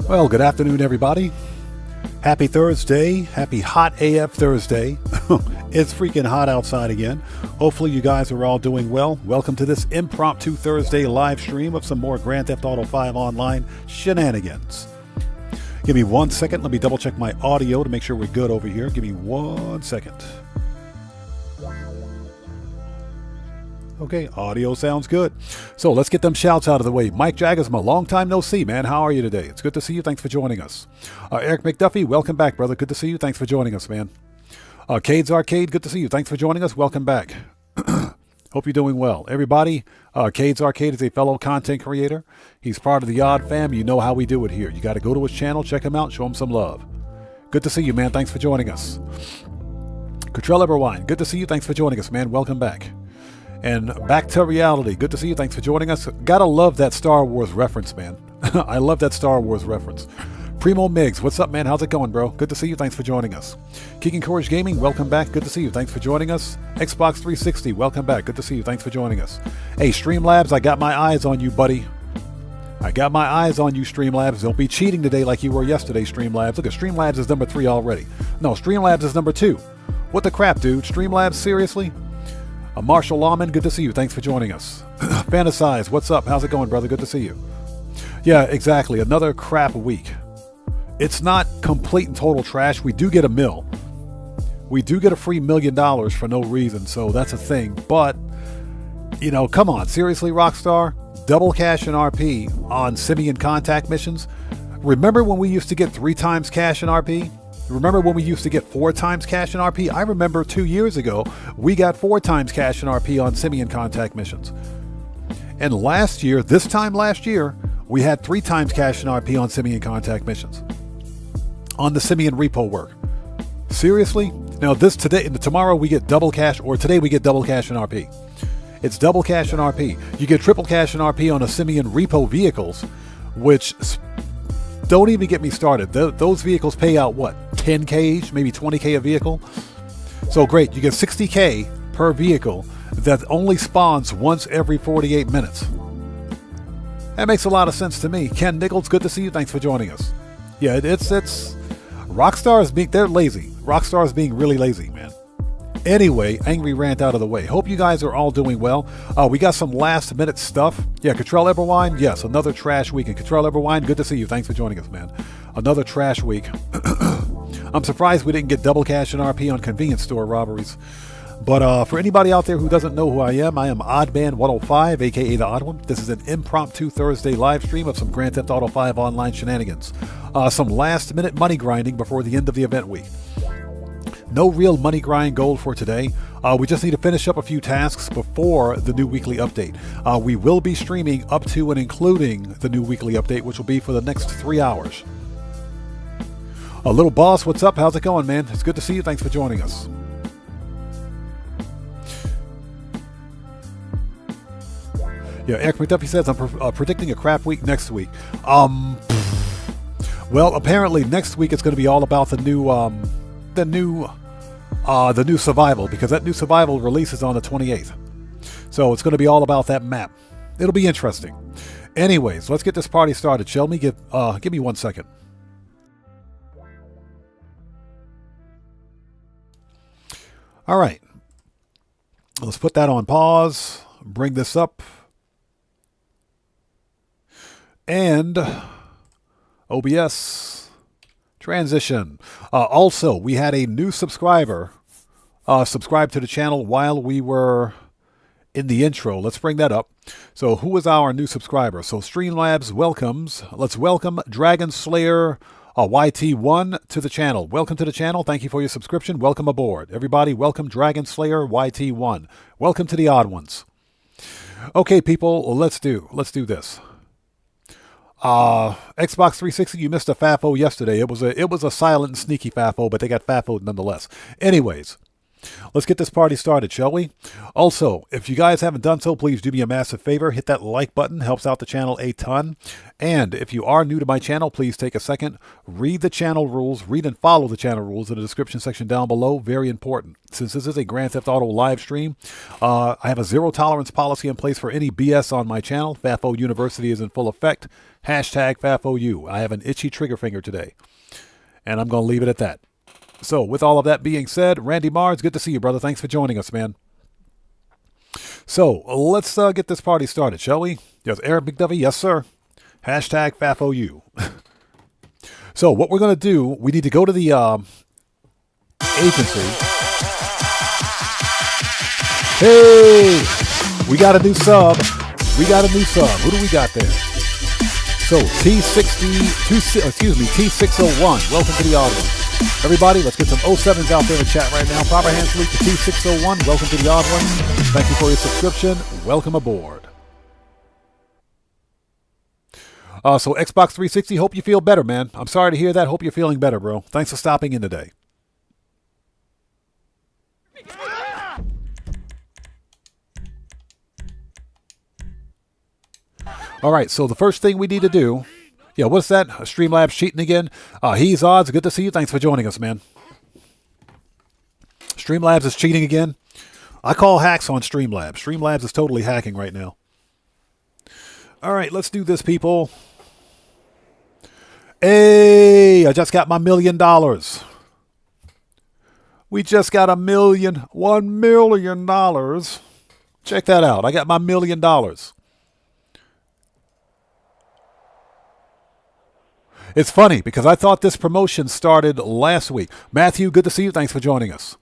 Well, good afternoon, everybody. Happy Thursday. Happy hot AF Thursday. It's freaking hot outside again. Hopefully you guys are all doing well. Welcome to this impromptu Thursday live stream of some more Grand Theft Auto 5 Online shenanigans. Give me 1 second. Let me double check my audio to make sure we're good over here. Give me 1 second. Okay, audio sounds good. So let's get them shouts out of the way. Mike Jaggersma, long time no see, man. How are you today? It's good to see you. Thanks for joining us. Eric McDuffie, welcome back, brother. Good to see you. Thanks for joining us, man. Cade's Arcade, good to see you. Thanks for joining us. Welcome back. Hope you're doing well. Everybody, Cade's Arcade is a fellow content creator. He's part of the Odd Fam. You know how we do it here. You got to go to his channel, check him out, show him some love. Good to see you, man. Thanks for joining us. Cottrell Eberwine, good to see you. Thanks for joining us, man. Welcome back. And back to reality. Good to see you. Thanks for joining us. Gotta love that Star Wars reference, man. I love that Star Wars reference. Primo Miggs, what's up, man? How's it going, bro? Good to see you. Thanks for joining us. Keegan Courage Gaming, welcome back. Good to see you. Thanks for joining us. Xbox 360, welcome back. Good to see you. Thanks for joining us. Hey, Streamlabs, I got my eyes on you, buddy. I got my eyes on you, Streamlabs. Don't be cheating today like you were yesterday, Streamlabs. Look at Streamlabs is number 3 already. No, Streamlabs is number 2. What the crap, dude? Streamlabs, seriously? Marshall Lawman, good to see you. Thanks for joining us. Fantasize, what's up? How's it going, brother? Good to see you. Yeah, exactly. Another crap week. It's not complete and total trash. We do get a mill. We do get a free $1 million for no reason, so that's a thing. But, you know, come on. Seriously, Rockstar? Double cash and RP on simian contact missions? Remember when we used to get 3 times cash and RP? Remember when we used to get 4 times cash and RP? I remember 2 years ago, we got 4 times cash and RP on simian contact missions. And last year, this time last year, we had 3 times cash and RP on simian contact missions. On the simian repo work. Seriously? Now tomorrow we get double cash, or today we get double cash and RP. It's double cash and RP. You get triple cash and RP on a simian repo vehicles, which... Don't even get me started. Those vehicles pay out, what, 10K each, maybe 20K a vehicle? So great, you get 60K per vehicle that only spawns once every 48 minutes. That makes a lot of sense to me. Ken Nichols, good to see you. Thanks for joining us. Yeah, it's Rockstar they're lazy. Rockstar is being really lazy, man. Anyway, angry rant out of the way. Hope you guys are all doing well. We got some last minute stuff. Yeah, Cottrell Eberwine. Yes, another trash week. And Cottrell Eberwine, good to see you. Thanks for joining us, man. Another trash week. I'm surprised we didn't get double cash and RP on convenience store robberies. But for anybody out there who doesn't know who I am Oddman105, aka The Odd One. This is an impromptu Thursday live stream of some Grand Theft Auto 5 online shenanigans. Some last minute money grinding before the end of the event week. No real money grind goal for today. We just need to finish up a few tasks before the new weekly update. We will be streaming up to and including the new weekly update, which will be for the next 3 hours. Little boss, what's up? How's it going, man? It's good to see you. Thanks for joining us. Yeah, Eric McDuffie says, I'm predicting a crap week next week. Well, apparently next week it's going to be all about the new survival, because that new survival releases on the 28th. So it's going to be all about that map. It'll be interesting. Anyways, let's get this party started. Shall we? Give me 1 second. All right. Let's put that on pause. Bring this up. And OBS transition. Also, we had a new subscriber subscribe to the channel while we were in the intro. Let's bring that up. So who is our new subscriber? So Streamlabs welcomes. Let's welcome Dragon Slayer YT1 to the channel. Welcome to the channel. Thank you for your subscription. Welcome aboard. Everybody, welcome Dragon Slayer YT1. Welcome to the Odd Ones. Okay, people, let's do this. Xbox 360, you missed a FAFO yesterday. It was a silent and sneaky FAFO, but they got FAFO'd nonetheless. Anyways, Let's get this party started, shall we? Also, if you guys haven't done so, please do me a massive favor. Hit that like button. Helps out the channel a ton. And if you are new to my channel, please take a second. Read the channel rules. Read and follow the channel rules in the description section down below. Very important. Since this is a Grand Theft Auto live stream, I have a zero tolerance policy in place for any BS on my channel. FAFO University is in full effect. Hashtag FAFOU. I have an itchy trigger finger today. And I'm going to leave it at that. So, with all of that being said, Randy Mars, good to see you, brother. Thanks for joining us, man. So, let's get this party started, shall we? Yes, Eric McDuffie, yes, sir. Hashtag FAFOU. So, what we're going to do, we need to go to the agency. Hey! We got a new sub. Who do we got there? So, T601. Welcome to the audience. Everybody, let's get some 07s out there in chat right now. Proper hand salute to T601. Welcome to the odd ones. Thank you for your subscription. Welcome aboard. So Xbox 360, hope you feel better, man. I'm sorry to hear that. Hope you're feeling better, bro. Thanks for stopping in today. All right, so the first thing we need to do... Yeah, what's that? Streamlabs cheating again? He's odds. Good to see you. Thanks for joining us, man. Streamlabs is cheating again. I call hacks on Streamlabs. Streamlabs is totally hacking right now. All right, let's do this, people. Hey, I just got my $1 million. We just got $1 million. $1 million. Check that out. I got my $1 million. It's funny because I thought this promotion started last week. Matthew, good to see you. Thanks for joining us.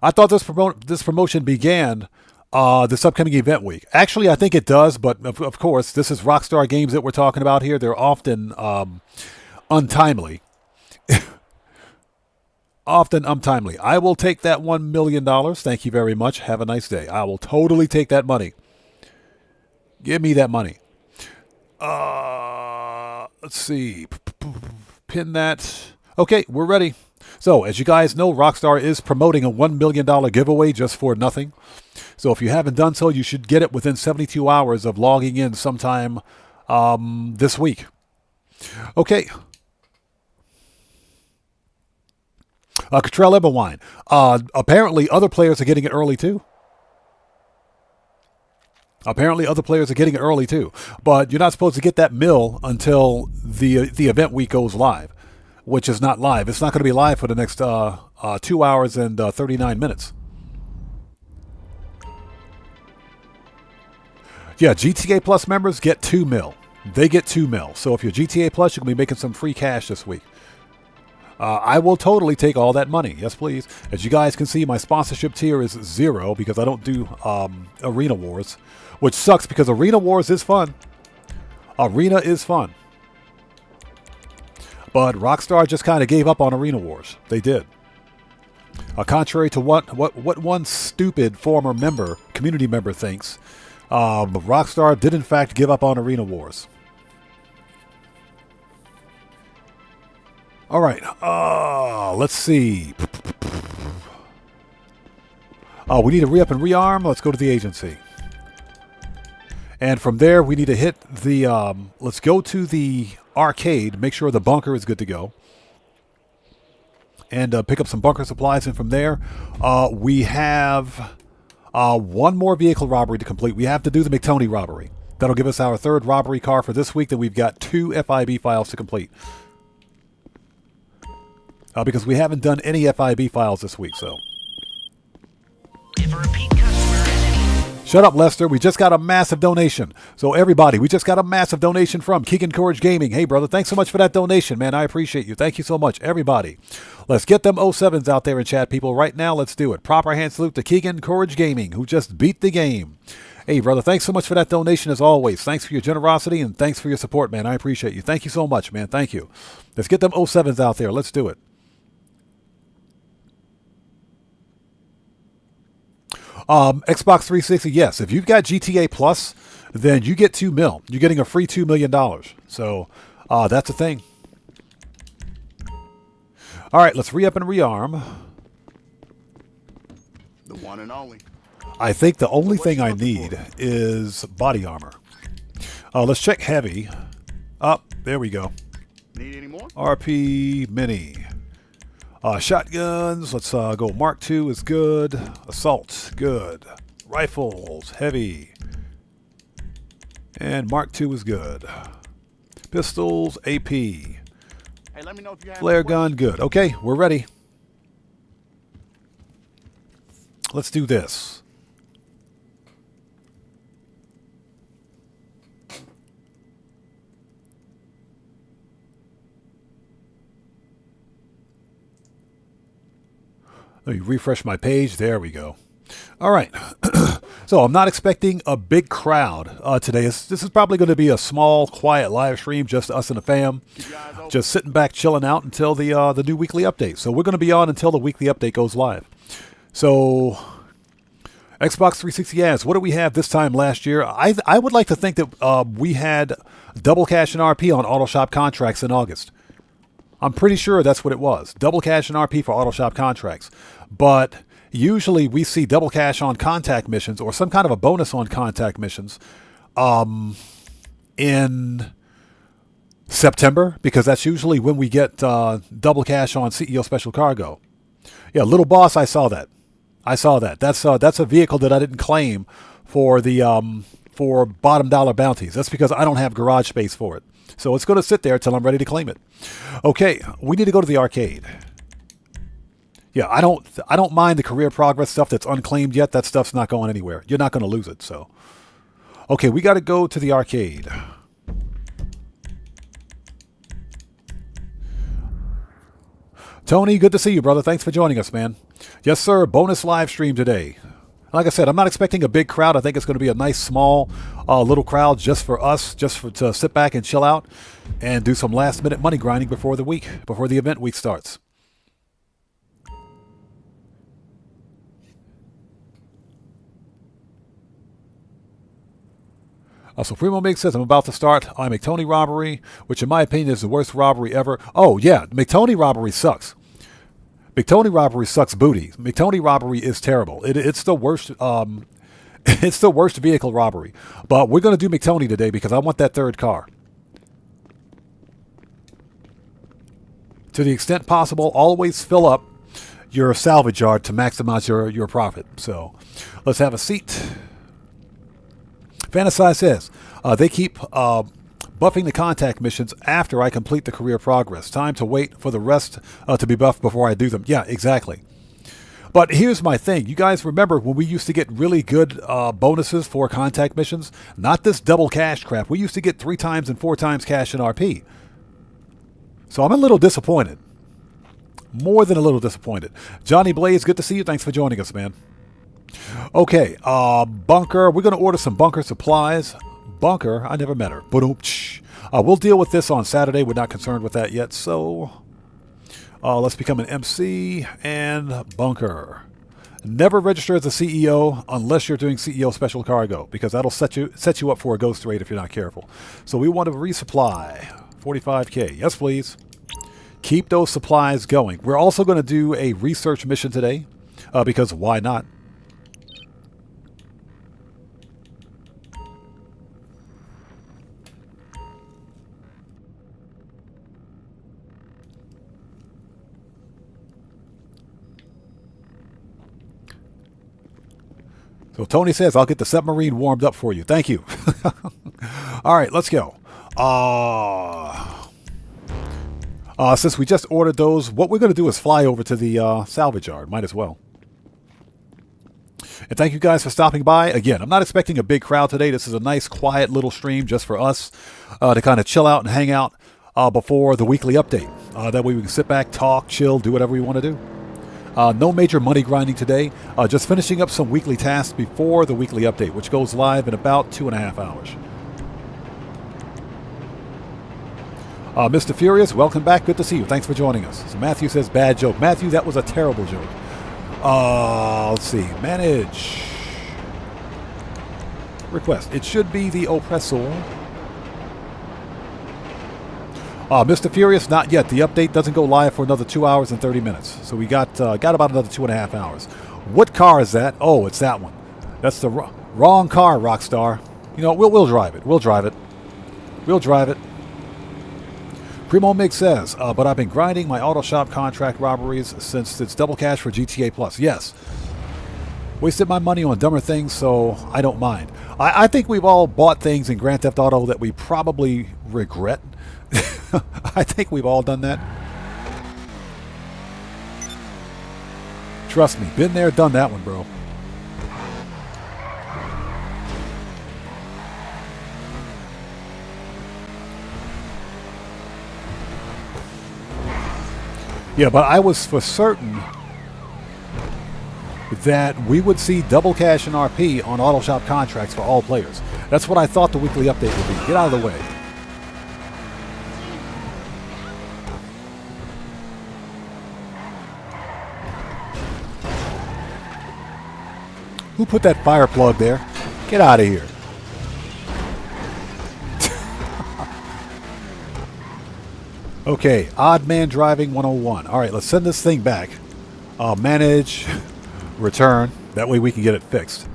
I thought this promotion began this upcoming event week. Actually, I think it does, but of course, this is Rockstar Games that we're talking about here. They're often untimely. Often untimely. I will take that $1 million. Thank you very much. Have a nice day. I will totally take that money. Give me that money. Let's see. Pin that. Okay, we're ready. So, as you guys know, Rockstar is promoting a $1 million giveaway just for nothing. So, if you haven't done so, you should get it within 72 hours of logging in sometime this week. Okay. Cottrell Eberwine. Apparently, other players are getting it early, too. Apparently, other players are getting it early, too. But you're not supposed to get that mill until the event week goes live, which is not live. It's not going to be live for the next 2 hours and 39 minutes. Yeah, GTA Plus members get 2 mil. They get 2 mil. So if you're GTA Plus, you're going to be making some free cash this week. I will totally take all that money. Yes, please. As you guys can see, my sponsorship tier is 0 because I don't do Arena Wars, which sucks because Arena Wars is fun. Arena is fun. But Rockstar just kind of gave up on Arena Wars. They did. Contrary to what one stupid former community member thinks, Rockstar did in fact give up on Arena Wars. All right, let's see. We need to re-up and rearm. Let's go to the agency. And from there, we need to hit the, let's go to the arcade, make sure the bunker is good to go. And pick up some bunker supplies. And from there, we have one more vehicle robbery to complete. We have to do the McTony robbery. That'll give us our 3rd robbery car for this week. Then we've got 2 FIB files to complete. Because we haven't done any FIB files this week, so. If a repeat customer is Shut up, Lester. We just got a massive donation. So everybody, we just got a massive donation from Keegan Courage Gaming. Hey, brother, thanks so much for that donation, man. I appreciate you. Thank you so much, everybody. Let's get them 07s out there in chat, people. Right now, let's do it. Proper hand salute to Keegan Courage Gaming, who just beat the game. Hey, brother, thanks so much for that donation as always. Thanks for your generosity and thanks for your support, man. I appreciate you. Thank you so much, man. Thank you. Let's get them 07s out there. Let's do it. Xbox 360, yes. If you've got GTA Plus, then you get 2 mil. You're getting a free $2 million. So that's a thing. All right, let's re-up and rearm. The one and only. I think the only thing I need is body armor. Let's check heavy. There we go. Need any more? RP Mini. Shotguns, let's go. Mark II is good. Assault, good. Rifles, heavy. And Mark II is good. Pistols, AP. Hey, let me know if you have Flare gun, good. Okay, we're ready. Let's do this. Let me refresh my page. There we go. All right. So I'm not expecting a big crowd today. This is probably going to be a small, quiet live stream, just us and the fam, just sitting back, chilling out until the new weekly update. So we're going to be on until the weekly update goes live. So Xbox 360 ads. What do we have this time last year? I would like to think that we had double cash and RP on auto shop contracts in August. I'm pretty sure that's what it was. Double cash and RP for auto shop contracts. But usually we see double cash on contact missions or some kind of a bonus on contact missions in September, because that's usually when we get double cash on CEO Special Cargo. Yeah, Little Boss, I saw that. That's a vehicle that I didn't claim for the for bottom dollar bounties. That's because I don't have garage space for it. So it's going to sit there until I'm ready to claim it. Okay, we need to go to the arcade. Yeah, I don't mind the career progress stuff that's unclaimed yet. That stuff's not going anywhere. You're not going to lose it. So, okay, we got to go to the arcade. Tony, good to see you, brother. Thanks for joining us, man. Yes, sir. Bonus live stream today. Like I said, I'm not expecting a big crowd. I think it's going to be a nice, small, little crowd just for us, to sit back and chill out and do some last-minute money grinding before the event week starts. So Primo Mig says, I'm about to start on McTony robbery, which in my opinion is the worst robbery ever. Oh, yeah, McTony robbery sucks. McTony robbery sucks booty. McTony robbery is terrible. It's the worst. It's the worst vehicle robbery. But we're going to do McTony today because I want that third car. To the extent possible, always fill up your salvage yard to maximize your profit. So let's have a seat. Fantasize says, they keep buffing the contact missions after I complete the career progress. Time to wait for the rest to be buffed before I do them. Yeah, exactly. But here's my thing. You guys remember when we used to get really good bonuses for contact missions? Not this double cash crap. We used to get 3 times and 4 times cash in RP. So I'm a little disappointed. More than a little disappointed. Johnny Blaze, good to see you. Thanks for joining us, man. Okay, bunker. We're going to order some bunker supplies. Bunker, I never met her. We'll deal with this on Saturday. We're not concerned with that yet. So let's become an MC and bunker. Never register as a CEO unless you're doing CEO Special Cargo, because that'll set you up for a ghost raid if you're not careful. So we want to resupply 45K. Yes, please. Keep those supplies going. We're also going to do a research mission today because why not? So Tony says, I'll get the submarine warmed up for you. Thank you. All right, let's go. Since we just ordered those, what we're going to do is fly over to the salvage yard. Might as well. And thank you guys for stopping by. Again, I'm not expecting a big crowd today. This is a nice, quiet little stream just for us to kind of chill out and hang out before the weekly update. That way we can sit back, talk, chill, do whatever we want to do. No major money grinding today. Just finishing up some weekly tasks before the weekly update, which goes live in about 2.5 hours. Mr. Furious, welcome back. Good to see you. Thanks for joining us. So Matthew says, bad joke. Matthew, that was a terrible joke. Let's see. Manage. Request. It should be the oppressor. Mr. Furious, not yet. The update doesn't go live for another 2 hours and 30 minutes. So we got about another 2.5 hours. What car is that? Oh, it's that one. That's the wrong car, Rockstar. You know, we'll drive it. We'll drive it. We'll drive it. Primo Mig says, but I've been grinding my auto shop contract robberies since it's double cash for GTA Plus. Yes. Wasted my money on dumber things, so I don't mind. I think we've all bought things in Grand Theft Auto that we probably regret. I think we've all done that. Trust me, been there, done that one, bro. Yeah, but I was for certain that we would see double cash and RP on auto shop contracts for all players. That's what I thought the weekly update would be. Get out of the way. Who put that fire plug there? Get out of here. Okay, odd man driving 101. All right, let's send this thing back. Manage, return. That way we can get it fixed.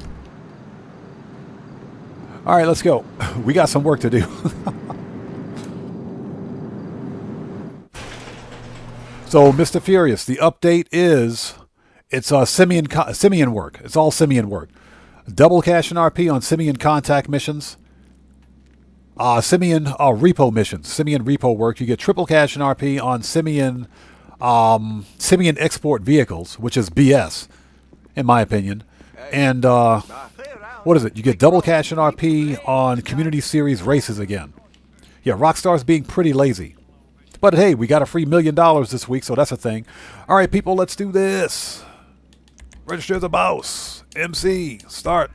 All right, let's go. We got some work to do. So, Mr. Furious, the update is it's Simian work. It's all Simian work. Double cash and RP on Simian contact missions. Simian repo missions. Simian repo work. You get triple cash and RP on Simian export vehicles, which is BS, in my opinion. And what is it? You get double cash and RP on Community Series races again. Yeah, Rockstar's being pretty lazy. But hey, we got a free $1 million this week, so that's a thing. All right, people, let's do this. Register as a mouse. MC, start.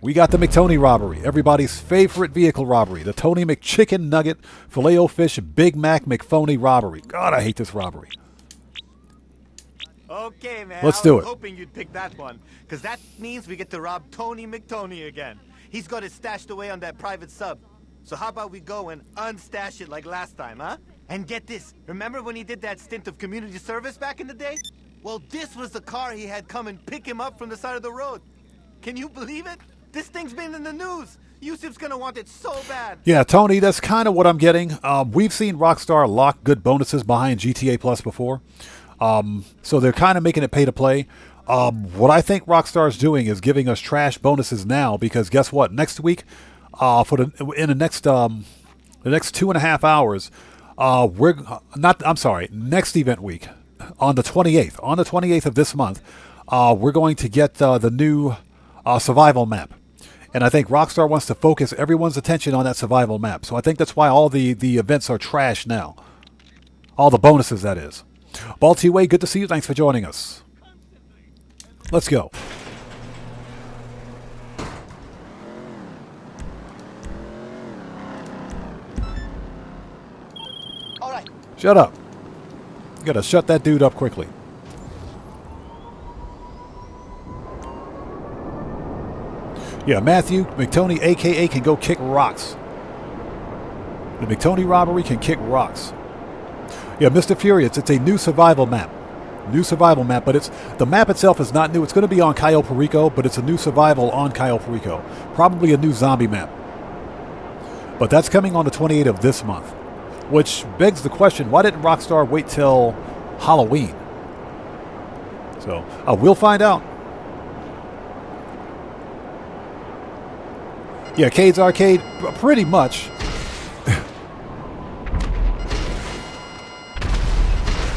We got the McTony robbery, everybody's favorite vehicle robbery. The Tony McChicken Nugget, Filet-O-Fish, Big Mac McPhony robbery. God, I hate this robbery. Okay, man. Let's do I was it. hoping you'd pick that one, because that means we get to rob Tony McTony again. He's got it stashed away on that private sub. So how about we go and unstash it like last time, huh? And get this, remember when he did that stint of community service back in the day? Well, this was the car he had come and pick him up from the side of the road. Can you believe it? This thing's been in the news. Yusuf's gonna want it so bad. Yeah, Tony, that's kind of what I'm getting. We've seen Rockstar lock good bonuses behind GTA Plus before. So they're kind of making it pay to play. What I think Rockstar's doing is giving us trash bonuses now because guess what? Next week, in the next 2.5 hours, next event week on the 28th. On the 28th of this month, we're going to get the new survival map. And I think Rockstar wants to focus everyone's attention on that survival map. So I think that's why all the events are trash now. All the bonuses, that is. Ball T-Way, good to see you. Thanks for joining us. Let's go. All right. Shut up. You gotta shut that dude up quickly. Yeah, Matthew, McTony, a.k.a. can go kick rocks. The McTony robbery can kick rocks. Yeah, Mr. Furious, it's a new survival map. New survival map, but the map itself is not new. It's going to be on Cayo Perico, but it's a new survival on Cayo Perico. Probably a new zombie map. But that's coming on the 28th of this month. Which begs the question, why didn't Rockstar wait till Halloween? So, we'll find out. Yeah, Cade's Arcade, pretty much.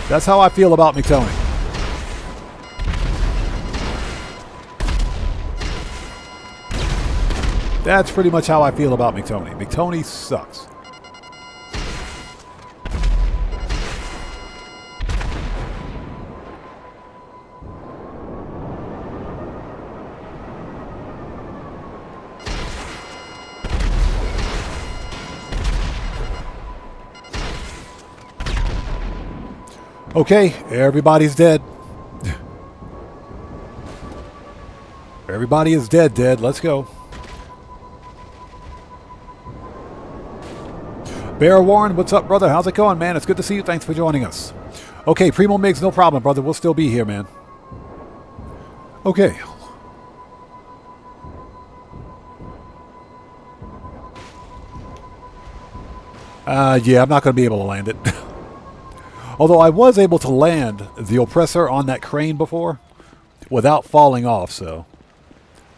That's how I feel about McTony. That's pretty much how I feel about McTony. McTony sucks. Okay, everybody's dead. Everybody is dead. Let's go. Bear Warren, what's up, brother? How's it going, man? It's good to see you. Thanks for joining us. Okay, Primo Migs, no problem, brother. We'll still be here, man. Okay. Yeah, I'm not going to be able to land it. Although I was able to land the oppressor on that crane before without falling off, so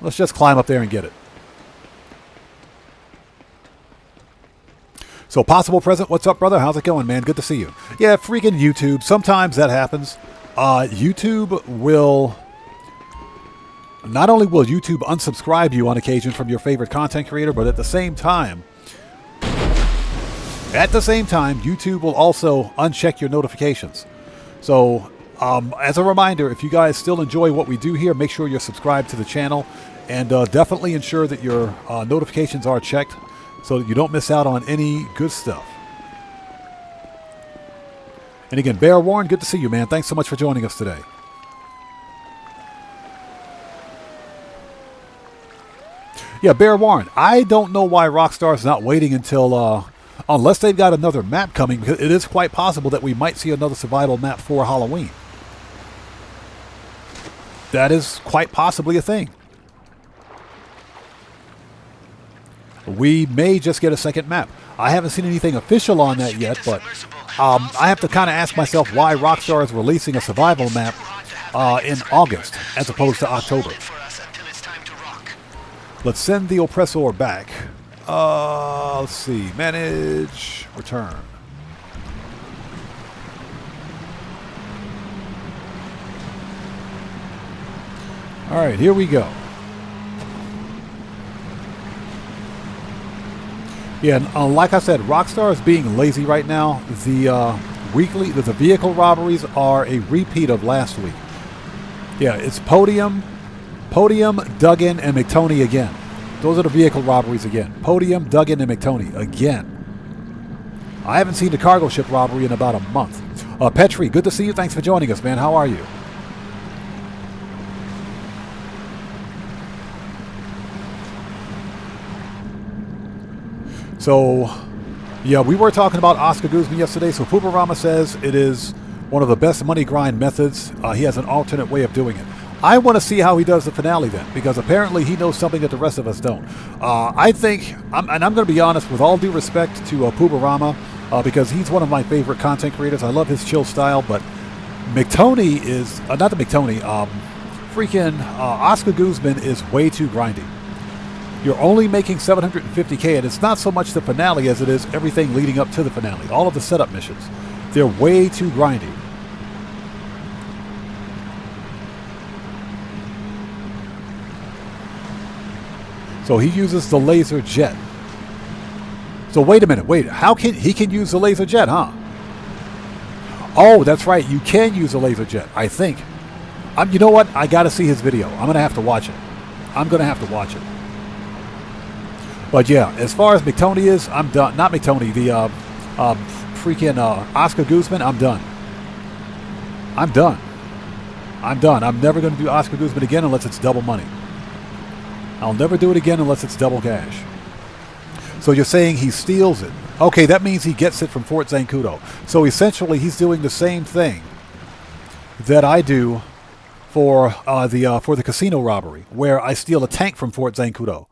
let's just climb up there and get it. So, Possible Present, what's up, brother? How's it going, man? Good to see you. Yeah, freaking YouTube. Sometimes that happens. YouTube will... Not only will YouTube unsubscribe you on occasion from your favorite content creator, but at the same time, YouTube will also uncheck your notifications. So, as a reminder, if you guys still enjoy what we do here, make sure you're subscribed to the channel, and definitely ensure that your notifications are checked so that you don't miss out on any good stuff. And again, Bear Warren, good to see you, man. Thanks so much for joining us today. Yeah, Bear Warren, I don't know why Rockstar's not waiting until... unless they've got another map coming, because it is quite possible that we might see another survival map for Halloween. That is quite possibly a thing. We may just get a second map. I haven't seen anything official on that yet, but I have to kind of ask myself why Rockstar is releasing a survival map in August as opposed to October. Let's send the oppressor back. Let's see. Manage. Return. All right, here we go. Yeah, and, like I said, Rockstar is being lazy right now. The vehicle robberies are a repeat of last week. Yeah, it's Podium, Duggan, and McTony again. Those are the vehicle robberies again. Podium, Duggan, and McTony again. I haven't seen the cargo ship robbery in about a month. Petri, good to see you. Thanks for joining us, man. How are you? So, yeah, we were talking about Oscar Guzman yesterday. So Pooparama says it is one of the best money grind methods. He has an alternate way of doing it. I want to see how he does the finale then, because apparently he knows something that the rest of us don't. I think, and I'm going to be honest, with all due respect to Pooparama, because he's one of my favorite content creators. I love his chill style, but McTony is, not the McTony, Oscar Guzman is way too grindy. You're only making $750K, and it's not so much the finale as it is everything leading up to the finale. All of the setup missions. They're way too grindy. So he uses the laser jet. So wait a minute, how can he use the laser jet, huh? Oh, that's right, you can use the laser jet, I think. You know what? I gotta see his video. I'm gonna have to watch it. But yeah, as far as McTony is, I'm done. Not McTony, the Oscar Guzman, I'm done. I'm never going to do Oscar Guzman again unless it's double money. I'll never do it again unless it's double cash. So you're saying he steals it. Okay, that means he gets it from Fort Zancudo. So essentially he's doing the same thing that I do for the casino robbery, where I steal a tank from Fort Zancudo.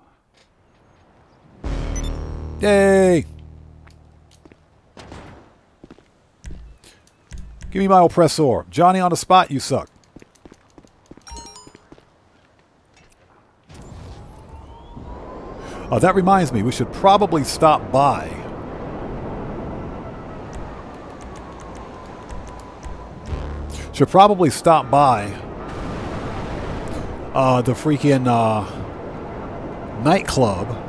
Yay! Give me my oppressor. Johnny on the spot, you suck. That reminds me, we should probably stop by. The freaking Nightclub.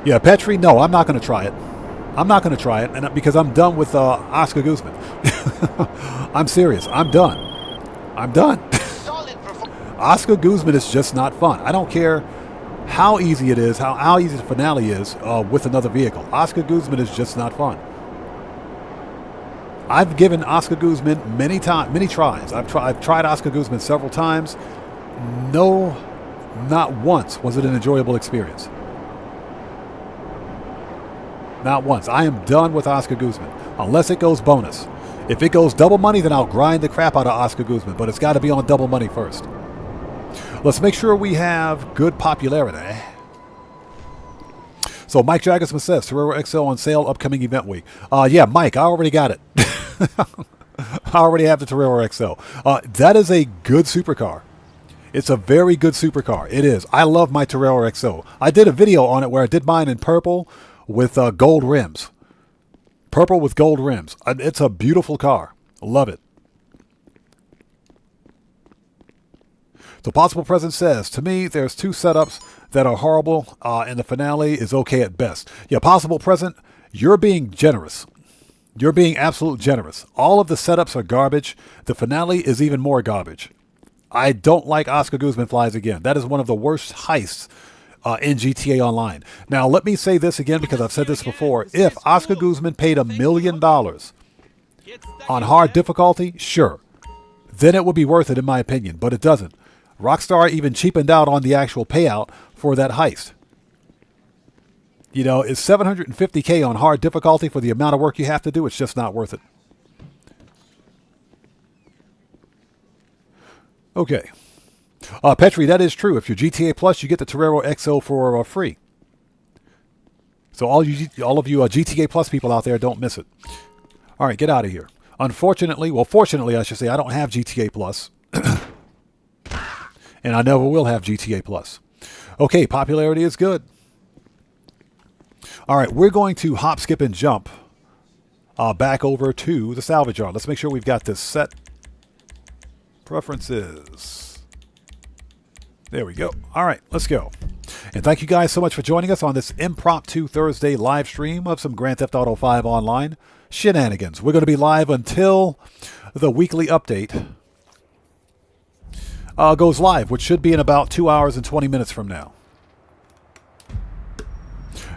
Yeah, Petri, no, I'm not going to try it. And because I'm done with Oscar Guzman. I'm serious. I'm done. Oscar Guzman is just not fun. I don't care how easy it is, how easy the finale is with another vehicle. Oscar Guzman is just not fun. I've given Oscar Guzman many tries. I've tried Oscar Guzman several times. No, not once was it an enjoyable experience. Not once. I am done with Oscar Guzman, unless it goes bonus. If it goes double money, then I'll grind the crap out of Oscar Guzman, but it's got to be on double money first. Let's make sure we have good popularity. So Mike Jagersman says, Torero XL on sale upcoming event week. Yeah, Mike, I already got it. I already have the Torero XL. That is a good supercar. It's a very good supercar. It is. I love my Torero XO. I did a video on it where I did mine in purple with gold rims. Purple with gold rims. It's a beautiful car. Love it. So Possible Present says, to me, there's two setups that are horrible, and the finale is okay at best. Yeah, Possible Present, you're being generous. You're being absolute generous. All of the setups are garbage. The finale is even more garbage. I don't like Oscar Guzman Flies Again. That is one of the worst heists in GTA Online. Now, let me say this again because I've said this before. If Oscar Guzman paid $1 million on hard difficulty, sure. Then it would be worth it in my opinion, but it doesn't. Rockstar even cheapened out on the actual payout for that heist. You know, it's $750K on hard difficulty for the amount of work you have to do. It's just not worth it. Okay. Petri, that is true. If you're GTA Plus, you get the Torero XO for free. So all of you GTA Plus people out there, don't miss it. All right, get out of here. Unfortunately, well, fortunately, I should say, I don't have GTA Plus. And I never will have GTA Plus. Okay, popularity is good. All right, we're going to hop, skip, and jump back over to the salvage yard. Let's make sure we've got this set. Preferences. There we go. All right, let's go. And thank you guys so much for joining us on this impromptu Thursday live stream of some Grand Theft Auto 5 Online shenanigans. We're going to be live until the weekly update goes live, which should be in about 2 hours and 20 minutes from now.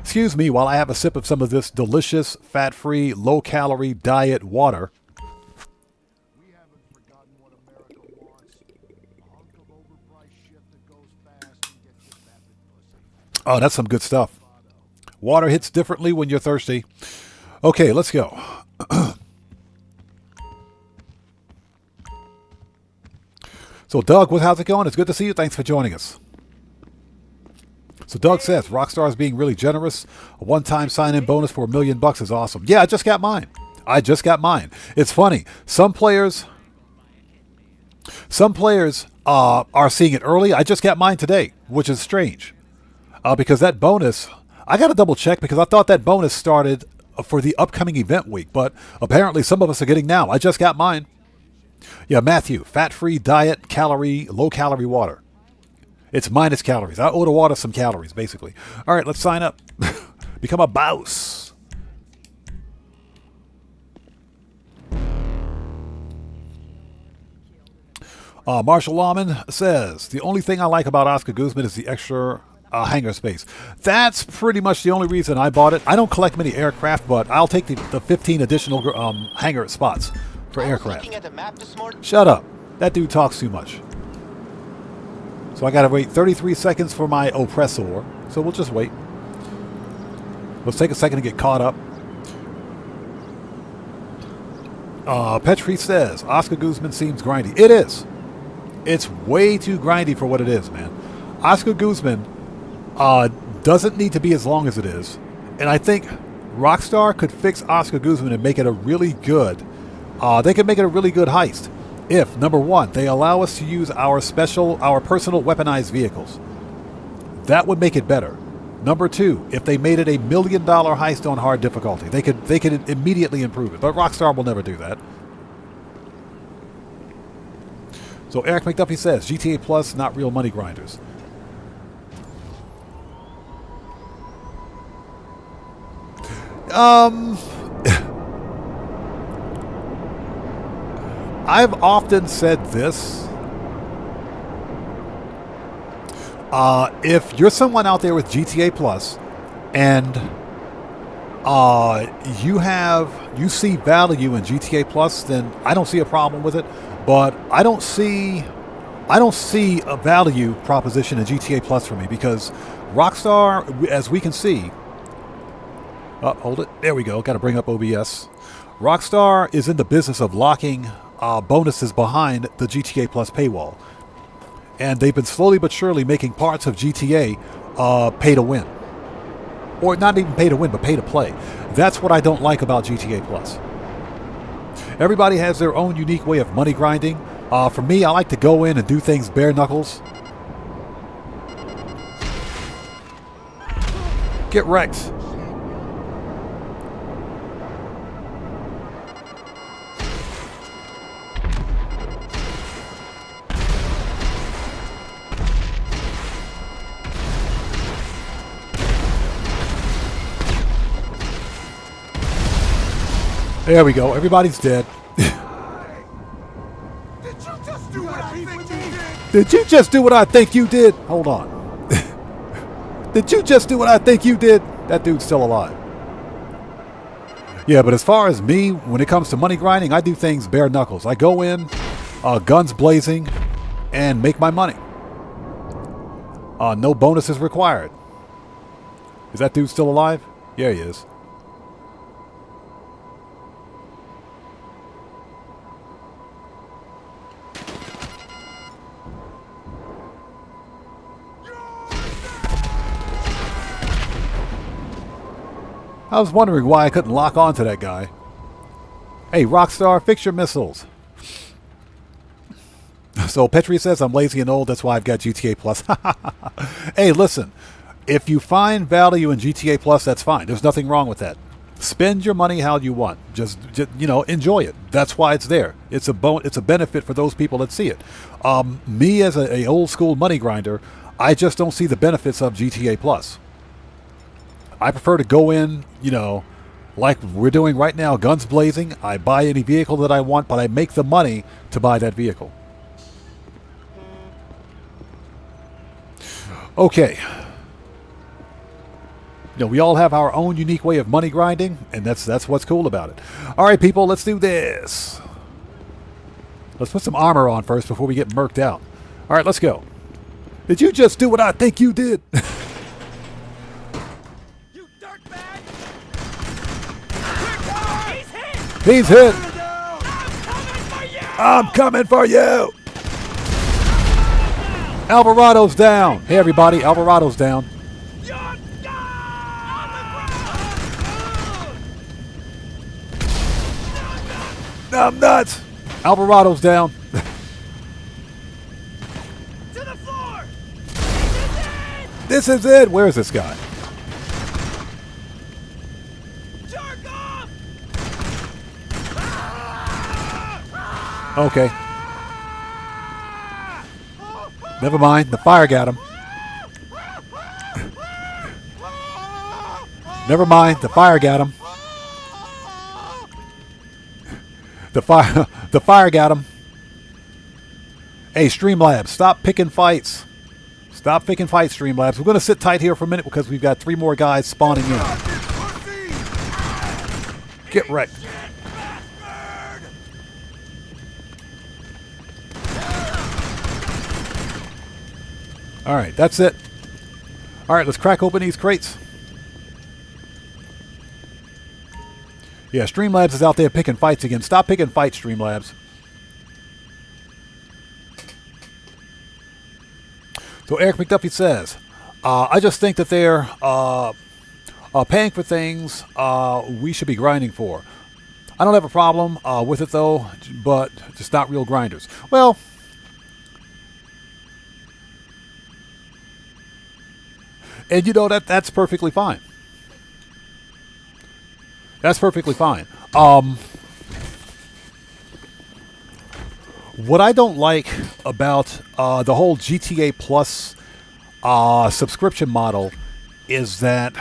Excuse me while I have a sip of some of this delicious, fat-free, low-calorie diet water. We haven't forgotten what America wants. A hunk of overpriced shit that goes fast and gets you vapid pussy. Oh, that's some good stuff. Water hits differently when you're thirsty. Okay, let's go. So, Doug, how's it going? It's good to see you. Thanks for joining us. So, Doug says, Rockstar is being really generous. A one-time sign-in bonus for $1 million is awesome. Yeah, I just got mine. It's funny. Some players are seeing it early. I just got mine today, which is strange. Because that bonus, I got to double check because I thought that bonus started for the upcoming event week. But apparently some of us are getting now. I just got mine. Yeah, Matthew, fat-free diet, low-calorie water. It's minus calories. I owe the water some calories, basically. All right, let's sign up. Become a boss. Marshall Lawman says, the only thing I like about Oscar Guzman is the extra hangar space. That's pretty much the only reason I bought it. I don't collect many aircraft, but I'll take the 15 additional hangar spots for aircraft. Shut up. That dude talks too much. So I got to wait 33 seconds for my oppressor. So we'll just wait. Let's take a second to get caught up. Petri says, Oscar Guzman seems grindy. It is. It's way too grindy for what it is, man. Oscar Guzman doesn't need to be as long as it is. And I think Rockstar could fix Oscar Guzman and make it a really good, they could make it a really good heist. If, number one, they allow us to use our personal weaponized vehicles. That would make it better. Number two, if they made it $1 million heist on hard difficulty, they could immediately improve it. But Rockstar will never do that. So Eric McDuffie says, GTA Plus, not real money grinders. I've often said this. If you're someone out there with GTA Plus and you see value in GTA Plus, then I don't see a problem with it. But I don't see a value proposition in GTA Plus for me because Rockstar, as we can see, hold it. There we go. Got to bring up OBS. Rockstar is in the business of locking bonuses behind the GTA Plus paywall. And they've been slowly but surely making parts of GTA pay to win. Or not even pay to win, but pay to play. That's what I don't like about GTA Plus. Everybody has their own unique way of money grinding. For me, I like to go in and do things bare knuckles. Get wrecked. There we go. Everybody's dead. Did you just do what I think you did? Hold on. Did you just do what I think you did? That dude's still alive. Yeah, but as far as me, when it comes to money grinding, I do things bare knuckles. I go in, guns blazing, and make my money. No bonuses required. Is that dude still alive? Yeah, he is. I was wondering why I couldn't lock on to that guy. Hey, Rockstar, fix your missiles. So Petri says I'm lazy and old, that's why I've got GTA Plus. Hey, listen, if you find value in GTA Plus, that's fine. There's nothing wrong with that. Spend your money how you want. Just you know, enjoy it. That's why it's there. It's a benefit for those people that see it. Me as a old school money grinder, I just don't see the benefits of GTA Plus. I prefer to go in, you know, like we're doing right now, guns blazing. I buy any vehicle that I want, but I make the money to buy that vehicle. Okay. You know, we all have our own unique way of money grinding, and that's what's cool about it. All right, people, let's do this. Let's put some armor on first before we get murked out. All right, let's go. Did you just do what I think you did? He's hit. I'm coming for you. Alvarado's down. Hey, everybody. Alvarado's down. I'm nuts. Alvarado's down. To the floor. This is it. Where is this guy? Okay. Never mind. The fire got him. Never mind. The fire got him. The fire got him. Hey, Streamlabs, stop picking fights. Stop picking fights, Streamlabs. We're going to sit tight here for a minute because we've got 3 more guys spawning in. Get wrecked. All right, that's it. All right, let's crack open these crates. Yeah, Streamlabs is out there picking fights again. Stop picking fights, Streamlabs. So Eric McDuffie says, I just think that they're paying for things we should be grinding for. I don't have a problem with it, though, but just not real grinders. Well, and you know, that's perfectly fine. That's perfectly fine. What I don't like about the whole GTA Plus subscription model is that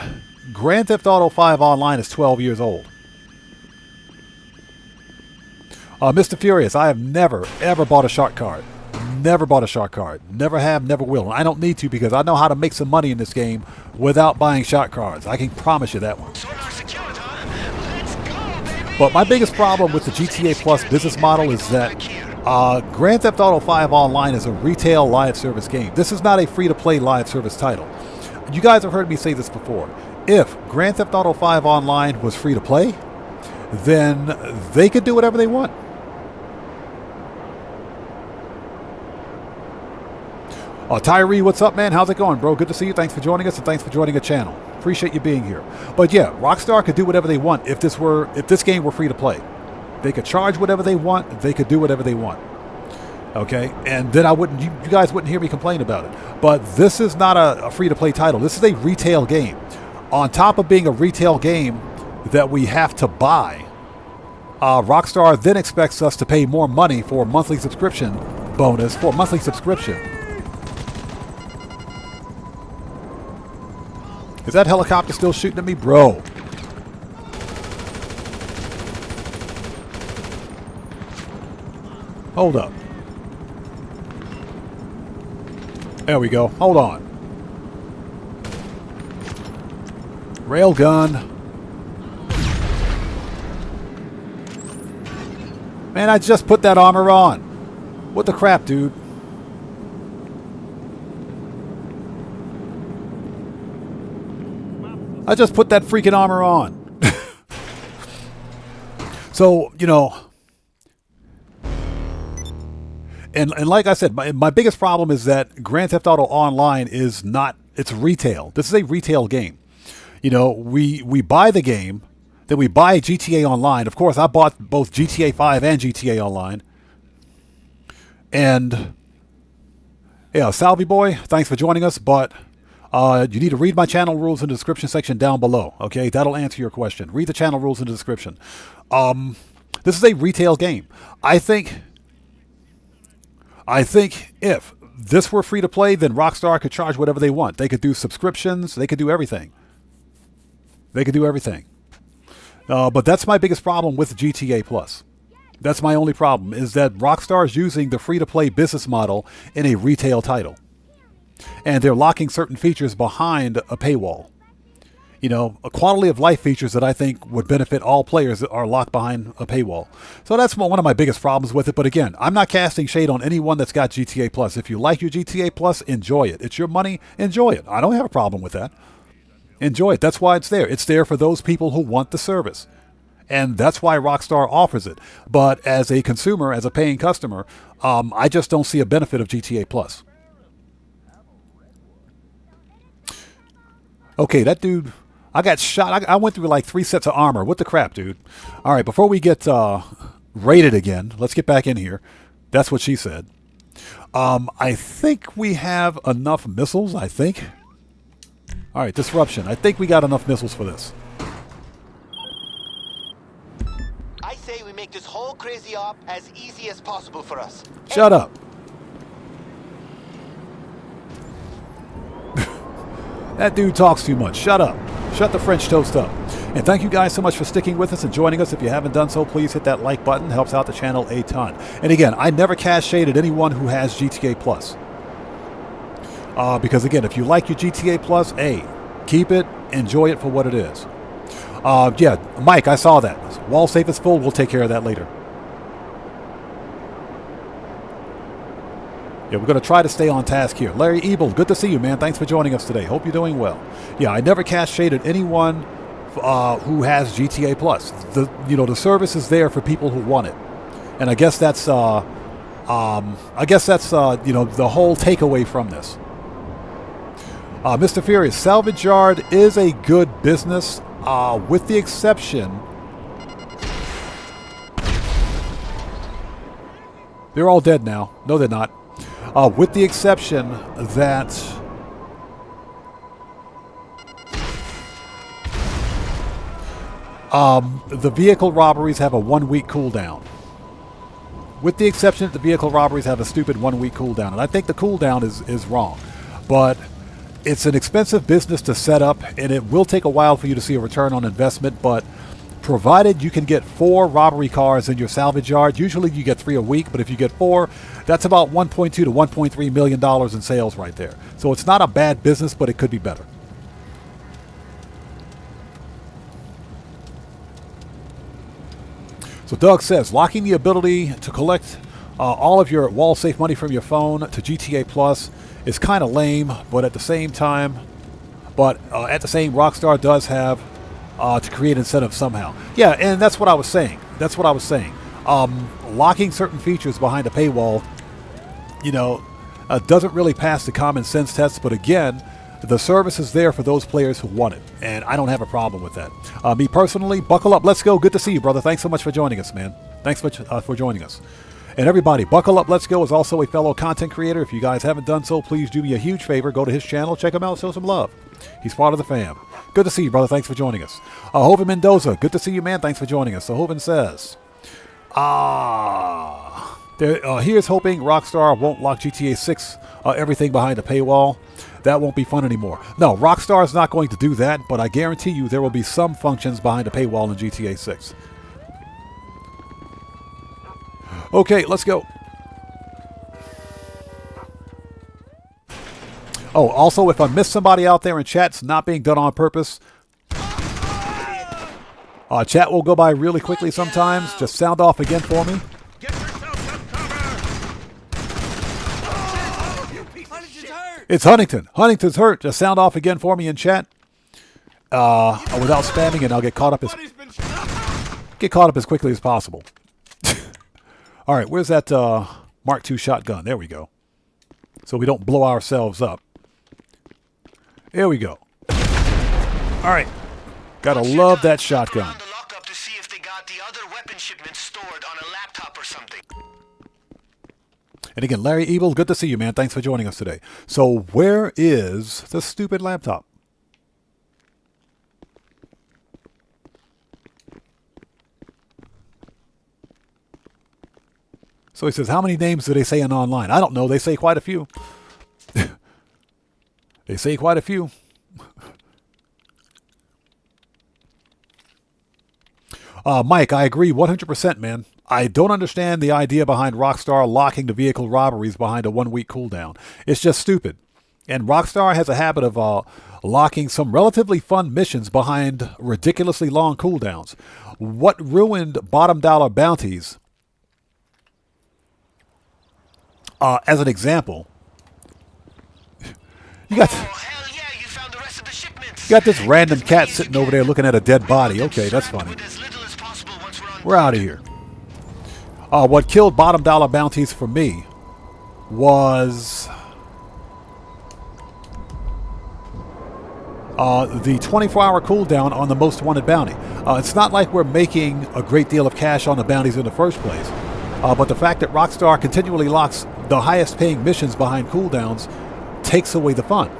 Grand Theft Auto 5 Online is 12 years old. Mr. Furious, I have never, ever bought a shark card. Never bought a shark card. Never have, never will. And I don't need to because I know how to make some money in this game without buying shark cards. I can promise you that one. But my biggest problem with the GTA Plus business model is that Grand Theft Auto 5 Online is a retail live service game. This is not a free-to-play live service title. You guys have heard me say this before. If Grand Theft Auto 5 Online was free-to-play, then they could do whatever they want. Tyree, what's up, man? How's it going, bro? Good to see you. Thanks for joining us, and thanks for joining the channel. Appreciate you being here. But yeah, Rockstar could do whatever they want if this game were free to play. They could charge whatever they want. They could do whatever they want. Okay, and then you guys wouldn't hear me complain about it. But this is not a free to play title. This is a retail game. On top of being a retail game that we have to buy, Rockstar then expects us to pay more money for a monthly subscription bonus for a monthly subscription. Is that helicopter still shooting at me? Bro. Hold up. There we go. Hold on. Railgun. Man, I just put that armor on. What the crap, dude? I just put that freaking armor on. So, you know, and like I said, my biggest problem is that Grand Theft Auto Online is not, it's retail. This is a retail game. You know, we buy the game, then we buy GTA Online. Of course, I bought both GTA 5 and GTA Online. And, yeah, Salvi Boy, thanks for joining us, but you need to read my channel rules in the description section down below, okay? That'll answer your question. Read the channel rules in the description. This is a retail game. I think if this were free to play, then Rockstar could charge whatever they want. They could do subscriptions. They could do everything. They could do everything. But that's my biggest problem with GTA Plus. That's my only problem, is that Rockstar is using the free-to-play business model in a retail title. And they're locking certain features behind a paywall. You know, a quality of life features that I think would benefit all players are locked behind a paywall. So that's one of my biggest problems with it. But again, I'm not casting shade on anyone that's got GTA Plus. If you like your GTA Plus, enjoy it. It's your money, enjoy it. I don't have a problem with that. Enjoy it. That's why it's there. It's there for those people who want the service. And that's why Rockstar offers it. But as a consumer, as a paying customer, I just don't see a benefit of GTA Plus. Okay, that dude, I got shot. I went through like 3 sets of armor. What the crap, dude? All right, before we get raided again, let's get back in here. That's what she said. I think we have enough missiles, I think. All right, disruption. I think we got enough missiles for this. I say we make this whole crazy op as easy as possible for us. Shut up. That dude talks too much. Shut up. Shut the French toast up. And thank you guys so much for sticking with us and joining us. If you haven't done so, please hit that like button. It helps out the channel a ton. And again, I never cast shade at anyone who has GTA Plus. Because again, if you like your GTA Plus, hey, keep it, enjoy it for what it is. Yeah, Mike, I saw that. Wall safe is full. We'll take care of that later. Yeah, we're going to try to stay on task here. Larry Ebel, good to see you, man. Thanks for joining us today. Hope you're doing well. Yeah, I never cast shade at anyone who has GTA Plus. The service is there for people who want it, and I guess that's the whole takeaway from this. Mr. Furious, Salvage Yard is a good business, with the exception. They're all dead now. No, they're not. With the exception that the vehicle robberies have a 1-week cooldown. With the exception that the vehicle robberies have a stupid 1-week cooldown. And I think the cooldown is wrong. But it's an expensive business to set up, and it will take a while for you to see a return on investment. But provided you can get 4 robbery cars in your salvage yard, usually you get 3 a week, but if you get 4, that's about $1.2 to $1.3 million in sales right there. So it's not a bad business, but it could be better. So Doug says, locking the ability to collect all of your wall safe money from your phone to GTA Plus is kind of lame, but at the same time, Rockstar does have to create incentive somehow. Yeah, and that's what I was saying. That's what I was saying. Locking certain features behind a paywall, doesn't really pass the common sense test. But again, the service is there for those players who want it, and I don't have a problem with that. Me personally, buckle up. Let's go. Good to see you, brother. Thanks so much for joining us, man. Thanks for joining us. And everybody, Buckle Up Let's Go is also a fellow content creator. If you guys haven't done so, please do me a huge favor. Go to his channel, check him out, show some love. He's part of the fam. Good to see you, brother. Thanks for joining us. Hoven Mendoza, good to see you, man. Thanks for joining us. So Hoven says, here's hoping Rockstar won't lock GTA 6 everything behind a paywall. That won't be fun anymore. No, Rockstar is not going to do that, but I guarantee you there will be some functions behind a paywall in GTA 6. Okay, let's go. Oh, also, if I miss somebody out there in chat, it's not being done on purpose. Chat will go by really quickly sometimes. Just sound off again for me. Get yourself some cover! It's Huntington. Huntington's hurt. Just sound off again for me in chat. Without spamming, and I'll get caught up as quickly as possible. All right, where's that Mark II shotgun? There we go. So we don't blow ourselves up. There we go. All right. Gotta love that shotgun. To see if they got the other weapon shipments stored on a laptop or something. And again, Larry Evil, good to see you, man. Thanks for joining us today. So where is the stupid laptop? So he says, how many names do they say in online? I don't know. They say quite a few. They say quite a few. Mike, I agree 100%, man. I don't understand the idea behind Rockstar locking the vehicle robberies behind a 1-week cooldown. It's just stupid. And Rockstar has a habit of locking some relatively fun missions behind ridiculously long cooldowns. What ruined bottom dollar bounties, as an example, you got this random cat sitting over there looking at a dead body. Okay, that's funny. We're out of here. What killed bottom dollar bounties for me was the 24-hour cooldown on the most wanted bounty. It's not like we're making a great deal of cash on the bounties in the first place, but the fact that Rockstar continually locks the highest paying missions behind cooldowns takes away the fun.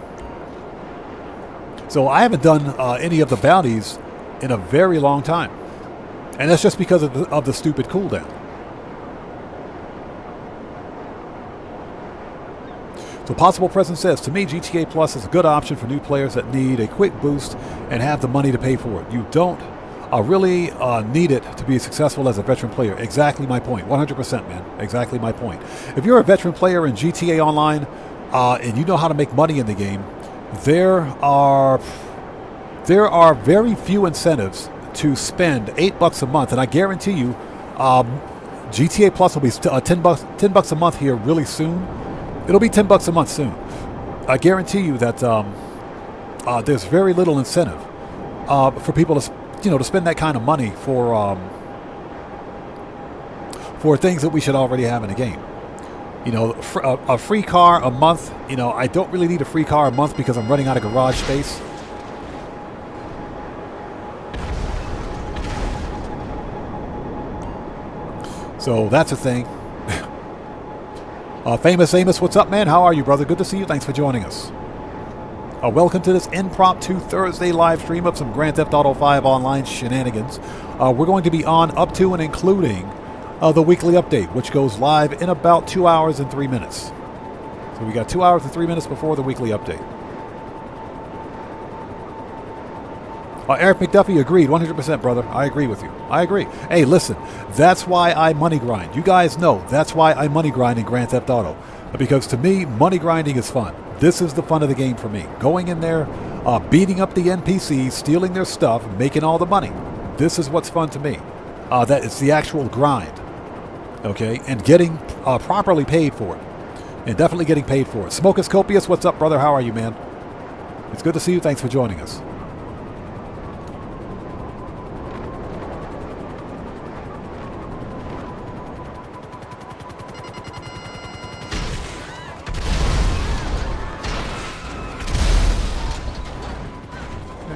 So I haven't done any of the bounties in a very long time. And that's just because of the stupid cooldown. So Possible Present says, to me, GTA Plus is a good option for new players that need a quick boost and have the money to pay for it. You don't really need it to be successful as a veteran player. Exactly my point. 100%, man. Exactly my point. If you're a veteran player in GTA Online and you know how to make money in the game, there are very few incentives to spend $8 a month, and I guarantee you, GTA Plus will be $10 a month here really soon. It'll be $10 a month soon. I guarantee you that there's very little incentive for people to spend that kind of money for things that we should already have in the game. A free car a month. I don't really need a free car a month because I'm running out of garage space. So that's a thing. Famous Amos, what's up, man? How are you, brother? Good to see you. Thanks for joining us. Welcome to this impromptu Thursday live stream of some Grand Theft Auto 5 online shenanigans. We're going to be on up to and including the weekly update, which goes live in about 2 hours and 3 minutes. So we got 2 hours and 3 minutes before the weekly update. Eric McDuffie agreed 100%, brother. I agree with you. I agree. Hey, listen, that's why I money grind. You guys know that's why I money grind in Grand Theft Auto. Because to me, money grinding is fun. This is the fun of the game for me. Going in there, beating up the NPCs, stealing their stuff, making all the money. This is what's fun to me. That it's the actual grind. Okay? And getting properly paid for it. And definitely getting paid for it. Smokus Copious, what's up, brother? How are you, man? It's good to see you. Thanks for joining us.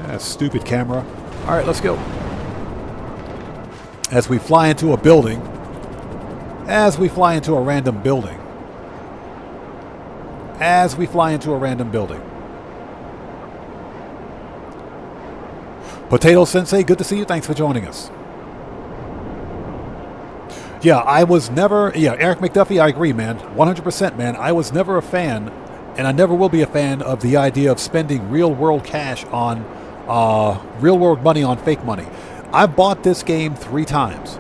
That stupid camera. All right, let's go. As we fly into a building. As we fly into a random building. As we fly into a random building. Potato Sensei, good to see you. Thanks for joining us. Yeah, I was never... Yeah, Eric McDuffie, I agree, man. 100%, man. I was never a fan, and I never will be a fan of the idea of spending real-world cash on... real-world money on fake money. I bought this game 3 times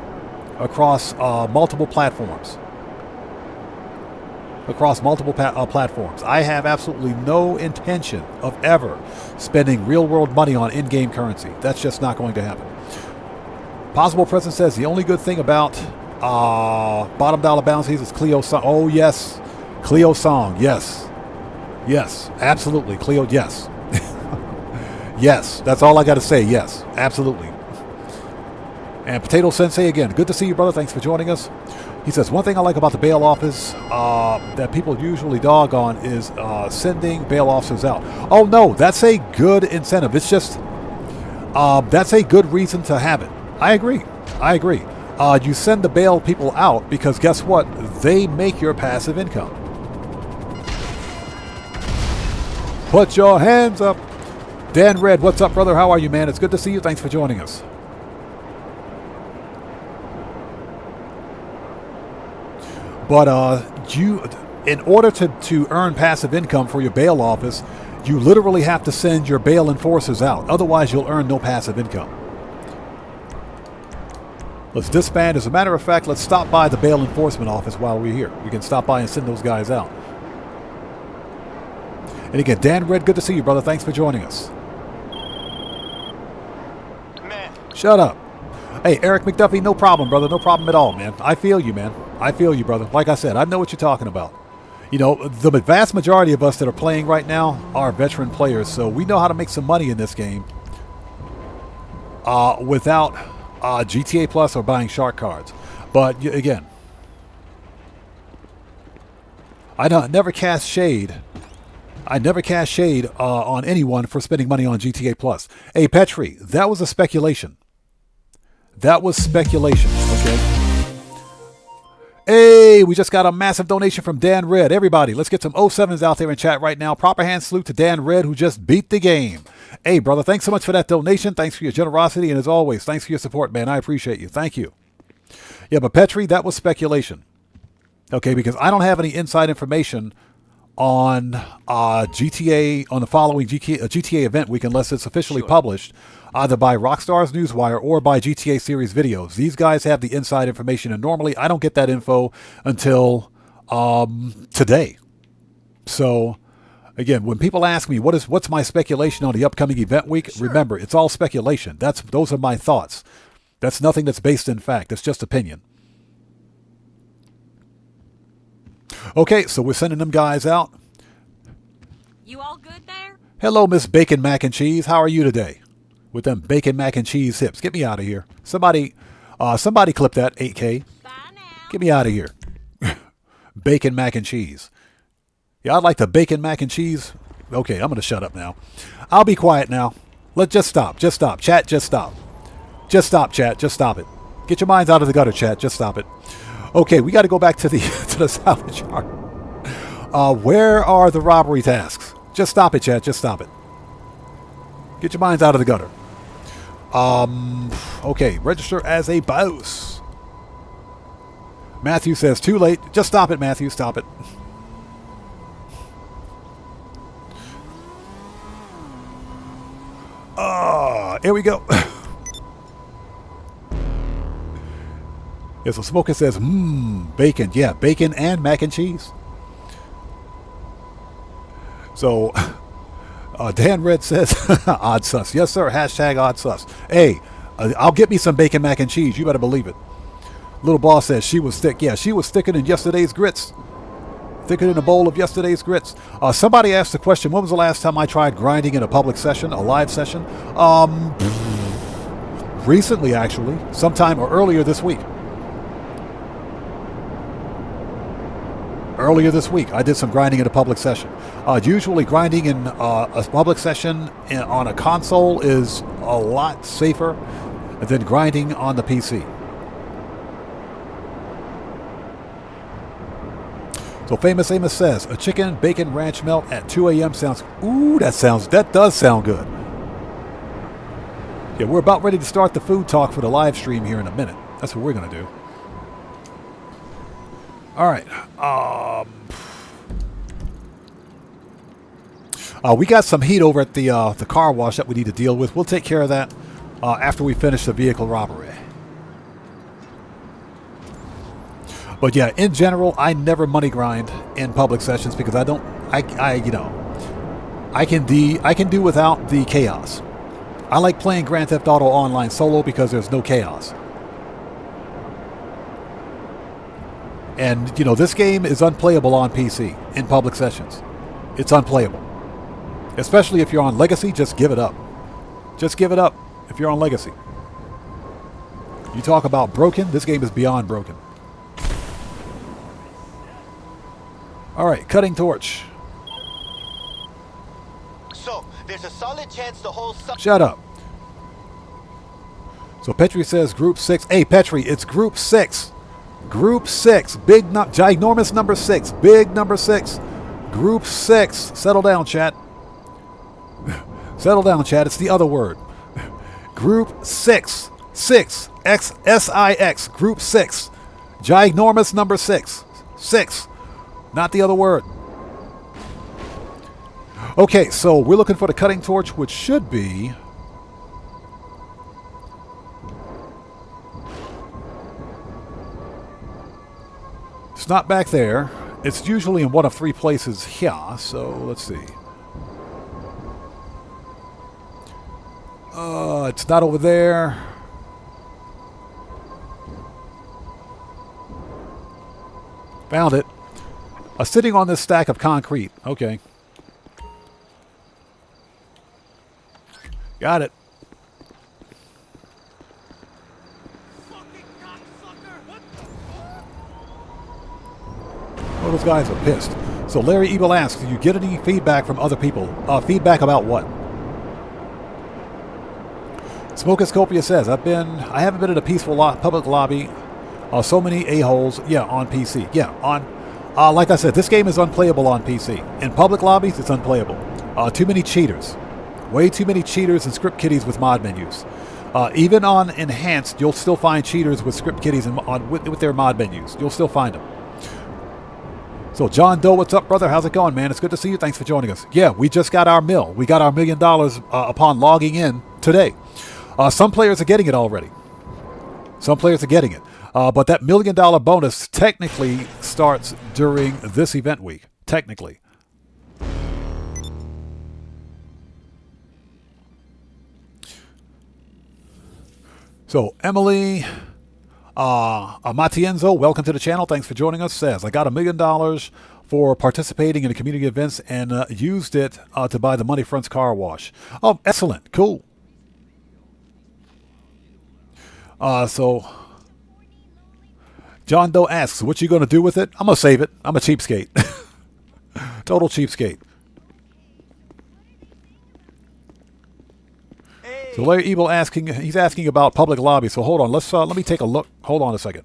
across multiple platforms. Across multiple platforms. I have absolutely no intention of ever spending real-world money on in-game currency. That's just not going to happen. Possible Present says the only good thing about bottom dollar bounties is Cleo Song. Oh, yes. Cleo Song. Yes. Yes. Absolutely. Cleo. Yes. Yes. That's all I got to say. Yes. Absolutely. And Potato Sensei again. Good to see you, brother. Thanks for joining us. He says, one thing I like about the bail office that people usually dog on is sending bail officers out. Oh, no, that's a good incentive. It's just, that's a good reason to have it. I agree. I agree. You send the bail people out because guess what? They make your passive income. Put your hands up. Dan Red, what's up, brother? How are you, man? It's good to see you. Thanks for joining us. But in order to earn passive income for your bail office, you literally have to send your bail enforcers out. Otherwise, you'll earn no passive income. Let's disband. As a matter of fact, let's stop by the bail enforcement office while we're here. We can stop by and send those guys out. And again, Dan Red, good to see you, brother. Thanks for joining us. Man. Shut up. Hey, Eric McDuffie, no problem, brother. No problem at all, man. I feel you, man. I feel you, brother. Like I said, I know what you're talking about. You know, the vast majority of us that are playing right now are veteran players, so we know how to make some money in this game without GTA Plus or buying shark cards. But, again, I never cast shade. I never cast shade on anyone for spending money on GTA Plus. Hey, Petri, that was a speculation. That was speculation, okay? Hey, we just got a massive donation from Dan Red. Everybody, let's get some 07s out there in chat right now. Proper hand salute to Dan Red, who just beat the game. Hey, brother, thanks so much for that donation. Thanks for your generosity. And as always, thanks for your support, man. I appreciate you. Thank you. Yeah, but Petri, that was speculation. Okay, because I don't have any inside information on GTA, on the following GTA event week unless it's officially published either by Rockstar's Newswire or by GTA Series Videos. These guys have the inside information, and normally I don't get that info until today. So, again, when people ask me what's my speculation on the upcoming event week, remember, it's all speculation. Those are my thoughts. That's nothing that's based in fact. It's just opinion. Okay, so we're sending them guys out. You all good there? Hello, Miss Bacon Mac and Cheese. How are you today? With them bacon mac and cheese hips. Get me out of here. Somebody clip that 8K. Bye now. Get me out of here. Bacon mac and cheese. Yeah, I'd like the bacon mac and cheese. Okay, I'm going to shut up now. I'll be quiet now. Just stop. Just stop. Chat, just stop. Just stop, chat. Just stop it. Get your minds out of the gutter, chat. Just stop it. Okay, we got to go back to the salvage yard. Where are the robbery tasks? Just stop it, chat. Just stop it. Get your minds out of the gutter. Okay, register as a boss. Matthew says, too late. Just stop it, Matthew. Stop it. Here we go. Yeah, so Smoker says, bacon. Yeah, bacon and mac and cheese. So, Dan Red says, odd sus. Yes, sir. Hashtag odd sus. Hey, I'll get me some bacon mac and cheese. You better believe it. Little boss says she was thick. Yeah, she was thicker than yesterday's grits. Thicker than a bowl of yesterday's grits. Somebody asked the question, when was the last time I tried grinding in a public session, a live session? Recently, actually. Sometime or earlier this week. earlier this week, I did some grinding in a public session. Usually grinding in a public session on a console is a lot safer than grinding on the PC. So Famous Amos says, a chicken bacon ranch melt at 2 a.m. sounds... Ooh, that does sound good. Yeah, we're about ready to start the food talk for the live stream here in a minute. That's what we're going to do. All right. We got some heat over at the car wash that we need to deal with. We'll take care of that after we finish the vehicle robbery. But yeah, in general, I never money grind in public sessions because I can do without the chaos. I like playing Grand Theft Auto Online solo because there's no chaos. And, this game is unplayable on PC in public sessions. It's unplayable. Especially if you're on Legacy, just give it up. Just give it up if you're on Legacy. You talk about broken, this game is beyond broken. Alright, cutting torch. So, there's a solid chance the whole Shut up. So Petri says group 6. Hey, Petri, it's group 6. Group 6. Ginormous number 6. Big number 6. Group 6. Settle down, chat. Settle down, chat. It's the other word. Group 6. 6. X-S-I-X. Group 6. Ginormous number 6. 6. Not the other word. Okay, so we're looking for the cutting torch, which should be... It's not back there. It's usually in one of 3 places here, so let's see. It's not over there. Found it. Sitting on this stack of concrete. Okay. Got it. Oh, those guys are pissed. So Larry Ebel asks, do you get any feedback from other people? Feedback about what? Smokoscopia says, I haven't been in a peaceful public lobby. So many a-holes. Yeah, on PC. Yeah, on... like I said, this game is unplayable on PC. In public lobbies, it's unplayable. Too many cheaters. Way too many cheaters and script kiddies with mod menus. Even on Enhanced, you'll still find cheaters with script kiddies and with their mod menus. You'll still find them. So John Doe, what's up, brother? How's it going, man? It's good to see you. Thanks for joining us. Yeah, we just got our mill. We got our $1 million upon logging in today. Some players are getting it already. Some players are getting it. But that $1 million bonus technically starts during this event week. Technically. So Emily Matienzo, welcome to the channel. Thanks for joining us. Says, I got $1 million for participating in the community events and used it to buy the Money Fronts car wash. Oh, excellent. Cool. So John Doe asks, what you going to do with it? I'm going to save it. I'm a cheapskate. Total cheapskate. So Larry Evil he's asking about public lobby. So hold on, let me take a look. Hold on a second.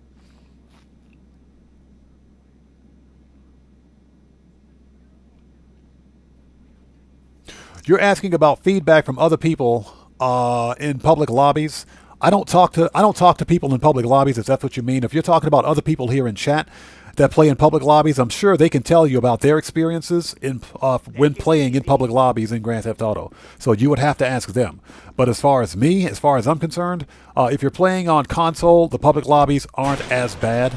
You're asking about feedback from other people in public lobbies. I don't talk to people in public lobbies, if that's what you mean. If you're talking about other people here in chat that play in public lobbies, I'm sure they can tell you about their experiences in when playing in public lobbies in Grand Theft Auto. So you would have to ask them. But as far as me, as far as I'm concerned, if you're playing on console, the public lobbies aren't as bad.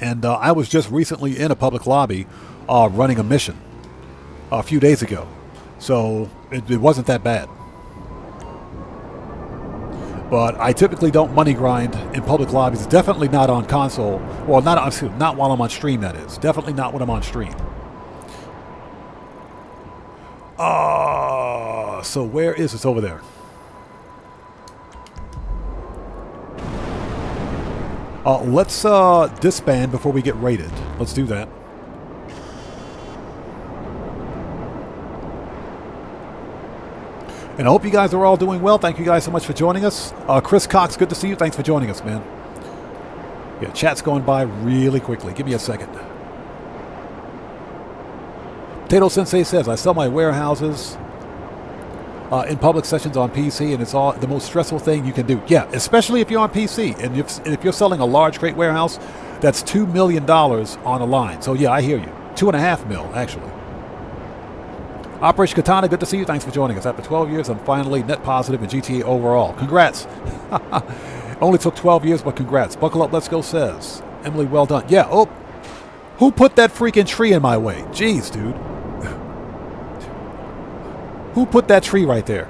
And I was just recently in a public lobby running a mission a few days ago. So it wasn't that bad. But I typically don't money grind in public lobbies. Definitely not on console. Well, not while I'm on stream, that is. Definitely not when I'm on stream. So where is this? Over there. Let's disband before we get raided. Let's do that. And I hope you guys are all doing well. Thank you guys so much for joining us. Chris Cox, good to see you. Thanks for joining us, man. Yeah, chat's going by really quickly. Give me a second. Potato Sensei says, I sell my warehouses in public sessions on PC, and it's all the most stressful thing you can do. Yeah, especially if you're on PC. And if you're selling a large crate warehouse, that's $2 million on the line. So yeah, I hear you. 2.5 mil, actually. Operation Katana, good to see you. Thanks for joining us. After 12 years, I'm finally net positive in GTA overall. Congrats. Only took 12 years, but congrats. Buckle up, let's go, says. Emily, well done. Yeah, oh. Who put that freaking tree in my way? Jeez, dude. Who put that tree right there?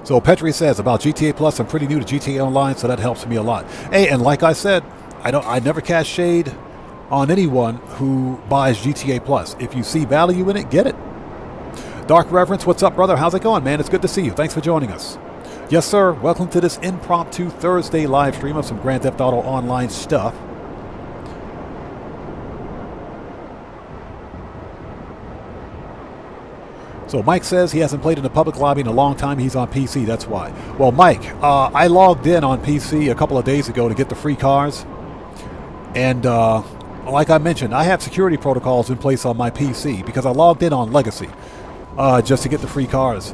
So Petri says about GTA Plus, I'm pretty new to GTA Online, so that helps me a lot. Hey, and like I said, I never cast shade on anyone who buys GTA Plus. If you see value in it, get it. Dark Reverence, what's up, brother? How's it going, man? It's good to see you. Thanks for joining us. Yes, sir. Welcome to this impromptu Thursday live stream of some Grand Theft Auto Online stuff. So Mike says he hasn't played in a public lobby in a long time. He's on PC. That's why. Well, Mike, I logged in on PC a couple of days ago to get the free cars. And like I mentioned, I have security protocols in place on my PC because I logged in on Legacy just to get the free cars.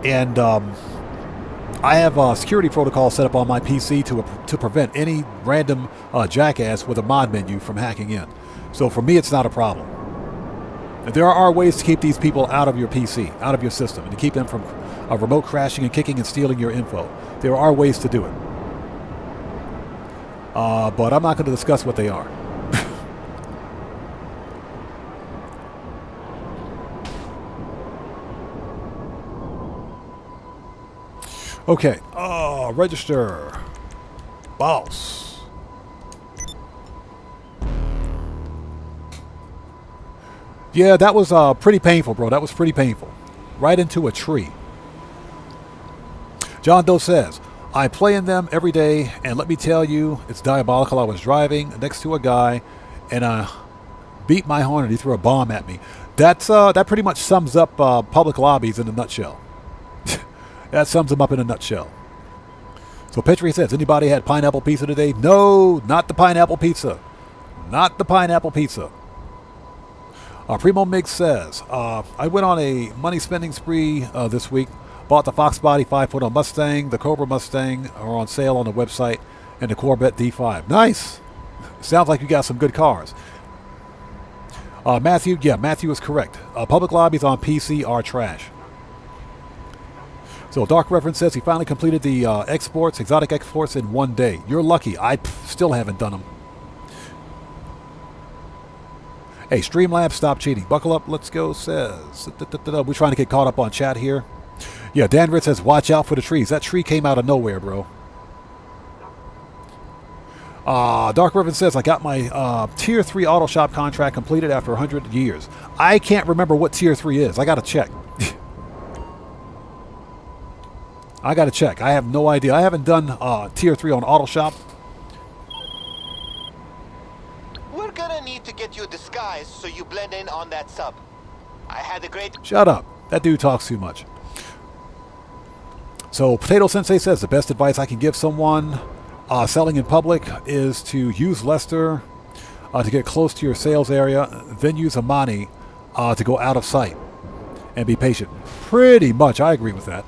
And I have a security protocol set up on my PC to prevent any random jackass with a mod menu from hacking in. So for me, it's not a problem. There are ways to keep these people out of your PC, out of your system, and to keep them from remote crashing and kicking and stealing your info. There are ways to do it. But I'm not going to discuss what they are. Okay. Register. Boss. Yeah, that was pretty painful, bro. That was pretty painful. Right into a tree. John Doe says, I play in them every day, and let me tell you, it's diabolical. I was driving next to a guy, and beat my horn, and he threw a bomb at me. That pretty much sums up public lobbies in a nutshell. That sums them up in a nutshell. So Petri says, anybody had pineapple pizza today? No, not the pineapple pizza. Not the pineapple pizza. Primo Mig says, I went on a money spending spree this week. Bought the Fox Body 5.0 Mustang, the Cobra Mustang are on sale on the website, and the Corvette D5. Nice. Sounds like you got some good cars. Matthew is correct. Public lobbies on PC are trash. So Dark Reference says he finally completed the exotic exports in 1 day. You're lucky. I still haven't done them. Hey, Streamlabs, stop cheating. Buckle up, let's go, says. We're trying to get caught up on chat here. Yeah, Dan Ritz says, watch out for the trees. That tree came out of nowhere, bro. Dark Riven says, I got my Tier 3 auto shop contract completed after 100 years. I can't remember what Tier 3 is. I got to check. I got to check. I have no idea. I haven't done Tier 3 on auto shop. We're gonna need to get you disguised so you blend in on that sub. I had a great... Shut up. That dude talks too much. So Potato Sensei says the best advice I can give someone selling in public is to use Lester to get close to your sales area, then use Amani to go out of sight and be patient. Pretty much, I agree with that.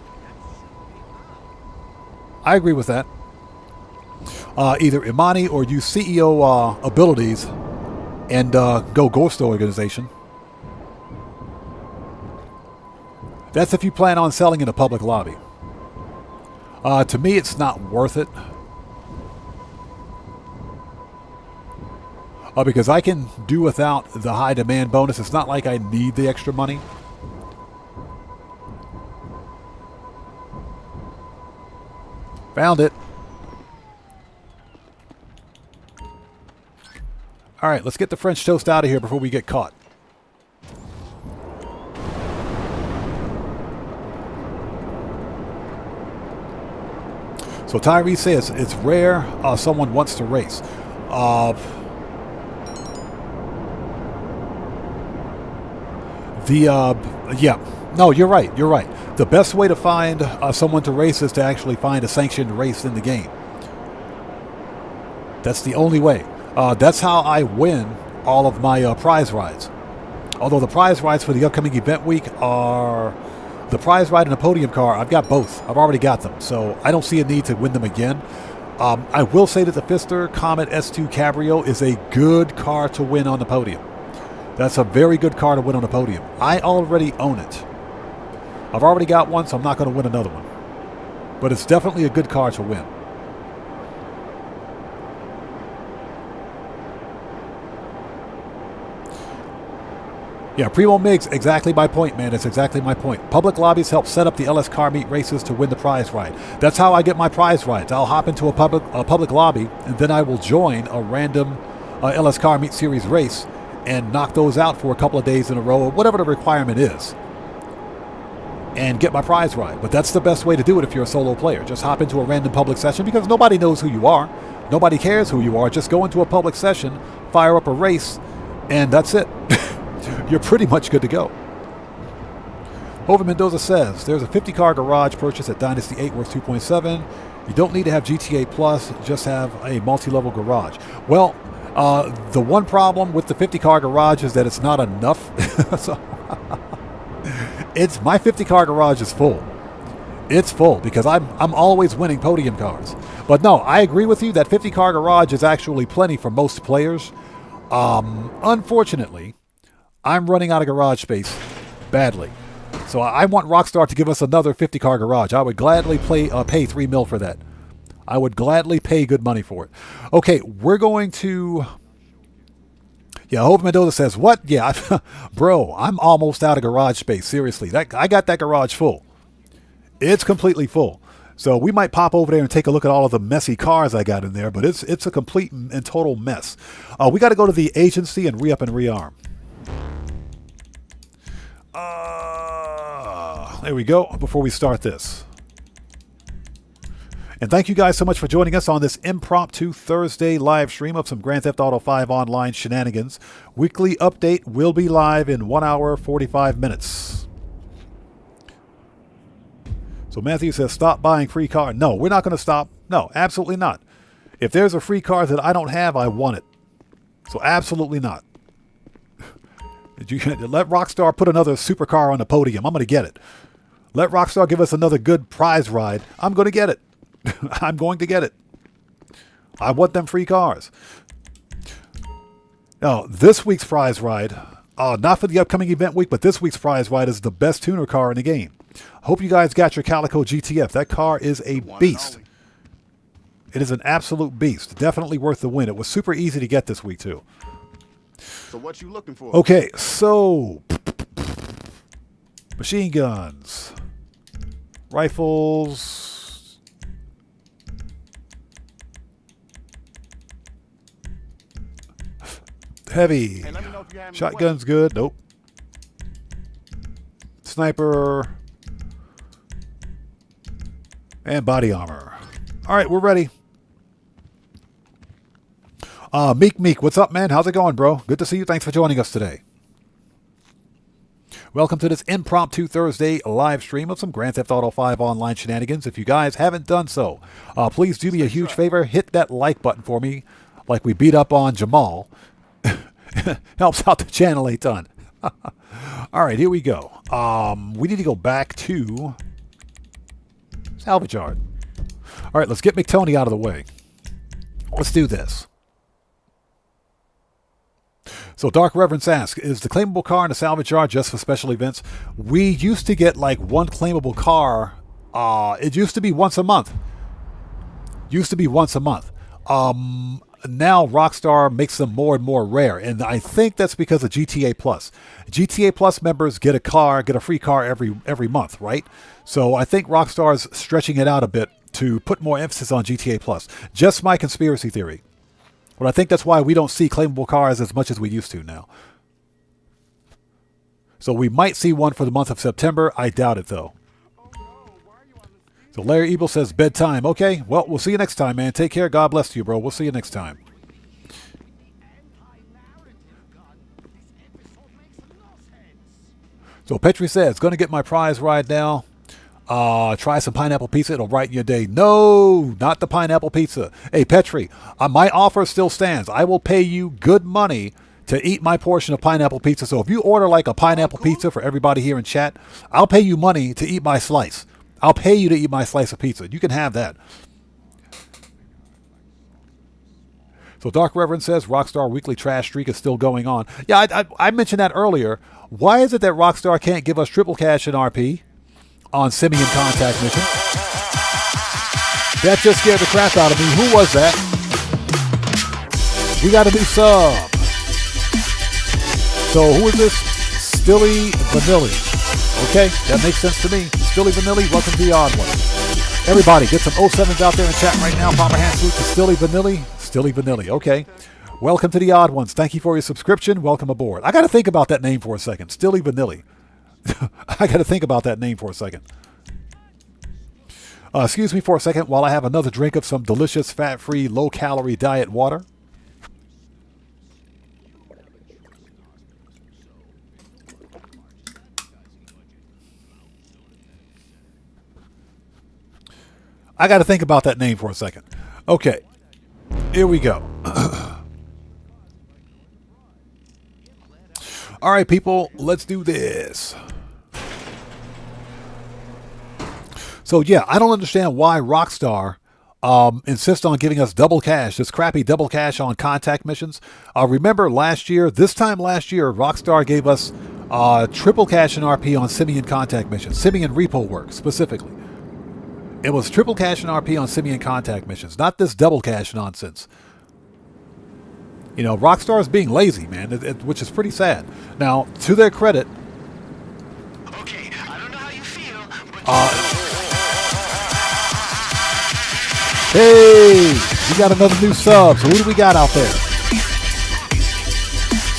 I agree with that. Either Imani or use CEO abilities and go ghost organization. That's if you plan on selling in a public lobby. To me, it's not worth it. Because I can do without the high demand bonus. It's not like I need the extra money. Found it. All right, let's get the French toast out of here before we get caught. So Tyree says it's rare someone wants to race. Yeah, no, you're right. You're right. The best way to find someone to race is to actually find a sanctioned race in the game. That's the only way. That's how I win all of my prize rides. Although the prize rides for the upcoming event week are the prize ride and a podium car. I've got both. I've already got them, so I don't see a need to win them again. I will say that the Pfister Comet S2 Cabrio is a good car to win on the podium. That's a very good car to win on the podium. I already own it. I've already got one, so I'm not going to win another one. But it's definitely a good car to win. Yeah, Primo Miggs, exactly my point, man. It's exactly my point. Public lobbies help set up the LS car meet races to win the prize ride. That's how I get my prize rides. I'll hop into a public lobby, and then I will join a random LS car meet series race and knock those out for a couple of days in a row, or whatever the requirement is, and get my prize ride. But that's the best way to do it if you're a solo player. Just hop into a random public session, because nobody knows who you are. Nobody cares who you are. Just go into a public session, fire up a race, and that's it. You're pretty much good to go. Hover Mendoza says, there's a 50-car garage purchase at Dynasty 8 worth 2.7. You don't need to have GTA Plus, just have a multi-level garage. Well, the one problem with the 50-car garage is that it's not enough. So, my 50-car garage is full. It's full because I'm always winning podium cars. But no, I agree with you that 50-car garage is actually plenty for most players. Unfortunately, I'm running out of garage space badly. So I want Rockstar to give us another 50-car garage. I would gladly pay $3 million for that. I would gladly pay good money for it. Okay, we're going to... Yeah, Hope Mendoza says, what? Yeah, bro, I'm almost out of garage space. Seriously, I got that garage full. It's completely full. So we might pop over there and take a look at all of the messy cars I got in there, but it's a complete and total mess. We got to go to the agency and re-up and rearm. There we go, before we start this. And thank you guys so much for joining us on this impromptu Thursday live stream of some Grand Theft Auto 5 online shenanigans. Weekly update will be live in 1 hour, 45 minutes. So Matthew says, stop buying free cars. No, we're not going to stop. No, absolutely not. If there's a free car that I don't have, I want it. So absolutely not. Let Rockstar put another supercar on the podium. I'm going to get it. Let Rockstar give us another good prize ride. I'm going to get it. I'm going to get it. I want them free cars. Now, this week's prize ride, not for the upcoming event week, but this week's prize ride is the best tuner car in the game. I hope you guys got your Calico GTF. That car is a beast. It is an absolute beast. Definitely worth the win. It was super easy to get this week, too. So what you looking for? Okay, so machine guns, rifles, heavy, Hey, let me know if you have any shotgun's good. Nope. Sniper and body armor. All right, we're ready. Meek, what's up, man? How's it going, bro? Good to see you. Thanks for joining us today. Welcome to this impromptu Thursday live stream of some Grand Theft Auto 5 online shenanigans. If you guys haven't done so, please do me a huge favor. Hit that like button for me, like we beat up on Jamal. Helps out the channel a ton. All right, here we go. We need to go back to salvage yard. All right, let's get McTony out of the way. Let's do this. So Dark Reverence asks, is the claimable car in the salvage yard just for special events? We used to get like one claimable car. It used to be once a month. Now Rockstar makes them more and more rare. And I think that's because of GTA Plus. GTA Plus members get a free car every month, right? So I think Rockstar's stretching it out a bit to put more emphasis on GTA Plus. Just my conspiracy theory. But I think that's why we don't see claimable cars as much as we used to now. So we might see one for the month of September. I doubt it, though. So Larry Ebel says bedtime. Okay, well, we'll see you next time, man. Take care. God bless you, bro. We'll see you next time. So Petri says, going to get my prize ride now. Try some pineapple pizza. It'll brighten your day. No, not the pineapple pizza. Hey, Petri, my offer still stands. I will pay you good money to eat my portion of pineapple pizza. So if you order like a pineapple pizza for everybody here in chat, I'll pay you money to eat my slice. I'll pay you to eat my slice of pizza. You can have that. So Dark Reverend says Rockstar weekly trash streak is still going on. Yeah, I mentioned that earlier. Why is it that Rockstar can't give us triple cash in RP on Simian Contact Mission? That just scared the crap out of me. Who was that? We got a new sub. So who is this? Stilly Vanilli. Okay, that makes sense to me. Stilly Vanilli, welcome to the Odd One. Everybody, get some 07s out there in chat right now. Proper hand salute to Stilly Vanilli. Stilly Vanilli, okay. Welcome to the Odd Ones. Thank you for your subscription. Welcome aboard. I got to think about that name for a second. Stilly Vanilli. I got to think about that name for a second. Excuse me for a second while I have another drink of some delicious, fat-free, low-calorie diet water. I got to think about that name for a second. Okay, here we go. All right, people, let's do this. So, yeah, I don't understand why Rockstar insists on giving us double cash, this crappy double cash on contact missions. Remember this time last year, Rockstar gave us triple cash in RP on Simian contact missions, Simian repo work specifically. It was triple cash in RP on Simian contact missions, not this double cash nonsense. You know, Rockstar is being lazy, man, which is pretty sad. Now, to their credit, Okay, I don't know how you feel, but hey, we got another new sub. So who do we got out there?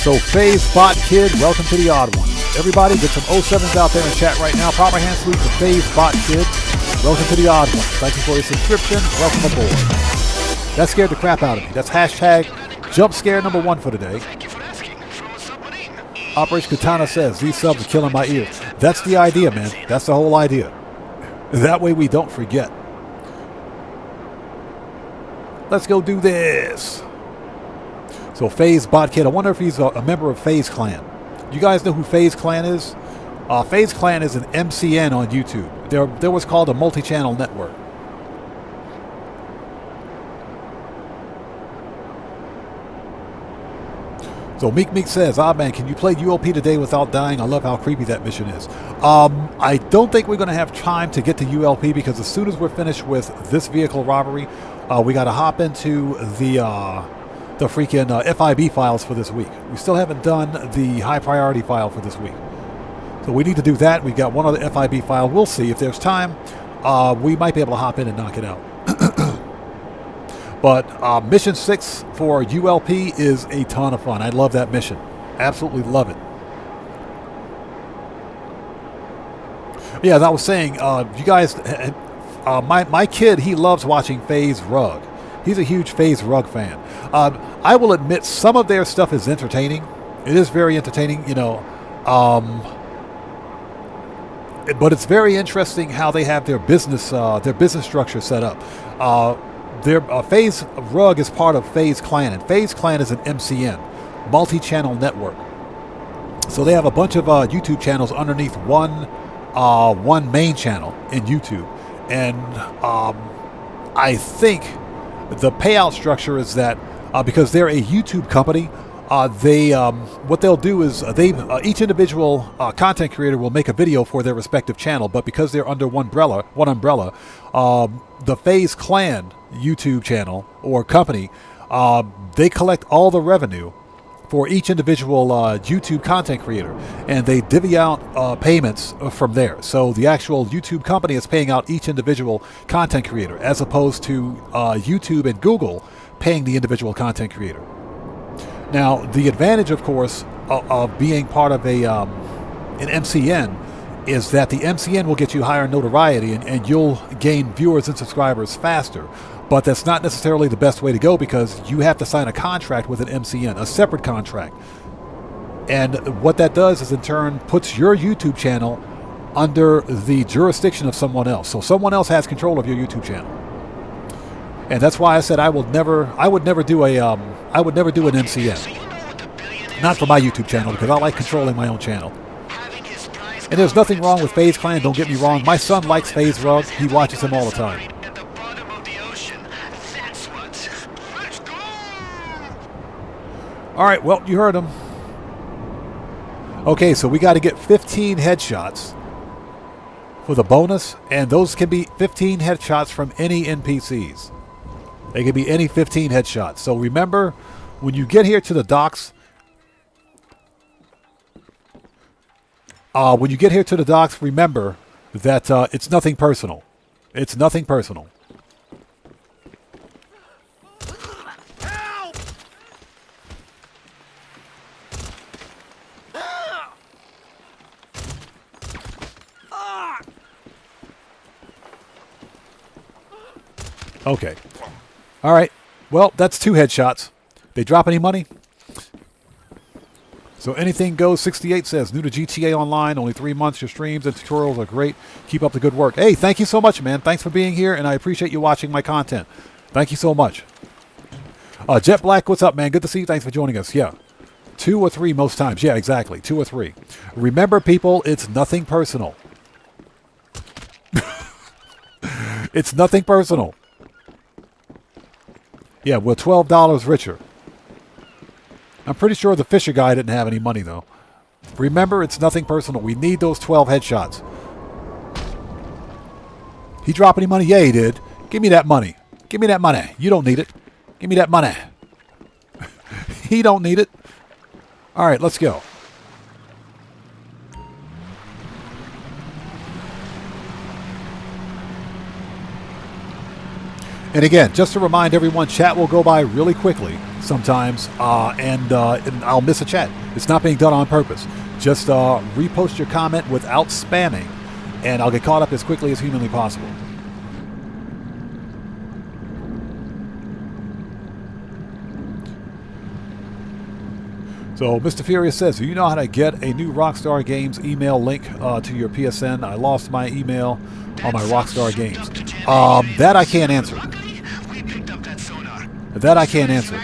So FaZe Bot Kid, welcome to the Odd One. Everybody, get some 07s out there in chat right now. Proper hand salute to FaZe Bot Kid. Welcome to the Odd One. Thank you for your subscription. Welcome aboard. That scared the crap out of me. That's hashtag jump scare number 1 for today. thank you for asking. From a submarine. Operation Katana says, these subs are killing my ears. That's the idea, man. That's the whole idea. That way we don't forget. Let's go do this. So FaZe Bot Kid, I wonder if he's a member of FaZe Clan. You guys know who FaZe Clan is? FaZe Clan is an MCN on YouTube. There was called a multi-channel network. So Meek says, man, can you play ULP today without dying? I love how creepy that mission is. I don't think we're going to have time to get to ULP because as soon as we're finished with this vehicle robbery, we got to hop into the freaking FIB files for this week. We still haven't done the high priority file for this week. So we need to do that. We've got one other FIB file. We'll see if there's time. We might be able to hop in and knock it out. But Mission 6 for ULP is a ton of fun. I love that mission. Absolutely love it. Yeah, as I was saying, you guys, my kid, he loves watching FaZe Rug. He's a huge FaZe Rug fan. I will admit some of their stuff is entertaining. It is very entertaining, you know. But it's very interesting how they have their business structure set up. Their FaZe Rug is part of FaZe Clan, and FaZe Clan is an MCN, multi-channel network. So they have a bunch of YouTube channels underneath one main channel in YouTube, and I think the payout structure is that because they're a YouTube company, what they'll do is each individual content creator will make a video for their respective channel, but because they're under one umbrella, the FaZe Clan YouTube channel or company, they collect all the revenue for each individual YouTube content creator, and they divvy out payments from there. So the actual YouTube company is paying out each individual content creator, as opposed to YouTube and Google paying the individual content creator. Now, the advantage, of course, of being part of an MCN is that the MCN will get you higher notoriety and you'll gain viewers and subscribers faster. But that's not necessarily the best way to go because you have to sign a contract with an MCN, a separate contract. And what that does is in turn puts your YouTube channel under the jurisdiction of someone else. So someone else has control of your YouTube channel. And that's why I said I would never do an MCN. Not for my YouTube channel because I like controlling my own channel. And there's nothing wrong with FaZe Clan, don't get me wrong. My son likes FaZe Rug. He watches him all the time. All right, well, you heard him. Okay, so we got to get 15 headshots for the bonus, and those can be 15 headshots from any NPCs. They can be any 15 headshots. So remember, when you get here to the docks, remember that it's nothing personal. It's nothing personal. Okay. All right. Well, that's 2 headshots. They drop any money? So anything goes. 68 says, new to GTA Online, only 3 months. Your streams and tutorials are great. Keep up the good work. Hey, thank you so much, man. Thanks for being here, and I appreciate you watching my content. Thank you so much. Jet Black, what's up, man? Good to see you. Thanks for joining us. Yeah. 2 or 3 most times. Yeah, exactly. 2 or 3. Remember, people, it's nothing personal. It's nothing personal. Yeah, we're $12 richer. I'm pretty sure the Fisher guy didn't have any money, though. Remember, it's nothing personal. We need those 12 headshots. He drop any money? Yeah, he did. Give me that money. Give me that money. You don't need it. Give me that money. He don't need it. All right, let's go. And again, just to remind everyone, chat will go by really quickly sometimes, and I'll miss a chat. It's not being done on purpose. Just repost your comment without spamming, and I'll get caught up as quickly as humanly possible. So, Mr. Furious says, do you know how to get a new Rockstar Games email link to your PSN? I lost my email on my Rockstar Games. That I can't answer. That I can't answer.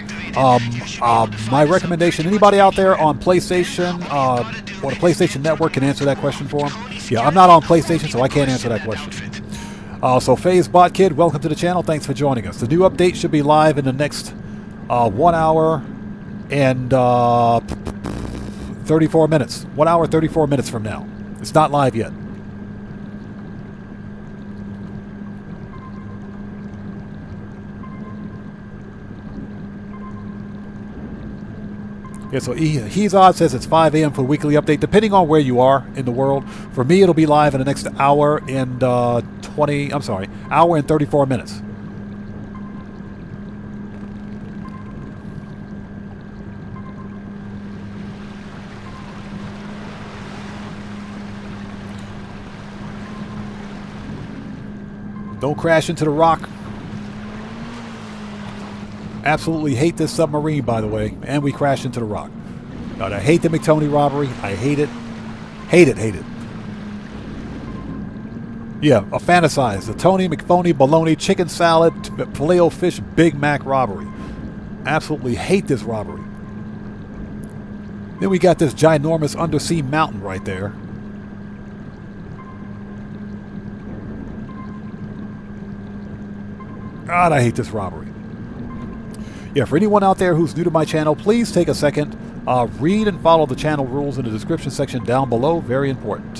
My recommendation, anybody out there on PlayStation or the PlayStation Network can answer that question for them. Yeah, I'm not on PlayStation, so I can't answer that question. So FaZe Bot Kid, welcome to the channel. Thanks for joining us. The new update should be live in the next 1 hour and 34 minutes. 1 hour, 34 minutes from now. It's not live yet. Yeah, so He's Odd says it's 5 a.m. for weekly update, depending on where you are in the world. For me, it'll be live in the next hour and hour and 34 minutes. Don't crash into the rock. Absolutely hate this submarine, by the way, and we crashed into the rock. I hate the McTony robbery. I hate it. Hate it, hate it. Yeah, a fantasize. The Tony McPhony bologna chicken salad Filet-O-Fish Big Mac robbery. Absolutely hate this robbery. Then we got this ginormous undersea mountain right there. God, I hate this robbery. Yeah, for anyone out there who's new to my channel, please take a second, read and follow the channel rules in the description section down below. Very important.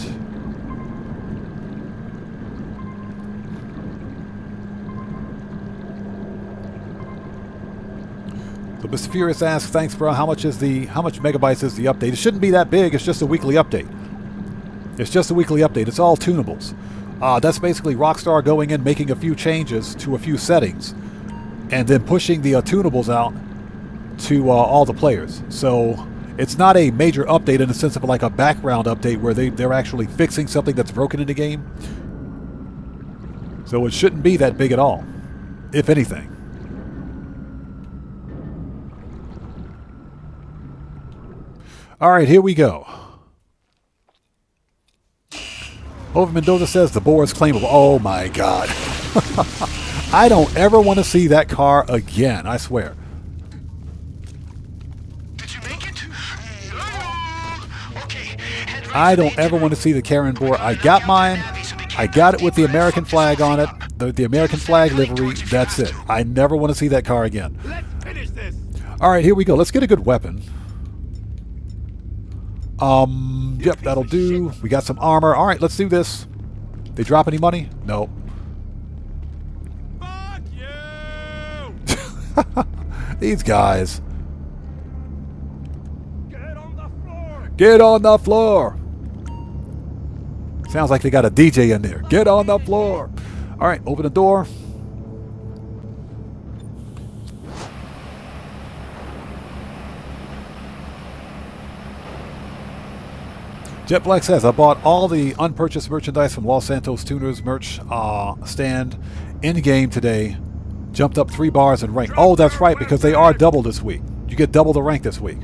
So Mr. Furious asks, thanks, bro. How much megabytes is the update? It shouldn't be that big. It's just a weekly update. It's just a weekly update. It's all tunables. That's basically Rockstar going in, making a few changes to a few settings, and then pushing the tunables out to all the players. So It's not a major update in the sense of like a background update where they're actually fixing something that's broken in the game. So it shouldn't be that big at all, if anything. All right, here we go. Over Mendoza says the board is claimable. Oh my God. I don't ever want to see that car again, I swear. Did you make it? Okay. Head right I to don't the ever want to see the Karen board. I got mine. I got it with the American flag on it. The American flag livery. That's it. I never want to see that car again. Let's finish this. All right, here we go. Let's get a good weapon. Yep, that'll do. We got some armor. All right, let's do this. They drop any money? No. Fuck you! These guys. Get on the floor. Get on the floor. Sounds like they got a DJ in there. Get on the floor. All right, open the door. Jet Black says, I bought all the unpurchased merchandise from Los Santos Tuners merch stand in game today. Jumped up 3 bars in rank. Oh, that's right, because they are double this week. You get double the rank this week.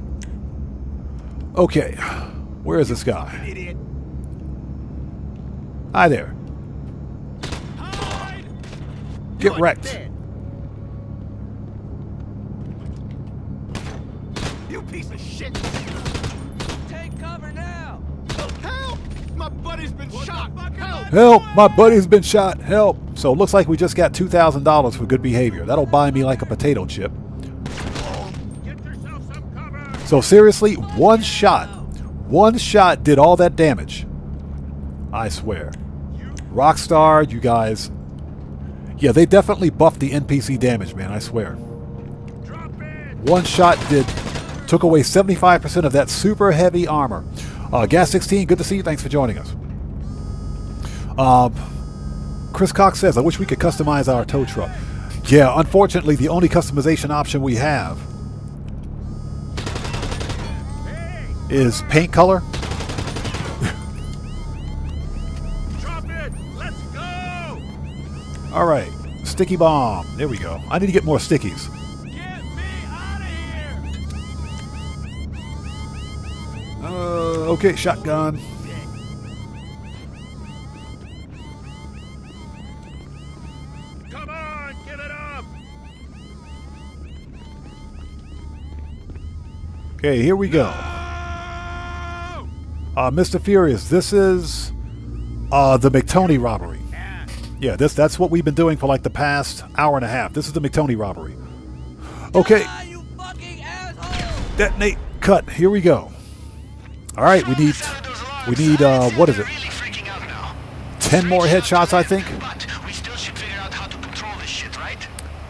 Okay, where is this guy? Idiot. Hi there. Hide. Get wrecked. You piece of shit. Take cover now. Help! My buddy's been shot. Help! Help! My buddy's been shot. Help! So it looks like we just got $2,000 for good behavior. That'll buy me like a potato chip. Get yourself some cover. So seriously, one shot did all that damage. I swear. Rockstar, you guys. Yeah, they definitely buffed the NPC damage, man. I swear. Drop it. One shot took away 75% of that super heavy armor. Gas 16, good to see you. Thanks for joining us. Chris Cox says, I wish we could customize our tow truck. Yeah, unfortunately, the only customization option we have is paint color. Drop it. Let's go. All right, sticky bomb. There we go. I need to get more stickies. Get me out of here. Okay, shotgun. Come on, get it up. Okay, here we go. Mr. Furious, this is the McTony robbery. Yeah, that's what we've been doing for like the past hour and a half. This is the McTony robbery. Okay. You fucking asshole. Detonate. Cut. Here we go. All right, we need what is it? really freaking out now. 10 more headshots, I think. But we still should figure out how to control this shit, right?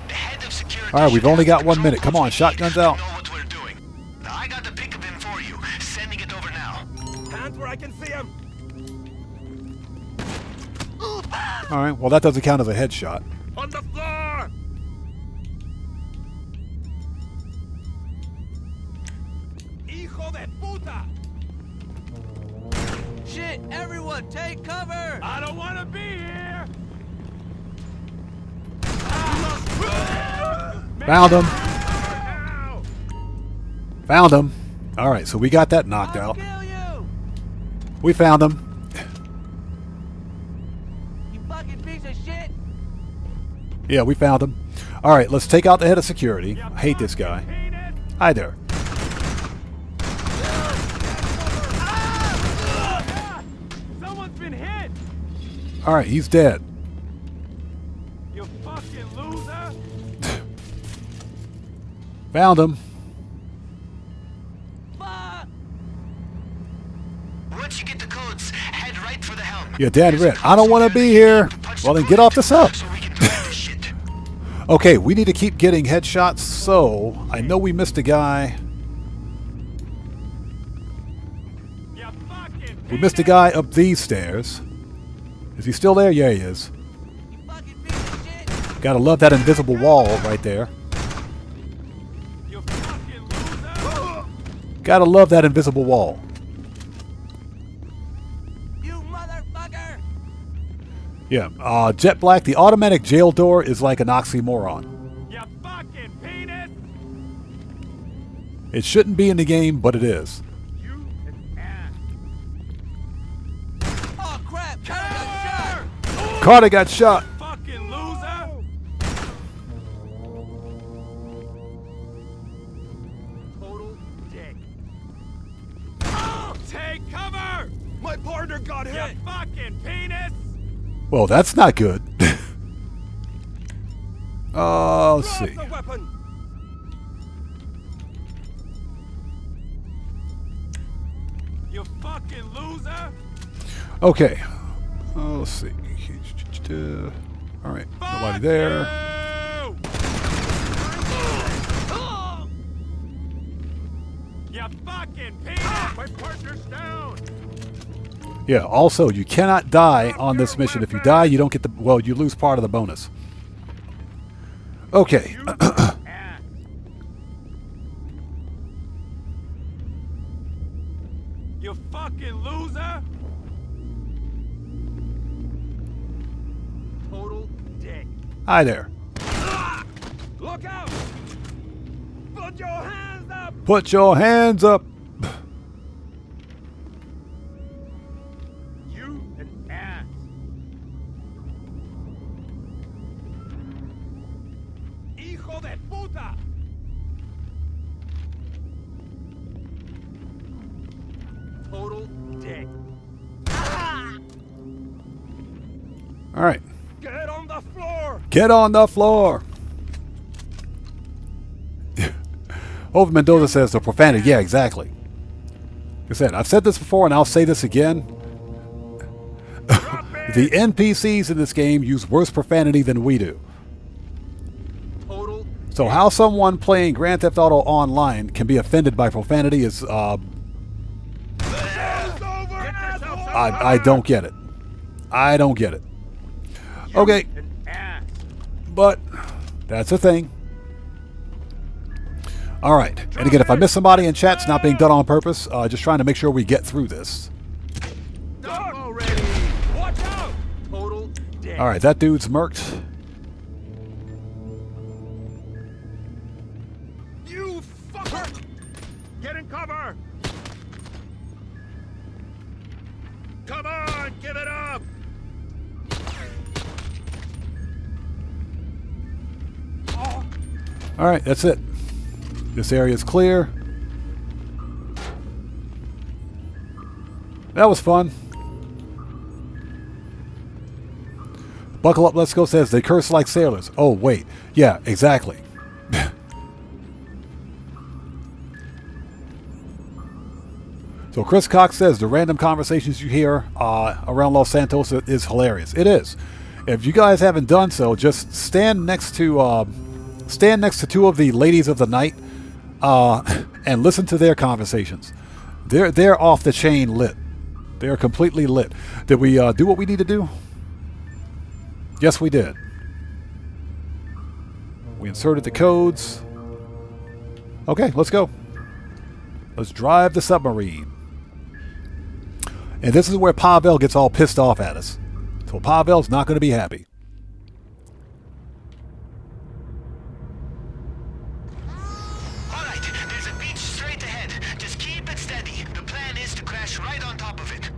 The head of security. All right, we've should only have got 1 control minute. Come on, of shotguns know out. what we're doing. Now I got the pick of him for you. Sending it over now. Hands where I can see him. All right, well, that doesn't count as a headshot. On the floor. Hijo de puta. Shit, everyone, take cover. I don't want to be here. Found him. Found him. All right, so we got that knocked out. Kill you. We found him. You fucking piece of shit. Yeah, we found him. All right, let's take out the head of security. I hate this guy. Hi there. Someone's been hit. All right, he's dead. You fucking loser. Found him. Fuck. Once you get the codes, head right for the helm. You're dead red. I don't want to be here. Well, then get off the sub. So we can drive this shit. Okay, we need to keep getting headshots, so I know we missed a guy. You fucking We missed a guy up these stairs. Is he still there? Yeah, he is. You fucking piece of shit. Gotta love that invisible wall right there. You fucking loser. Gotta love that invisible wall. You motherfucker! Yeah, Jet Black, the automatic jail door is like an oxymoron. You fucking penis! It shouldn't be in the game, but it is. You an ass. Oh crap! Carter! Carter got shot. Fucking loser! Total dick. Take cover! My partner got hit! You fucking penis! Well, that's not good. Let's see. Drop the weapon! You fucking loser! Okay. Let's see. All right. Nobody there. You fucking penis! My partner's down! Yeah, also, you cannot die on this mission. If you die, you don't get the... Well, you lose part of the bonus. Okay. Ass. You fucking loser! Total dick. Hi there. Look out! Put your hands up! Put your hands up. You an ass. Hijo de puta! Total dick. All right. Get on the floor! Get on the floor. Over Mendoza says the profanity. Yeah, exactly. Like I said, I've said this before and I'll say this again. The NPCs in this game use worse profanity than we do. Total. So how someone playing Grand Theft Auto Online can be offended by profanity is, I don't get it. I don't get it. Okay, An ass. but that's a thing. All right. And again, if I miss somebody in chat, it's not being done on purpose. Just trying to make sure we get through this. Dog already! Watch out! Total dick. All right, that dude's murked. You fucker! Get in cover! Come on, give it up! Oh. All right, that's it. This area is clear. That was fun. Buckle Up, Let's Go says they curse like sailors. Oh, wait. Yeah, exactly. So Chris Cox says the random conversations you hear around Los Santos is hilarious. It is. If you guys haven't done so, just stand next to two of the ladies of the night and listen to their conversations. They're off the chain lit. They're completely lit. Did we do what we need to do? Yes, we did. We inserted the codes. Okay, let's go. Let's drive the submarine. And this is where Pavel gets all pissed off at us. So Pavel's not going to be happy. All right, there's a beach straight ahead. Just keep it steady. The plan is to crash right on top of it.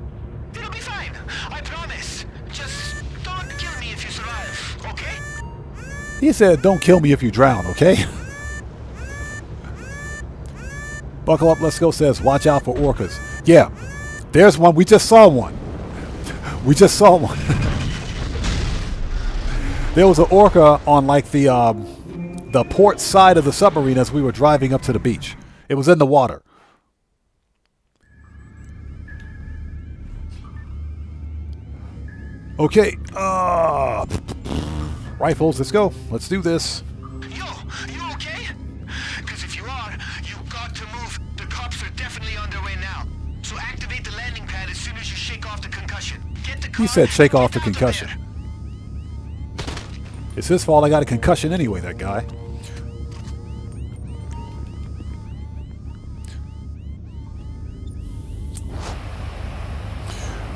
It'll be fine. I promise. Just don't kill me if you survive, okay? He said, don't kill me if you drown, okay? Buckle Up, Let's Go says, watch out for orcas. Yeah, there's one. We just saw one. We just saw one. There was an orca on like the port side of the submarine as we were driving up to the beach. It was in the water. Okay. Rifles, let's go. Let's do this. Yo, you okay? Because if you are, you've got to move. The cops are definitely on their way now. So activate the landing pad as soon as you shake off the concussion. Get the car. He said shake off the Get out of concussion. there. It's his fault I got a concussion anyway, that guy.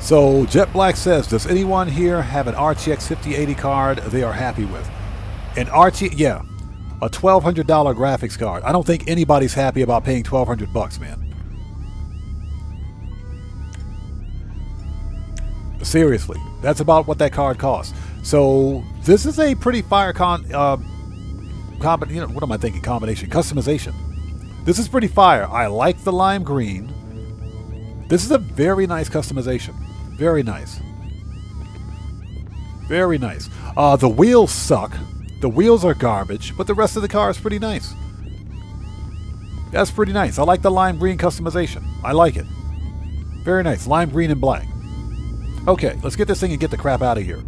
So Jet Black says, does anyone here have an RTX 5080 card they are happy with? An yeah, a $1,200 graphics card. I don't think anybody's happy about paying $1,200, man. Seriously, that's about what that card costs. So this is a pretty fire customization. This is pretty fire. I like the lime green. This is a very nice customization. Very nice. Very nice. The wheels suck. The wheels are garbage, but the rest of the car is pretty nice. That's pretty nice. I like the lime green customization. I like it. Very nice. Lime green and black. Okay, let's get this thing and get the crap out of here.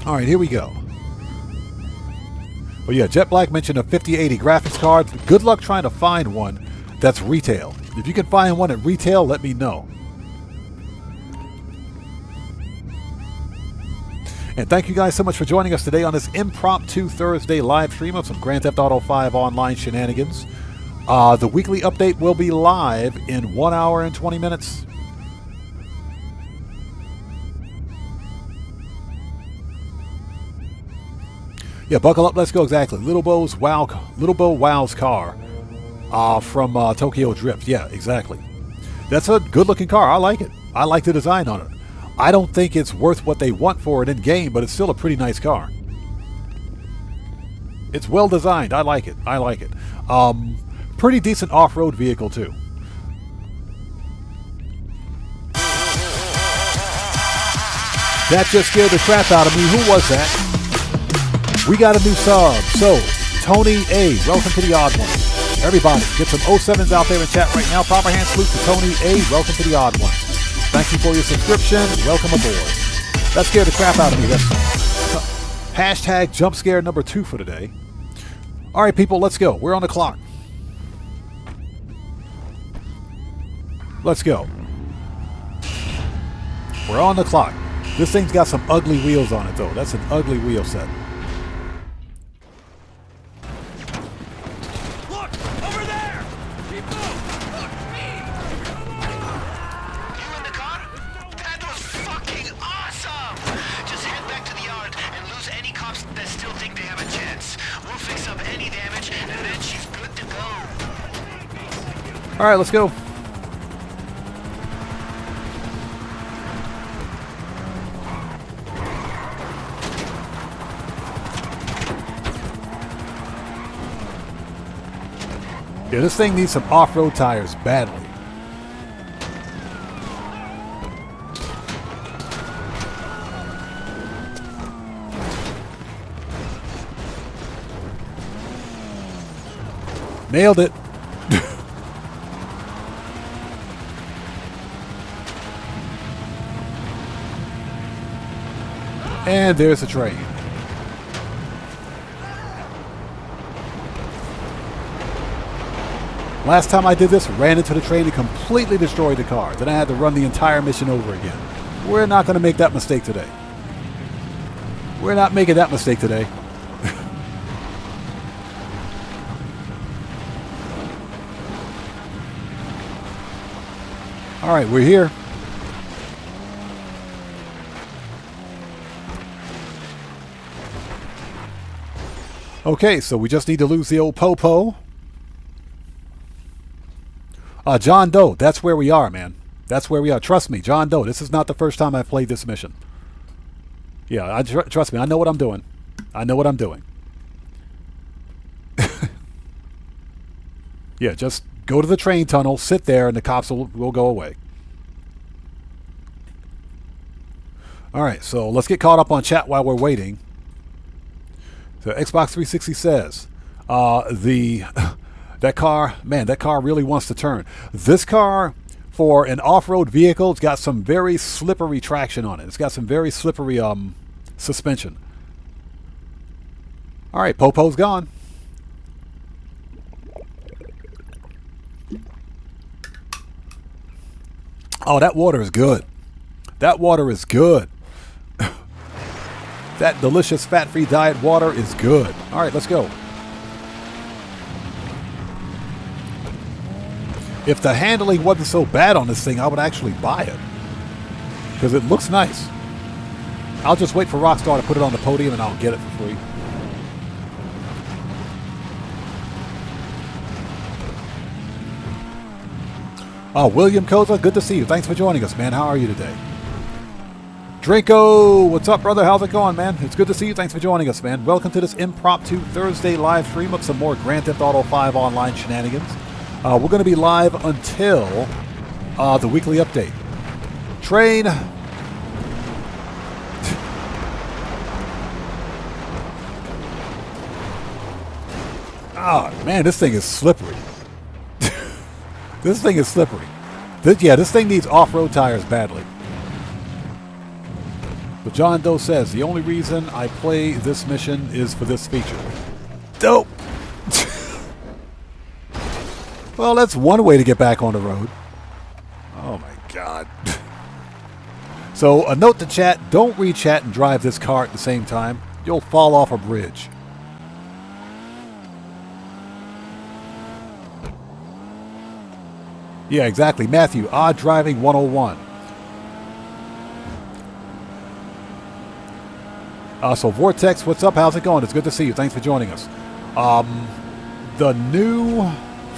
All right, here we go. Well, yeah, Jet Black mentioned a 5080 graphics card. Good luck trying to find one that's retail. If you can find one at retail, let me know. And thank you guys so much for joining us today on this impromptu Thursday live stream of some Grand Theft Auto 5 online shenanigans. The weekly update will be live in 1 hour and 20 minutes. Yeah, buckle up, let's go. Exactly. Little Bo Wow's car from Tokyo Drift. Yeah, exactly. That's a good-looking car. I like it. I like the design on it. I don't think it's worth what they want for it in game, but it's still a pretty nice car. It's well designed. I like it. I like it. Pretty decent off-road vehicle too. That just scared the crap out of me. Who was that? We got a new sub. So, Tony A, welcome to the Odd One. Everybody, get some 07s out there in chat right now. Proper hand salute to Tony A, welcome to the Odd One. Thank you for your subscription. Welcome aboard. That scared the crap out of me. That's hashtag jump scare number 2 for today. All right, people, let's go. We're on the clock. Let's go. We're on the clock. This thing's got some ugly wheels on it, though. That's an ugly wheel set. Look! Over there! Keep moving! Look, me! You in the car? That was fucking awesome! Just head back to the yard and lose any cops that still think they have a chance. We'll fix up any damage, and then she's good to go. All right, let's go. Yeah, this thing needs some off-road tires badly. Nailed it. And there's the train. Last time I did this, ran into the train and completely destroyed the car. Then I had to run the entire mission over again. We're not going to make that mistake today. We're not making that mistake today. All right, we're here. Okay, so we just need to lose the old Popo. John Doe, that's where we are, man. That's where we are. Trust me, John Doe, this is not the first time I've played this mission. Yeah, trust me, I know what I'm doing. I know what I'm doing. Yeah, just go to the train tunnel, sit there, and the cops will go away. All right, so let's get caught up on chat while we're waiting. So Xbox 360 says, that car really wants to turn. This car, for an off-road vehicle, it's got some very slippery traction on it. It's got some very slippery suspension. All right, Popo's gone. Oh, that water is good. That water is good. That delicious fat-free diet water is good. All right, let's go. If the handling wasn't so bad on this thing, I would actually buy it. Because it looks nice. I'll just wait for Rockstar to put it on the podium and I'll get it for free. William Koza, good to see you. Thanks for joining us, man. How are you today? Draco, what's up, brother? How's it going, man? It's good to see you. Thanks for joining us, man. Welcome to this impromptu Thursday live stream of some more Grand Theft Auto 5 online shenanigans. We're going to be live until the weekly update. Train. Man, this thing is slippery. This thing is slippery. This thing needs off-road tires badly. But John Doe says, the only reason I play this mission is for this feature. Dope! Well, that's one way to get back on the road. Oh my god. So, a note to chat, don't read chat and drive this car at the same time. You'll fall off a bridge. Yeah, exactly. Matthew, Odd Driving 101. So Vortex, what's up? How's it going? It's good to see you. Thanks for joining us. For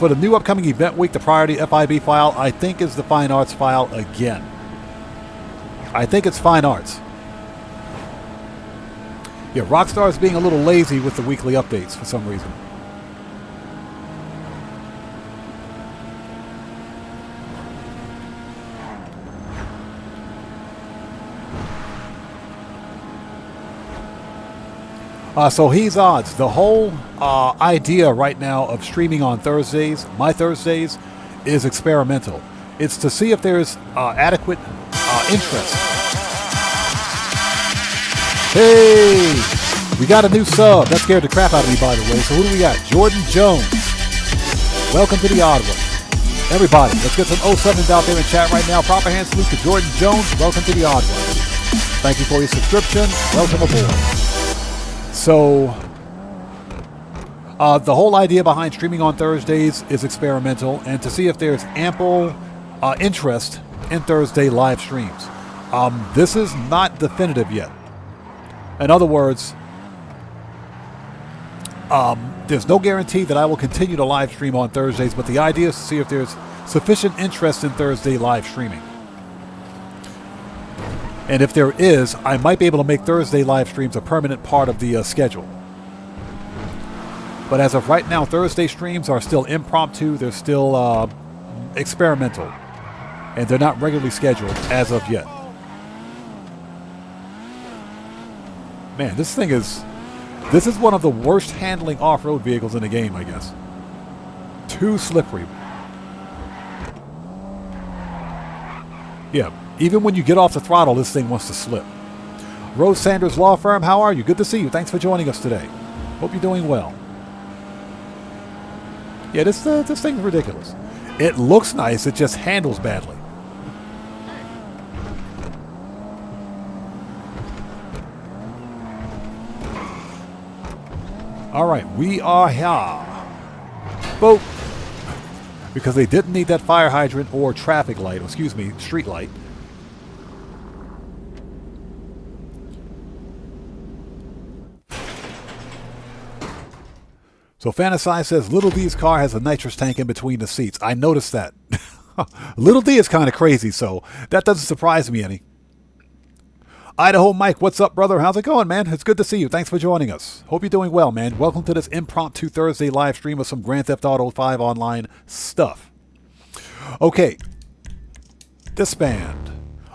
the new upcoming event week, the priority FIB file, I think is the Fine Arts file again. I think it's Fine Arts. Yeah, Rockstar is being a little lazy with the weekly updates for some reason. So he's odds. The whole idea right now of streaming on Thursdays, my Thursdays, is experimental. It's to see if there's adequate interest. Hey! We got a new sub. That scared the crap out of me, by the way. So who do we got? Jordan Jones. Welcome to the Odd One. Everybody, let's get some 07s out there in chat right now. Proper hand salute to Jordan Jones. Welcome to the Odd One. Thank you for your subscription. Welcome aboard. So, the whole idea behind streaming on Thursdays is experimental, and to see if there's ample interest in Thursday live streams. This is not definitive yet. In other words, there's no guarantee that I will continue to live stream on Thursdays, but the idea is to see if there's sufficient interest in Thursday live streaming. And if there is, I might be able to make Thursday live streams a permanent part of the schedule. But as of right now, Thursday streams are still impromptu. They're still experimental. And they're not regularly scheduled as of yet. Man, this is one of the worst handling off-road vehicles in the game, I guess. Too slippery. Yeah. Even when you get off the throttle, this thing wants to slip. Rose Sanders Law Firm, how are you? Good to see you. Thanks for joining us today. Hope you're doing well. Yeah, this thing's ridiculous. It looks nice, it just handles badly. All right, we are here. Boat. Because they didn't need that fire hydrant or traffic light, or excuse me, street light. So Fantasize says, Little D's car has a nitrous tank in between the seats. I noticed that. Little D is kind of crazy, so that doesn't surprise me any. Idaho Mike, what's up, brother? How's it going, man? It's good to see you. Thanks for joining us. Hope you're doing well, man. Welcome to this impromptu Thursday live stream of some Grand Theft Auto 5 online stuff. Okay. Disband.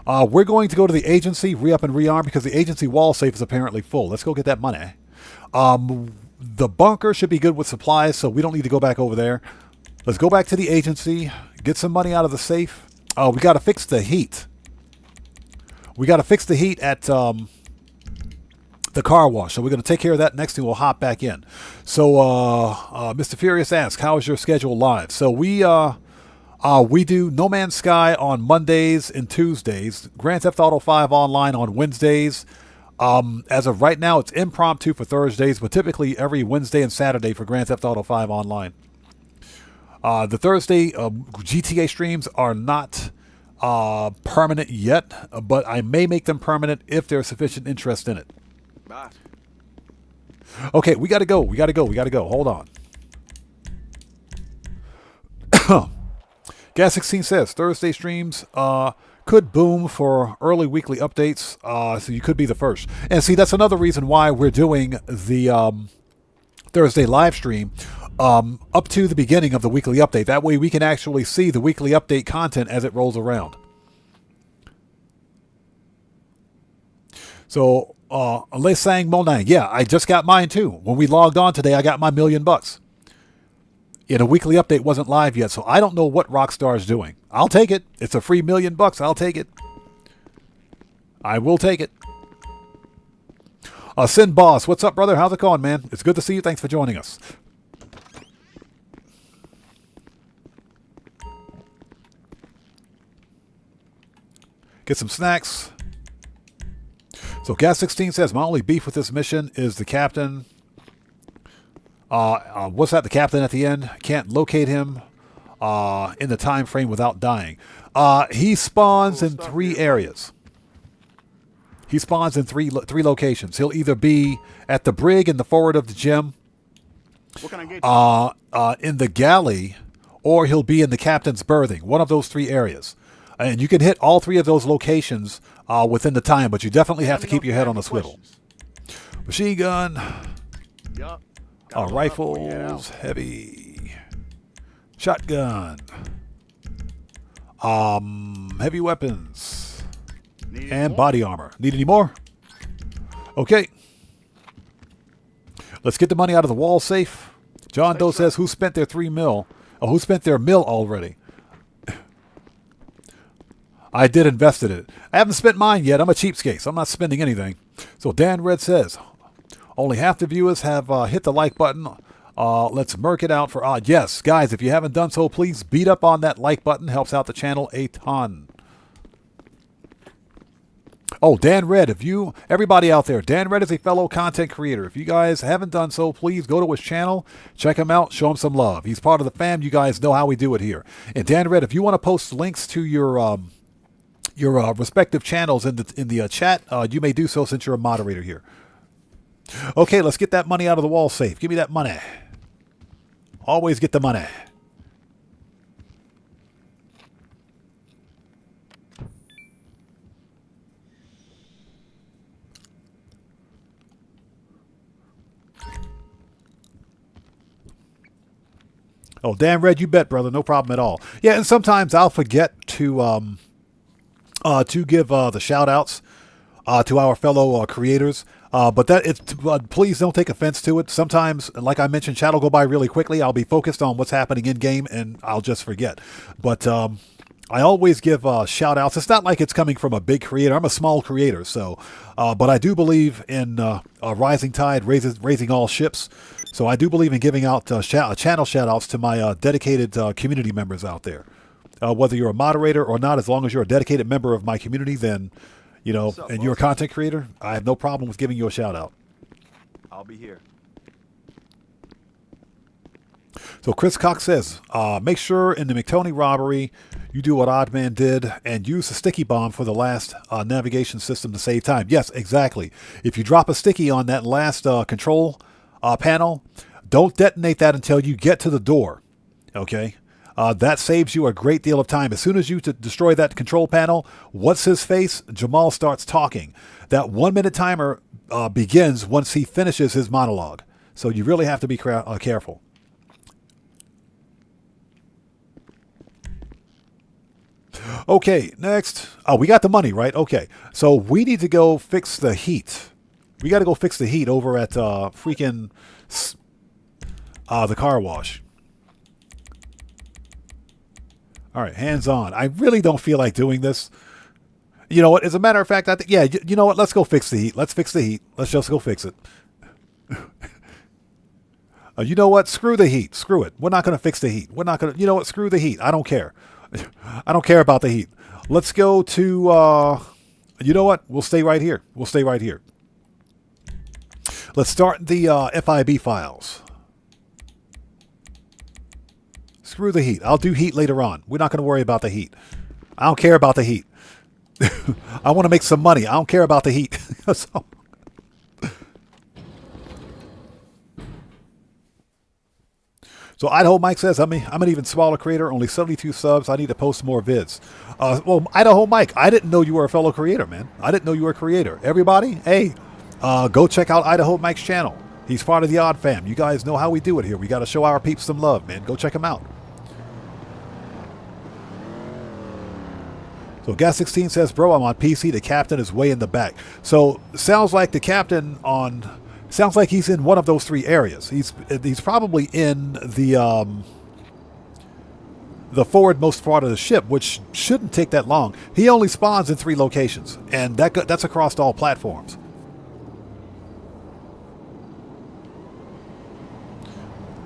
We're going to go to the agency, re-up and rearm, because the agency wall safe is apparently full. Let's go get that money. The bunker should be good with supplies, so we don't need to go back over there. Let's go back to the agency, get some money out of the safe. We got to fix the heat. We got to fix the heat at the car wash. So we're going to take care of that next, and we'll hop back in. So Mr. Furious asks, how is your schedule live? So we do No Man's Sky on Mondays and Tuesdays, Grand Theft Auto 5 online on Wednesdays. As of right now, it's impromptu for Thursdays, but typically every Wednesday and Saturday for Grand Theft Auto 5 online. The Thursday GTA streams are not permanent yet, but I may make them permanent if there's sufficient interest in it. Bye. Okay, we gotta go. Hold on. Gas 16 says Thursday streams could boom for early weekly updates, so you could be the first. And see, that's another reason why we're doing the Thursday live stream up to the beginning of the weekly update. That way we can actually see the weekly update content as it rolls around. So, Les Sang Monang, yeah, I just got mine too. When we logged on today, I got my $1,000,000. And a weekly update wasn't live yet, so I don't know what Rockstar's doing. I'll take it. It's a free $1,000,000. I'll take it. I will take it. Sin Boss, what's up, brother? How's it going, man? It's good to see you. Thanks for joining us. Get some snacks. So Gas 16 says, my only beef with this mission is the captain. What's that? The captain at the end? Can't locate him in the time frame without dying. He spawns in 3 areas. He spawns in three locations. He'll either be at the brig in the forward of the gym, What can I get you? in the galley, or he'll be in the captain's berthing. One of those 3 areas. And you can hit all 3 of those locations within the time, but you definitely have to keep your head on the swivel. Machine gun, Yup. Got a lot for you, Al. rifles, heavy, shotgun, heavy weapons, Need any and more? body armor. Need any more? Okay. Let's get the money out of the wall safe. John Doe says, who spent their $3 million? Oh, who spent their mill already? I did invest in it. I haven't spent mine yet. I'm a cheapskate, so I'm not spending anything. So Dan Red says, only half the viewers have hit the like button. Let's murk it out for odd. Yes, guys, if you haven't done so, please beat up on that like button. Helps out the channel a ton. Oh, Dan Red, everybody out there, Dan Red is a fellow content creator. If you guys haven't done so, please go to his channel, check him out, show him some love. He's part of the fam. You guys know how we do it here. And Dan Red, if you want to post links to your respective channels in the chat, you may do so since you're a moderator here. Okay, let's get that money out of the wall safe. Give me that money. Always get the money. Oh, damn Red, you bet, brother. No problem at all. Yeah, and sometimes I'll forget to give the shout outs to our fellow creators. But please don't take offense to it. Sometimes, like I mentioned, chat will go by really quickly. I'll be focused on what's happening in game and I'll just forget. But I always give shout outs. It's not like it's coming from a big creator. I'm a small creator. So, but I do believe in a rising tide raising all ships. So I do believe in giving out channel shout outs to my dedicated community members out there. Whether you're a moderator or not, as long as you're a dedicated member of my community, then, you know, and you're a content creator, I have no problem with giving you a shout out. I'll be here. So Chris Cox says, make sure in the McTony robbery, you do what Oddman did and use the sticky bomb for the last navigation system to save time. Yes, exactly. If you drop a sticky on that last control panel, don't detonate that until you get to the door. Okay? That saves you a great deal of time. As soon as you destroy that control panel, what's his face? Jamal starts talking. That 1 minute timer begins once he finishes his monologue. So you really have to be careful. Okay, next. Oh, we got the money, right? Okay. So we need to go fix the heat. We got to go fix the heat over at freaking the car wash. All right, hands on. I really don't feel like doing this. You know what? As a matter of fact, I think, yeah, you know what? Let's go fix the heat. Let's fix the heat. Let's just go fix it. You know what? Screw the heat. Screw it. We're not going to fix the heat. We're not going to, you know what? Screw the heat. I don't care. I don't care about the heat. Let's go to, you know what? We'll stay right here. We'll stay right here. Let's start the FIB files. Screw the heat. I'll do heat later on. We're not going to worry about the heat. I don't care about the heat. I want to make some money. I don't care about the heat. So, Idaho Mike says, I'm an even smaller creator, only 72 subs. I need to post more vids. Well, Idaho Mike, I didn't know you were a fellow creator, man. I didn't know you were a creator. Everybody, hey, go check out Idaho Mike's channel. He's part of the Odd Fam. You guys know how we do it here. We got to show our peeps some love, man. Go check him out. So Gas 16 says, bro, I'm on PC. The captain is way in the back. So sounds like the captain sounds like he's in one of those three areas. He's probably in the forwardmost part of the ship, which shouldn't take that long. He only spawns in 3 locations, and that's across all platforms.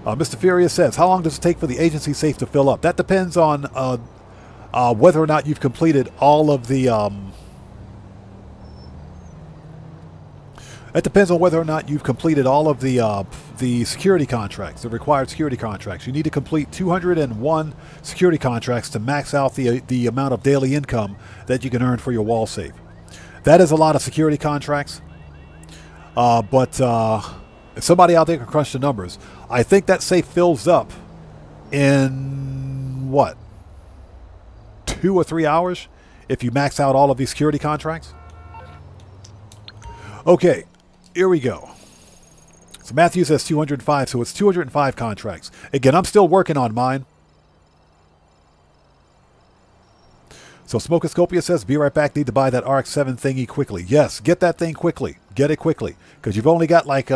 Mr. Furious says, how long does it take for the agency safe to fill up? That depends on whether or not you've completed all of the... It depends on whether or not you've completed all of the security contracts, the required security contracts. You need to complete 201 security contracts to max out the amount of daily income that you can earn for your wall safe. That is a lot of security contracts. But if somebody out there can crunch the numbers, I think that safe fills up in, what, 2 or 3 hours if you max out all of these security contracts? Okay. Here we go. So Matthew says 205, so it's 205 contracts. Again, I'm still working on mine. So Smokoscopia says, be right back, need to buy that RX-7 thingy quickly. Yes, get that thing quickly. Get it quickly. Because you've only got like,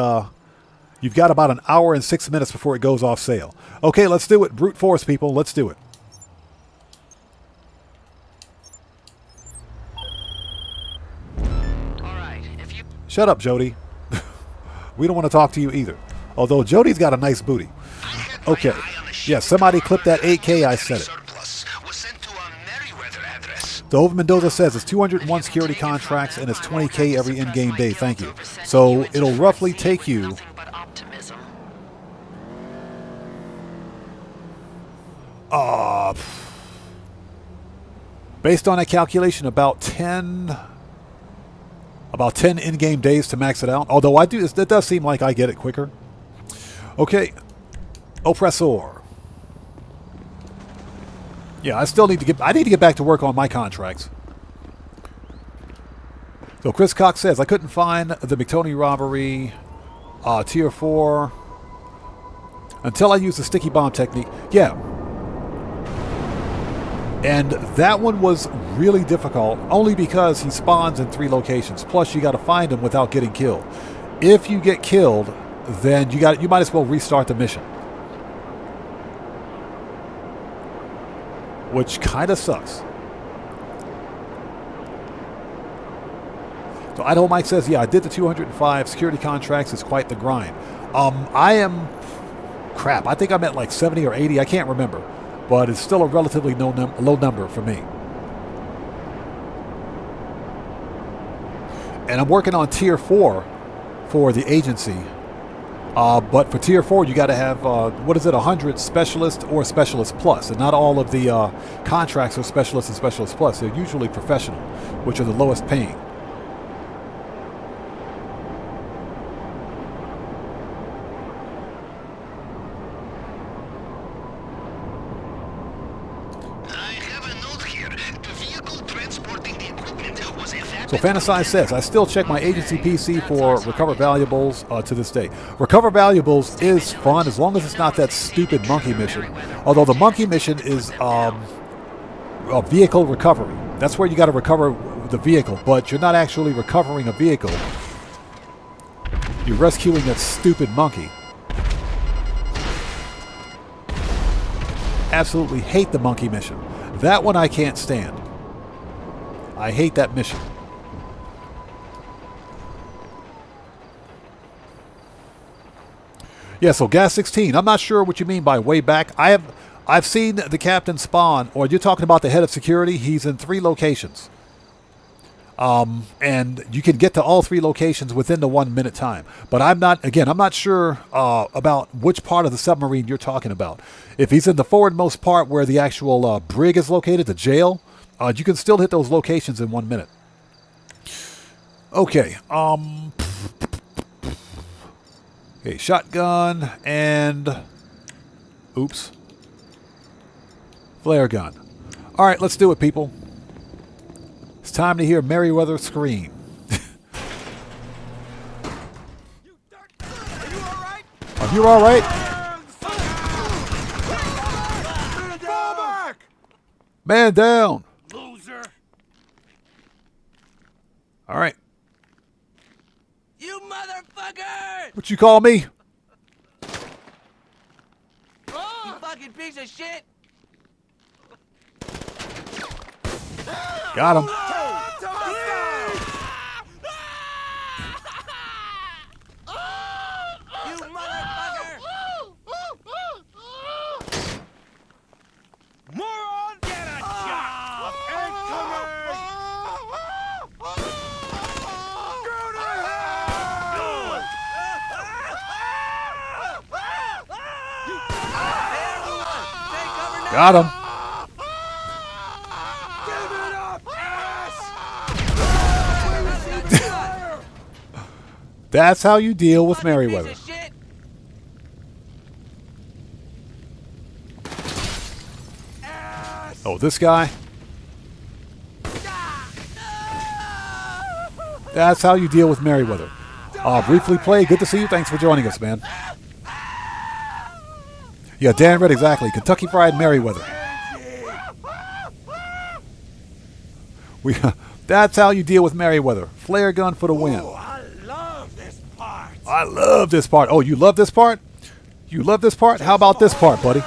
you've got about an hour and 6 minutes before it goes off sale. Okay, let's do it. Brute force, people. Let's do it. Shut up, Jody. We don't want to talk to you either. Although Jody's got a nice booty. Okay. Yeah, somebody clip that 8K, I said it. Dove Mendoza says it's 201 security contracts and it's 20K every in-game day. Thank you. So it'll roughly take you... based on a calculation, about 10 in-game days to max it out. Although it does seem like I get it quicker. Okay. Oppressor. Yeah, I need to get back to work on my contracts. So Chris Cox says, I couldn't find the McTony robbery tier 4 until I used the sticky bomb technique. Yeah. And that one was really difficult, only because he spawns in 3 locations. Plus, you got to find him without getting killed. If you get killed, then you might as well restart the mission, which kind of sucks. So Idaho Mike says, yeah, I did the 205 security contracts. It's quite the grind. I think I'm at like 70 or 80. I can't remember. But it's still a relatively low number for me. And I'm working on Tier 4 for the agency. But for Tier 4, you got to have, 100 Specialist or Specialist Plus. And not all of the contracts are Specialist and Specialist Plus. They're usually Professional, which are the lowest paying. So Fantasize says, I still check my agency PC for Recover Valuables to this day. Recover Valuables is fun as long as it's not that stupid monkey mission. Although the monkey mission is a vehicle recovery. That's where you got to recover the vehicle, but you're not actually recovering a vehicle. You're rescuing that stupid monkey. Absolutely hate the monkey mission. That one I can't stand. I hate that mission. Yeah, so Gas 16. I'm not sure what you mean by way back. I've seen the captain spawn, or you're talking about the head of security. He's in 3 locations. And you can get to all 3 locations within the 1 minute time. But I'm not sure about which part of the submarine you're talking about. If he's in the forwardmost part where the actual brig is located, the jail, you can still hit those locations in 1 minute. Okay. Okay, shotgun and... Oops. Flare gun. All right, let's do it, people. It's time to hear Merryweather scream. Are you all right? Fall back! Man down. Loser! All right. You motherfucker! What you call me? You fucking piece of shit! Got him. You motherfucker! Moron! Get a job! Got him. Give it up, ass! That's how you deal with Merryweather. Piece of shit! Ass! Oh, this guy? That's how you deal with Merryweather. Briefly play. Good to see you. Thanks for joining us, man. Yeah, Dan Red, exactly. Kentucky Fried Merryweather. That's how you deal with Merryweather. Flare gun for the win. I love this part! I love this part. Oh, you love this part? You love this part? How about this part, buddy?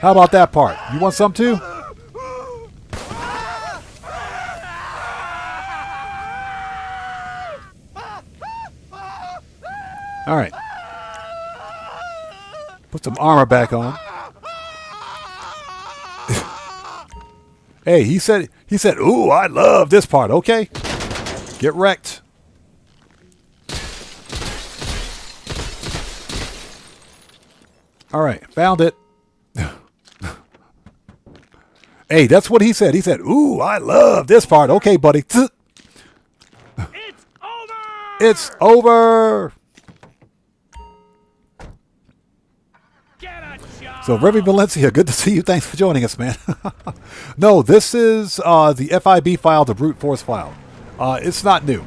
How about that part? You want some too? All right. Put some armor back on. Hey, he said, ooh, I love this part. Okay. Get wrecked. All right, found it. Hey, that's what he said. He said, ooh, I love this part. Okay, buddy. It's over! It's over. Get a job! So, Remy Valencia, good to see you. Thanks for joining us, man. No, this is the FIB file, the brute force file. It's not new,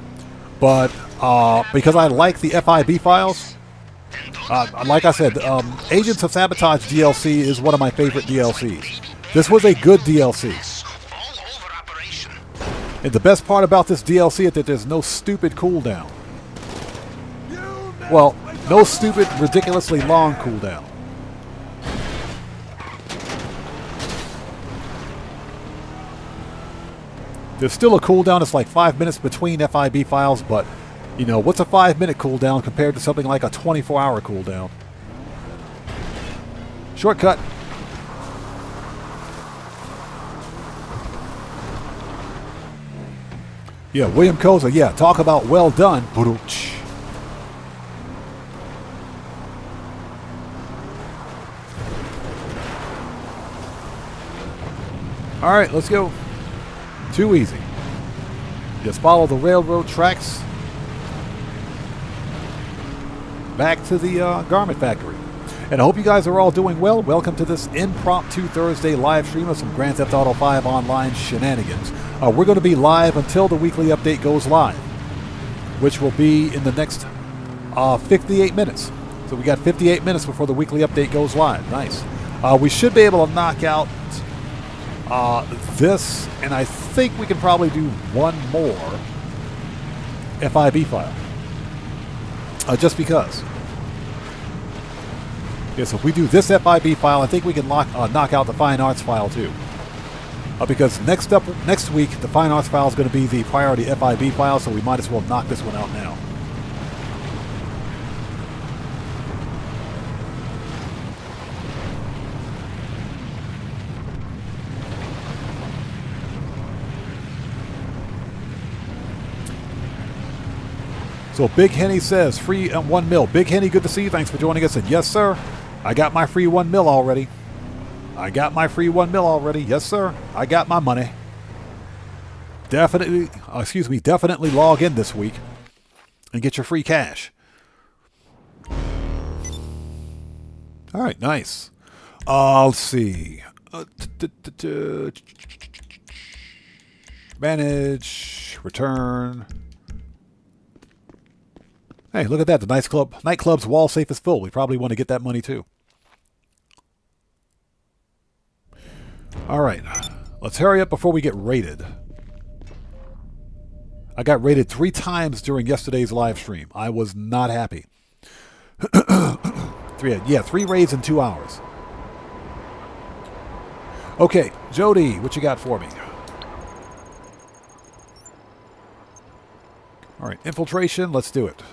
but because I like the FIB files, like I said, Agents of Sabotage DLC is one of my favorite DLCs. This was a good DLC. And the best part about this DLC is that there's no stupid cooldown. Well, no stupid, ridiculously long cooldown. There's still a cooldown. It's like 5 minutes between FIB files, but, you know, what's a 5-minute cooldown compared to something like a 24-hour cooldown? Shortcut. Yeah, William Koza, yeah, talk about well done. Ba-dum-tsh. All right, let's go. Too easy. Just follow the railroad tracks back to the garment factory. And I hope you guys are all doing well. Welcome to this impromptu Thursday live stream of some Grand Theft Auto 5 online shenanigans. We're going to be live until the weekly update goes live, which will be in the next 58 minutes. So we got 58 minutes before the weekly update goes live. Nice. We should be able to knock out this, and I think we can probably do one more FIB file. Just because. Yeah, so if we do this FIB file, I think we can knock out the Fine Arts file too. Because next week, the Fine Arts file is going to be the priority FIB file, so we might as well knock this one out now. So Big Henny says, free 1 mil. Big Henny, good to see you. Thanks for joining us. And yes, sir, I got my free 1 mil already. I got my free 1 mil already. Yes, sir, I got my money. Definitely log in this week and get your free cash. All right, nice. Let's see. Manage, return. Hey, look at that. The nightclub's wall safe is full. We probably want to get that money too. All right. Let's hurry up before we get raided. I got raided 3 times during yesterday's live stream. I was not happy. 3 raids in 2 hours. Okay, Jody, what you got for me? All right, infiltration. Let's do it.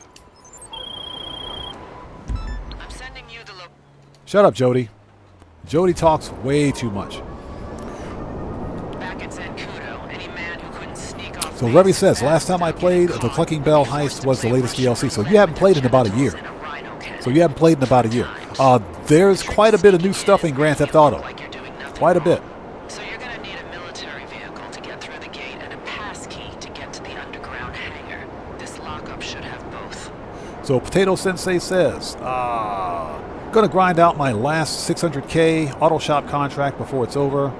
I'm sending you the Shut up, Jody. Jody talks way too much. back at Zancudo. Any man who couldn't sneak off. So Revy says, last time I played, the Clucking Bell heist was the latest DLC. So you haven't played in about a year. There's quite a bit of new stuff in Grand Theft Auto. Quite a bit. So you're gonna need a military vehicle to get through the gate and a pass key to get to the underground hangar. This lockup should have both. So Potato Sensei says, gonna grind out my last 600K auto shop contract before it's over.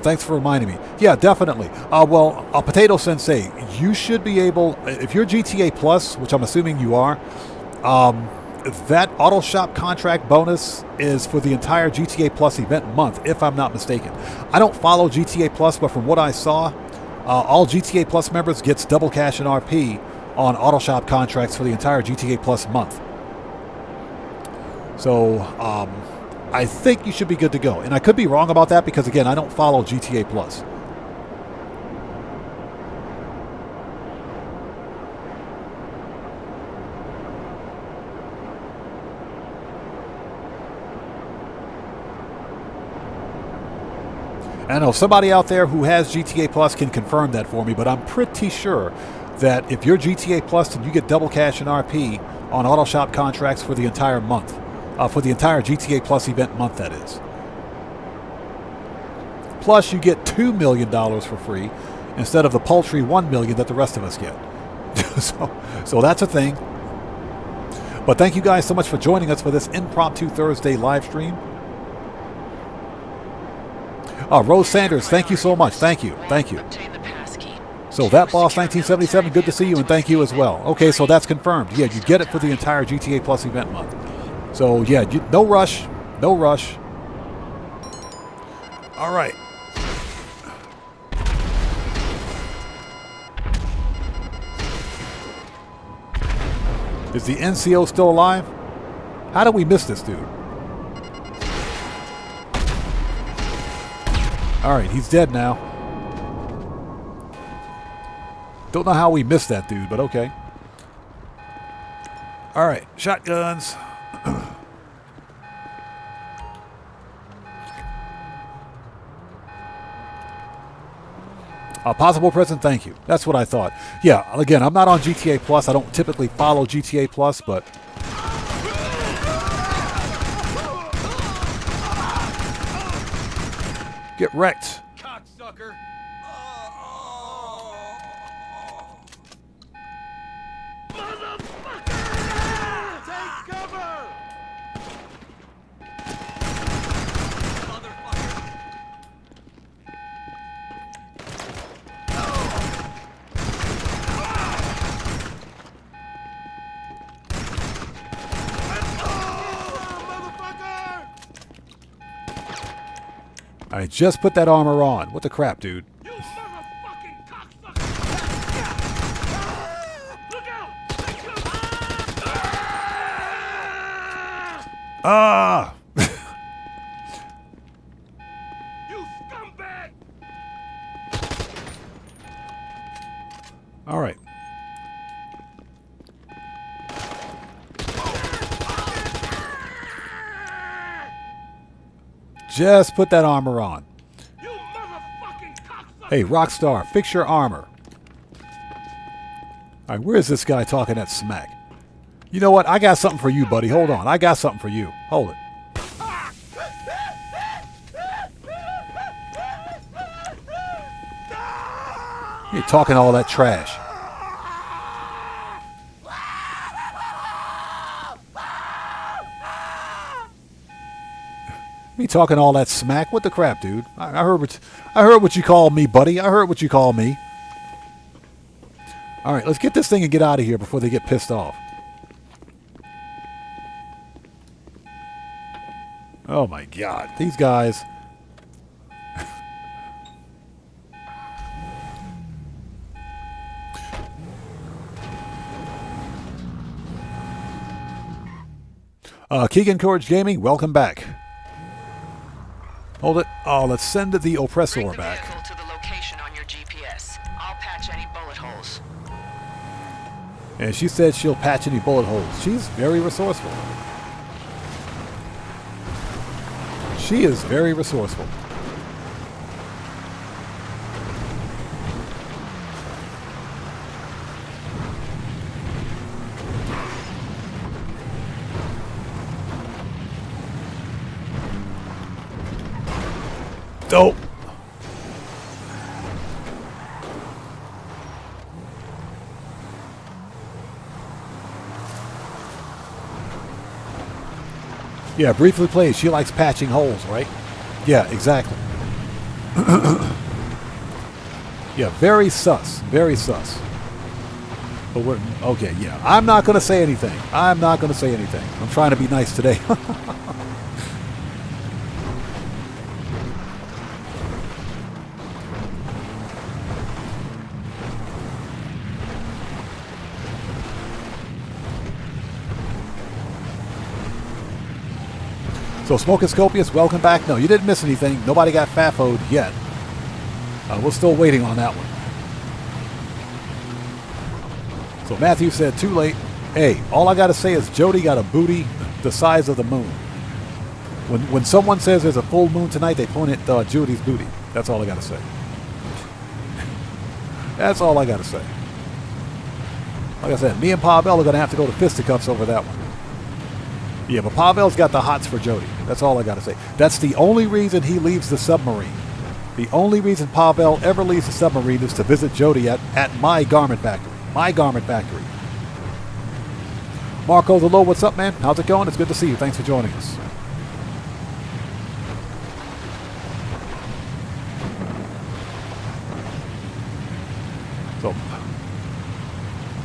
Thanks for reminding me. Yeah, definitely. Potato Sensei, you should be able, if you're GTA Plus, which I'm assuming you are, that auto shop contract bonus is for the entire GTA Plus event month, if I'm not mistaken. I don't follow GTA Plus, but from what I saw, all GTA Plus members gets double cash and RP on auto shop contracts for the entire GTA Plus month. So I think you should be good to go. And I could be wrong about that because, again, I don't follow GTA Plus. I know somebody out there who has GTA Plus can confirm that for me, but I'm pretty sure that if you're GTA Plus, then you get double cash and RP on auto shop contracts for the entire month. For the entire GTA Plus event month, that is. Plus, you get $2 million for free instead of the paltry $1 million that the rest of us get. so that's a thing. But thank you guys so much for joining us for this impromptu Thursday live stream. Rose Sanders, thank you so much. Thank you. Obtain the pass key. So that boss 1977, good to see you, and thank you as well. Okay, so that's confirmed. Yeah, you get it for the entire GTA Plus event month. So yeah, no rush. All right. Is the NCO still alive? How did we miss this dude? All right, he's dead now. Don't know how we missed that dude, but okay. All right, shotguns. Possible present, thank you. That's what I thought. Yeah, again, I'm not on GTA Plus. I don't typically follow GTA Plus, but... Get wrecked. Cocksucker. Take cover! I just put that armor on. What the crap, dude? You motherfucking cocksucker! Look out! Ah! You scumbag! All right. Just put that armor on. You motherfucking cocksucker! Hey, Rockstar, fix your armor. All right, where is this guy talking that smack? You know what? I got something for you, buddy. Hold on. I got something for you. Hold it. You're talking all that trash. Me talking all that smack? What the crap, dude? I heard what you called me, buddy. I heard what you called me. All right, let's get this thing and get out of here before they get pissed off. Oh my God, these guys. Keegan Courage Gaming, welcome back. Hold it. Oh, let's send the oppressor Bring the back. vehicle to the location on your GPS. I'll patch any bullet holes. And she said she'll patch any bullet holes. She's very resourceful. She is very resourceful. Dope. Yeah, briefly played. She likes patching holes, right? Yeah, exactly. Yeah, very sus. Very sus. But we're okay, yeah. I'm not going to say anything. I'm not going to say anything. I'm trying to be nice today. So, Smoking Scopius, welcome back. No, you didn't miss anything. Nobody got FAFO'd yet. We're still waiting on that one. So, Matthew said, too late. Hey, all I got to say is Jody got a booty the size of the moon. When someone says there's a full moon tonight, they point at Jody's booty. That's all I got to say. That's all I got to say. Like I said, me and Pavel are going to have to go to fisticuffs over that one. Yeah, but Pavel's got the hots for Jody. That's all I got to say. That's the only reason he leaves the submarine. The only reason Pavel ever leaves the submarine is to visit Jody at my garment factory. My garment factory. Marco the Low, what's up, man? How's it going? It's good to see you. Thanks for joining us.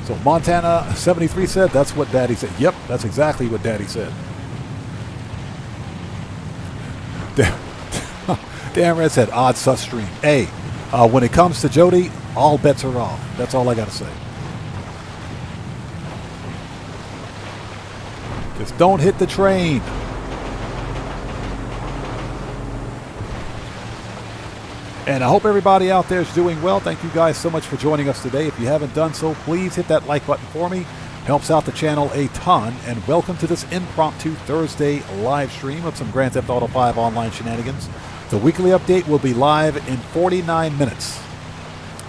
So Montana 73 said, that's what Daddy said. Yep, that's exactly what Daddy said. Damn Red said, odd sus stream. Hey, when it comes to Jody, all bets are off. That's all I got to say. Just don't hit the train. And I hope everybody out there is doing well. Thank you guys so much for joining us today. If you haven't done so, please hit that like button for me. Helps out the channel a ton. And welcome to this impromptu Thursday live stream of some Grand Theft Auto 5 online shenanigans. The weekly update will be live in 49 minutes.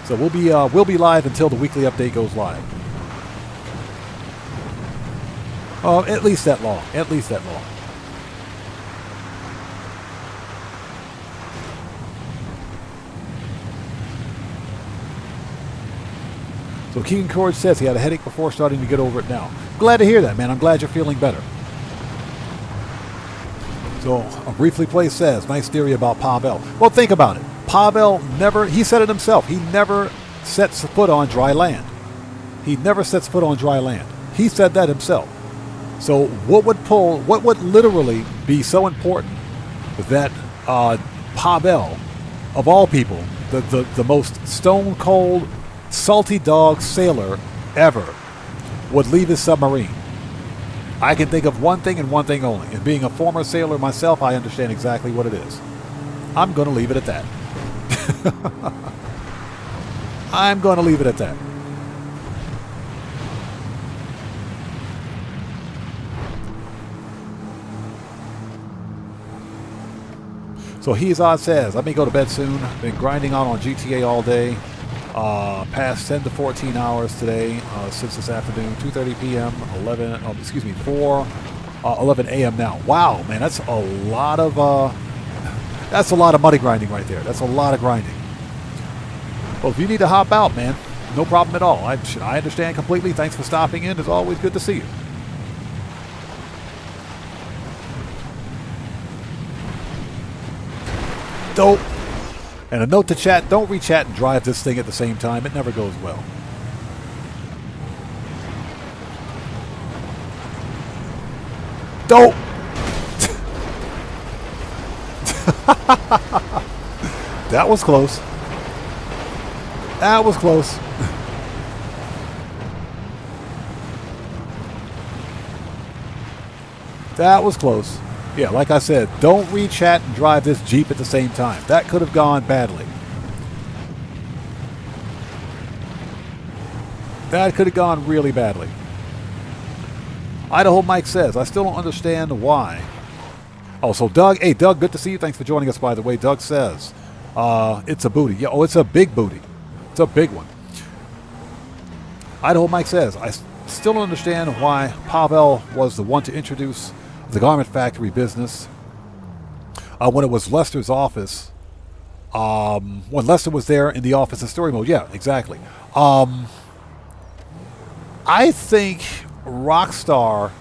So we'll be live until the weekly update goes live. At least that long. At least that long. So Keegan Courage says he had a headache before, starting to get over it now. Glad to hear that, man. I'm glad you're feeling better. So Briefly Play says, nice theory about Pavel. Well, think about it. Pavel never, he said it himself, he never sets foot on dry land. He never sets foot on dry land. He said that himself. So what would literally be so important that Pavel, of all people, the most stone cold, salty dog sailor ever, would leave his submarine? I can think of one thing and one thing only. And being a former sailor myself, I understand exactly what it is. I'm going to leave it at that. I'm going to leave it at that. So He's Odd says, let me go to bed soon. Been grinding out on GTA all day. past 10 to 14 hours today since this afternoon. 2:30 p.m. 11 a.m. now. Wow, man, that's a lot of money grinding right there. That's a lot of grinding. Well, if you need to hop out, man, no problem at all. I understand completely. Thanks for stopping in. It's always good to see you. Dope. And a note to chat, don't re-chat and drive this thing at the same time. It never goes well. Dope. That was close. That was close. That was close. Yeah, like I said, don't re-chat and drive this Jeep at the same time. That could have gone badly. That could have gone really badly. Idaho Mike says, I still don't understand why. Oh, so Doug, hey Doug, good to see you. Thanks for joining us, by the way. Doug says, it's a booty. Yeah, oh, it's a big booty. It's a big one. Idaho Mike says, I still don't understand why Pavel was the one to introduce the garment factory business when it was Lester's office. When Lester was there in the office in story mode. Yeah, exactly. I think Rockstar,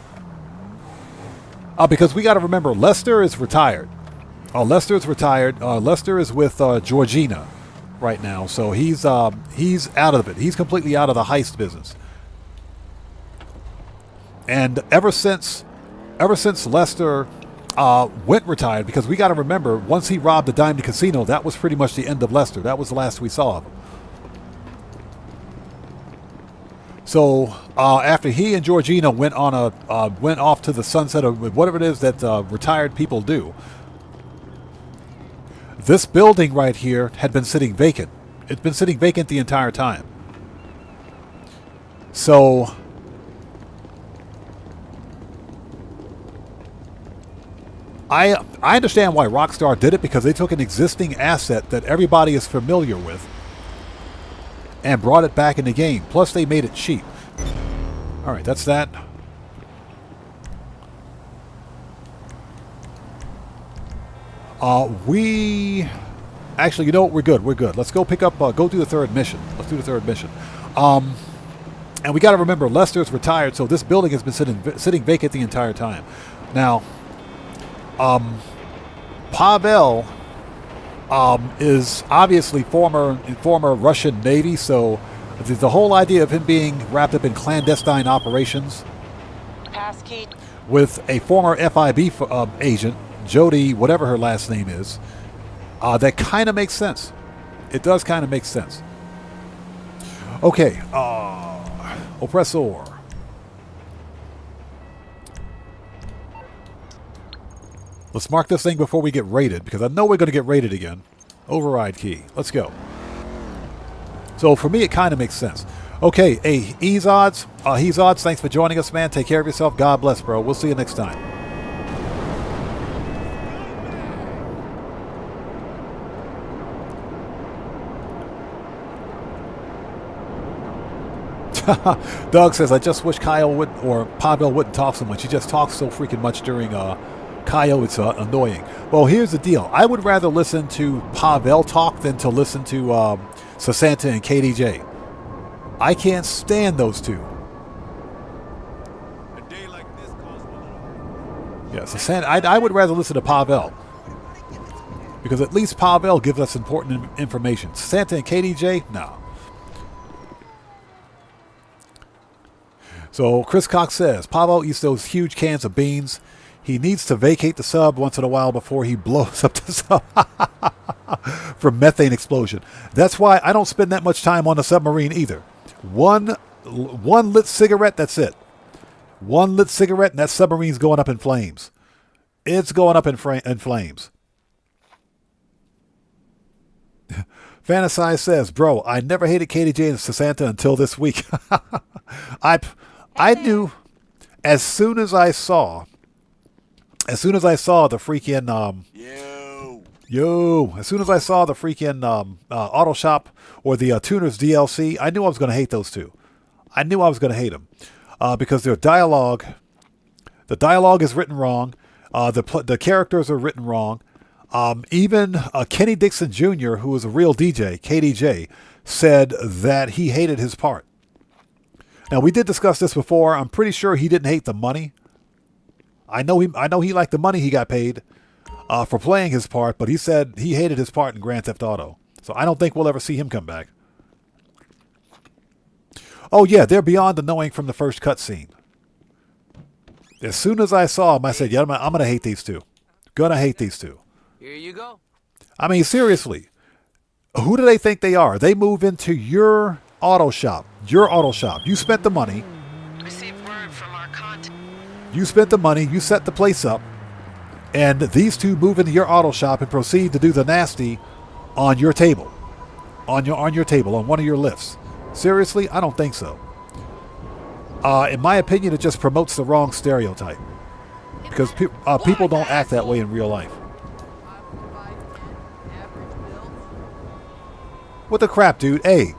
because we got to remember, Lester is retired. Lester is retired. Lester is with Georgina right now, so he's out of it. He's completely out of the heist business. And ever since Lester went retired, because we got to remember, once he robbed the Diamond Casino, that was pretty much the end of Lester. That was the last we saw of him. So after he and Georgina went off to the sunset of whatever it is that retired people do, this building right here had been sitting vacant. It's been sitting vacant the entire time. So I understand why Rockstar did it, because they took an existing asset that everybody is familiar with and brought it back in the game. Plus, they made it cheap. All right, that's that. Actually, you know what? We're good. We're good. Let's go pick up, go do the third mission. Let's do the third mission. And we got to remember, Lester's retired, so this building has been sitting vacant the entire time. Now, Pavel is obviously former Russian Navy, so the whole idea of him being wrapped up in clandestine operations Passkey. with a former FIB agent, Jody, whatever her last name is, that kind of makes sense. It does kind of make sense. Okay, Oppressor. Let's mark this thing before we get raided, because I know we're going to get raided again. Override key. Let's go. So for me, it kind of makes sense. Okay, hey, Ezods. Ezods, thanks for joining us, man. Take care of yourself. God bless, bro. We'll see you next time. Doug says, I just wish Kyle would, or Pavel wouldn't talk so much. He just talks so freaking much during Kyle. It's annoying. Well, here's the deal. I would rather listen to Pavel talk than to listen to Sasanta and KDJ. I can't stand those two. A day like this calls for a little. Yeah, Sasanta. I would rather listen to Pavel, because at least Pavel gives us important information. Sasanta and KDJ, no. So Chris Cox says, Pavel eats those huge cans of beans. He needs to vacate the sub once in a while before he blows up the sub from methane explosion. That's why I don't spend that much time on the submarine either. One lit cigarette, that's it. One lit cigarette and that submarine's going up in flames. It's going up in flames. Fantasize says, bro, I never hated KDJ and Sasanta until this week. I knew as soon as I saw the freaking Yo, as soon as I saw the freaking Auto Shop or the Tuners DLC, I knew I was going to hate those two. I knew I was going to hate them because their dialogue, the dialogue is written wrong. The characters are written wrong. Even Kenny Dixon Jr., who was a real DJ, KDJ, said that he hated his part. Now, we did discuss this before. I'm pretty sure he didn't hate the money. I know he liked the money he got paid for playing his part, but he said he hated his part in Grand Theft Auto. So I don't think we'll ever see him come back. Oh, yeah, they're beyond the knowing from the first cutscene. As soon as I saw him, I said, yeah, I'm going to hate these two. Gonna hate these two. Here you go. I mean, seriously. Who do they think they are? They move into your auto shop. Your auto shop. You spent the money. Received word from our contact. You spent the money. You set the place up. And these two move into your auto shop and proceed to do the nasty on your table. On your table, on one of your lifts. Seriously? I don't think so. In my opinion, it just promotes the wrong stereotype. Because people don't act that way in real life. What the crap, dude? Hey,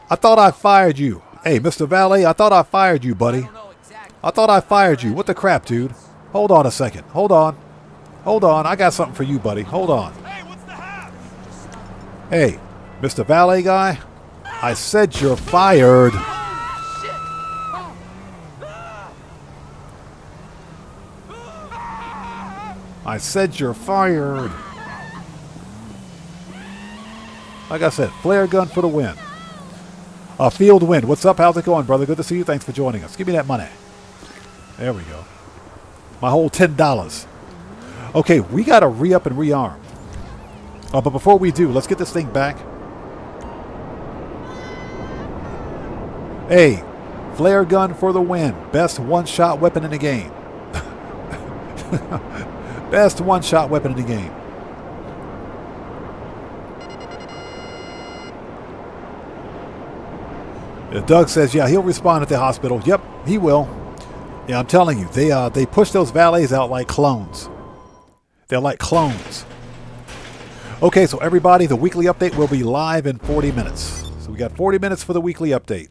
I thought I fired you. Hey, Mr. Valet, I thought I fired you, buddy. I thought I fired you. What the crap, dude? Hold on a second. Hold on. Hold on. I got something for you, buddy. Hold on. Hey, Mr. Valet guy, I said you're fired. I said you're fired. Like I said, flare gun for the win. Field Wind, what's up? How's it going, brother? Good to see you. Thanks for joining us. Give me that money. There we go. My whole $10. Okay, we got to re-up and rearm. But before we do, let's get this thing back. Hey, flare gun for the win. Best one-shot weapon in the game. Best one-shot weapon in the game. Doug says, yeah, he'll respond at the hospital. Yep, he will. Yeah, I'm telling you, they push those valets out like clones. They're like clones. Okay, so everybody, the weekly update will be live in 40 minutes. So we got 40 minutes for the weekly update.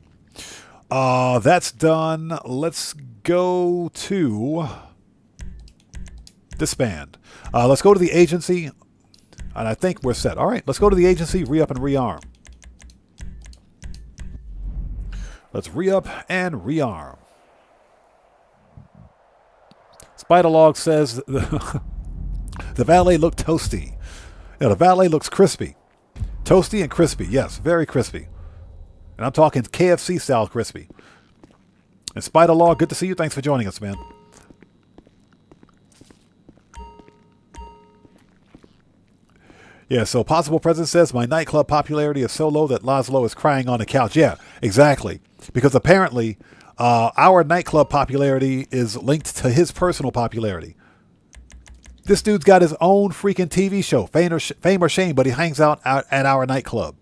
That's done. Let's go to disband. Let's go to the agency, and I think we're set. All right, let's go to the agency, re-up and rearm. Let's re-up and rearm. Spiderlog says the valet looked toasty. Yeah, the valet looks crispy. Toasty and crispy. Yes, very crispy. And I'm talking KFC style crispy. And Spiderlog, good to see you. Thanks for joining us, man. Yeah, so Possible President says, my nightclub popularity is so low that Laszlo is crying on the couch. Yeah, exactly. Because apparently our nightclub popularity is linked to his personal popularity. This dude's got his own freaking TV show, Fame or Shame, but he hangs out at our nightclub.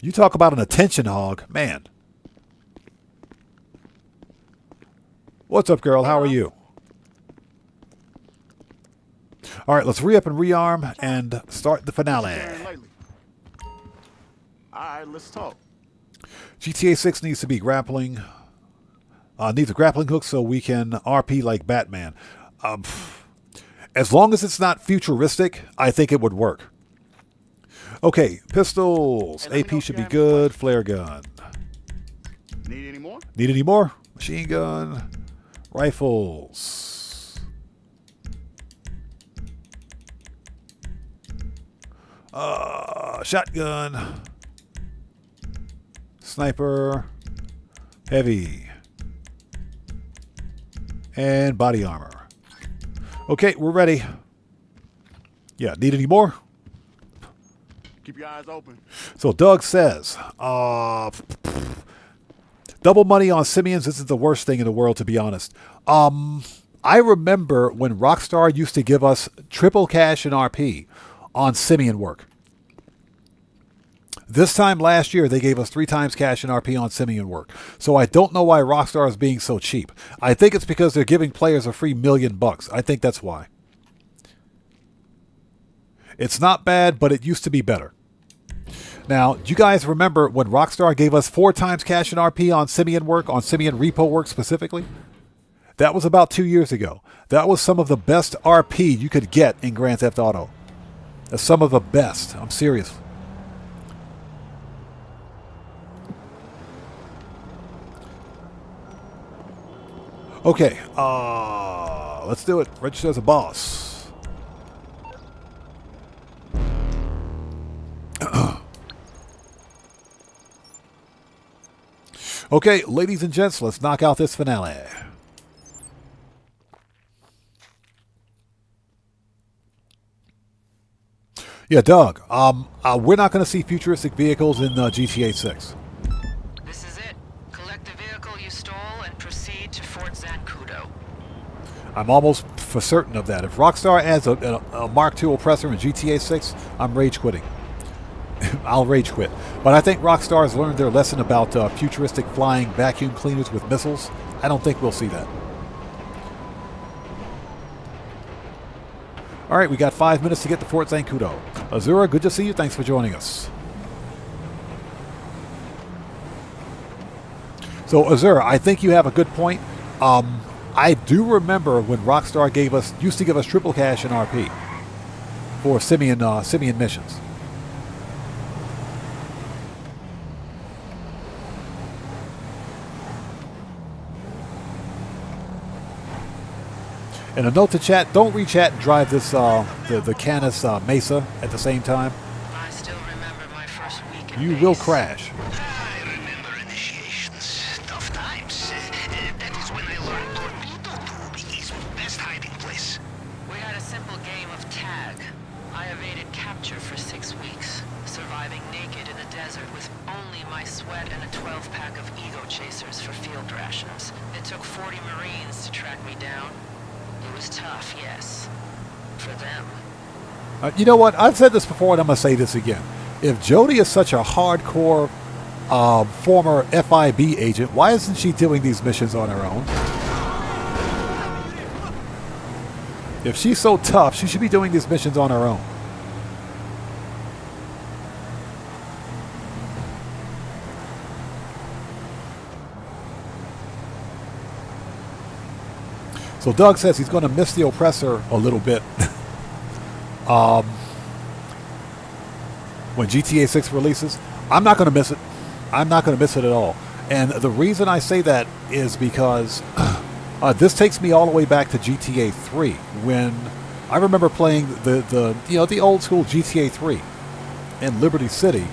You talk about an attention hog, man. What's up, girl? How are you? All right, let's re-up and rearm and start the finale. All right, let's talk. GTA 6 needs to be grappling. Needs a grappling hook so we can RP like Batman. As long as it's not futuristic, I think it would work. Okay, pistols. AP should be good. Flare gun. Need any more? Need any more? Machine gun. Rifles. Shotgun. Sniper. Heavy. And body armor. Okay, we're ready. Yeah, need any more? Keep your eyes open. So Doug says, double money on simians isn't the worst thing in the world, to be honest. I remember when Rockstar used to give us triple cash in RP on simian work. This time last year, they gave us 3 times cash in RP on simian work. So I don't know why Rockstar is being so cheap. I think it's because they're giving players a free $1 million. I think that's why. It's not bad, but it used to be better. Now, do you guys remember when Rockstar gave us 4 times cash and RP on Simian work, on Simian repo work specifically? That was about 2 years ago. That was some of the best RP you could get in Grand Theft Auto. That's some of the best. I'm serious. Okay, let's do it. Register as a boss. Okay, ladies and gents, let's knock out this finale. Yeah, Doug, we're not going to see futuristic vehicles in GTA 6. This is it. Collect the vehicle you stole and proceed to Fort Zancudo. I'm almost for certain of that. If Rockstar adds a Mark II oppressor in GTA 6, I'm rage quitting. I'll rage quit. But I think Rockstar has learned their lesson about futuristic flying vacuum cleaners with missiles. I don't think we'll see that. All right, we got 5 minutes to get to Fort Zancudo. Azura, good to see you. Thanks for joining us. So, Azura, I think you have a good point. I do remember when Rockstar used to give us triple cash and RP for Simian missions. And a note to chat, don't rechat and drive this the Canis Mesa at the same time. I still remember my first week in You base. will crash. I remember initiations. Tough times. That is when I learned Torpedo Tube is best hiding place. We had a simple game of tag. I evaded capture for 6 weeks, surviving naked in the desert with only my sweat and a 12-pack of ego chasers for field rations. It took 40 Marines to track me down. It was tough, yes. For them. You know what? I've said this before and I'm going to say this again. If Jodie is such a hardcore former FIB agent, why isn't she doing these missions on her own? If she's so tough, she should be doing these missions on her own. So Doug says he's going to miss the oppressor a little bit when GTA 6 releases. I'm not going to miss it. I'm not going to miss it at all. And the reason I say that is because this takes me all the way back to GTA 3 when I remember playing the old school GTA 3 in Liberty City.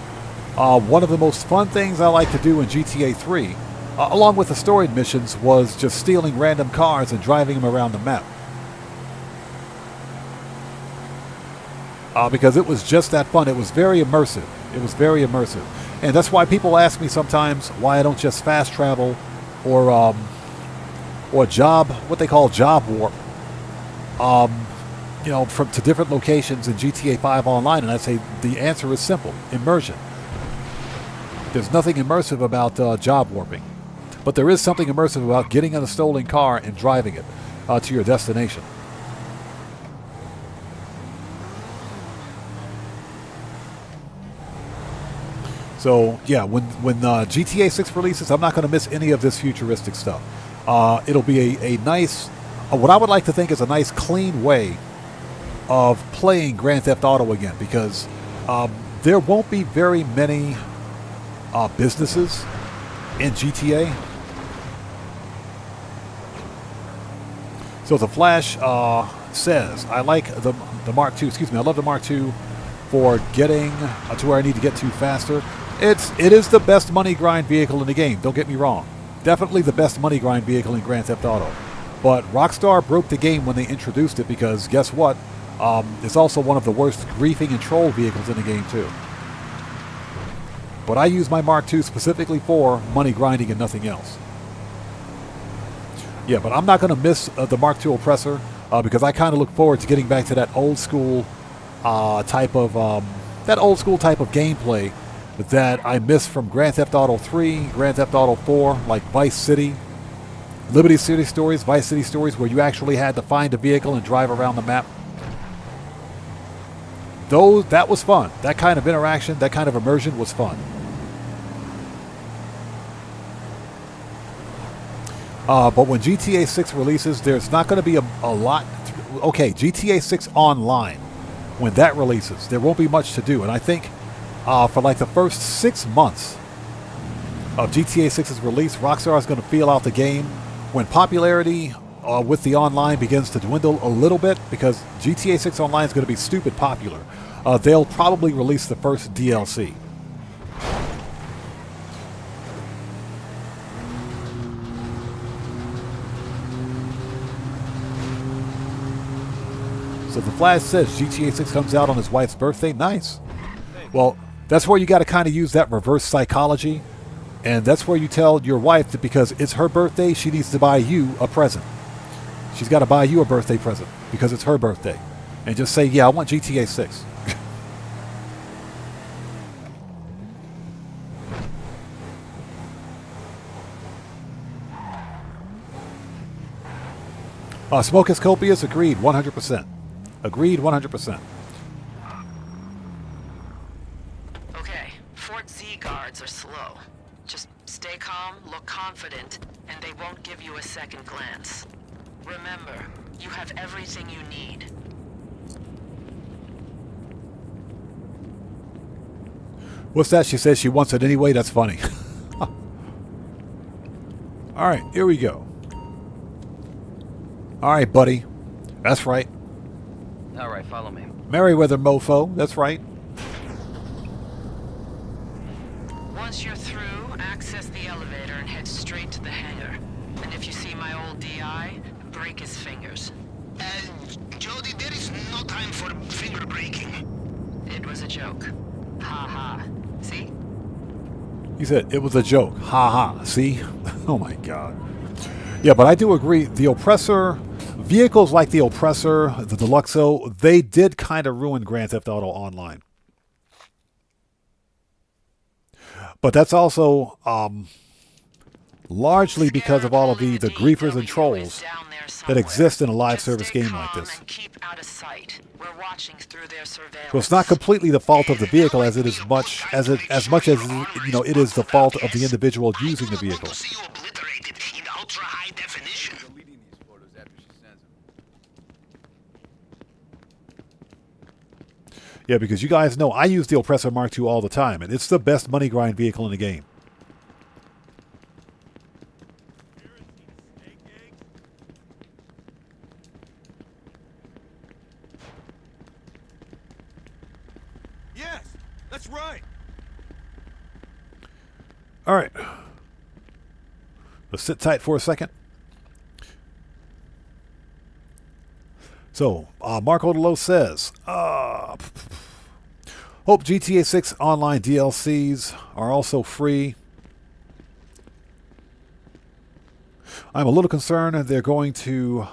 One of the most fun things I like to do in GTA 3, along with the story missions, was just stealing random cars and driving them around the map. Because it was just that fun. It was very immersive. It was very immersive. And that's why people ask me sometimes why I don't just fast travel or job, what they call job warp, to different locations in GTA 5 Online. And I say the answer is simple: immersion. There's nothing immersive about job warping. But there is something immersive about getting in a stolen car and driving it to your destination. So, yeah, when GTA 6 releases, I'm not going to miss any of this futuristic stuff. It'll be a nice, what I would like to think is a nice, clean way of playing Grand Theft Auto again, because there won't be very many businesses in GTA. So the Flash says, I like the Mark II, I love the Mark II for getting to where I need to get to faster. It is the best money grind vehicle in the game, don't get me wrong. Definitely the best money grind vehicle in Grand Theft Auto. But Rockstar broke the game when they introduced it, because guess what? It's also one of the worst griefing and troll vehicles in the game too. But I use my Mark II specifically for money grinding and nothing else. Yeah, but I'm not going to miss the Mark II Oppressor because I kind of look forward to getting back to that old school type of gameplay that I missed from Grand Theft Auto 3, Grand Theft Auto 4, like Vice City, Liberty City Stories, Vice City Stories, where you actually had to find a vehicle and drive around the map. that was fun. That kind of interaction, that kind of immersion was fun. But when GTA 6 releases, there's not going to be a lot. Okay, GTA 6 Online, when that releases, there won't be much to do. And I think for like the first 6 months of GTA 6's release, Rockstar is going to feel out the game. When popularity with the online begins to dwindle a little bit, because GTA 6 Online is going to be stupid popular, they'll probably release the first DLC. So the Flash says GTA 6 comes out on his wife's birthday. Nice. Well, that's where you got to kind of use that reverse psychology. And that's where you tell your wife that because it's her birthday, she needs to buy you a present. She's got to buy you a birthday present because it's her birthday. And just say, yeah, I want GTA 6. Smoke is copious. Agreed, 100%. Agreed, 100%. Okay, Fort Z guards are slow. Just stay calm, look confident, and they won't give you a second glance. Remember, you have everything you need. What's that? She says she wants it anyway? That's funny. Alright, here we go. Alright, buddy. That's right. Alright, follow me. Merryweather mofo. That's right. Once you're through, access the elevator and head straight to the hangar. And if you see my old DI, break his fingers. Jody, there is no time for finger breaking. It was a joke. Ha ha. See? He said it was a joke. Ha ha. See? Oh my god. Yeah, but I do agree. The Oppressor, vehicles like the Oppressor, the Deluxo, they did kind of ruin Grand Theft Auto Online. But that's also largely because of all of the griefers and trolls that exist in a live service game like this. So it's not completely the fault of the vehicle as it is much as it is the fault of the individual using the vehicle. Yeah, because you guys know I use the Oppressor Mark II all the time, and it's the best money grind vehicle in the game. Yes, that's right. All right. Let's sit tight for a second. So, Marco DeLo says, hope GTA 6 online DLCs are also free. I'm a little concerned they're going to,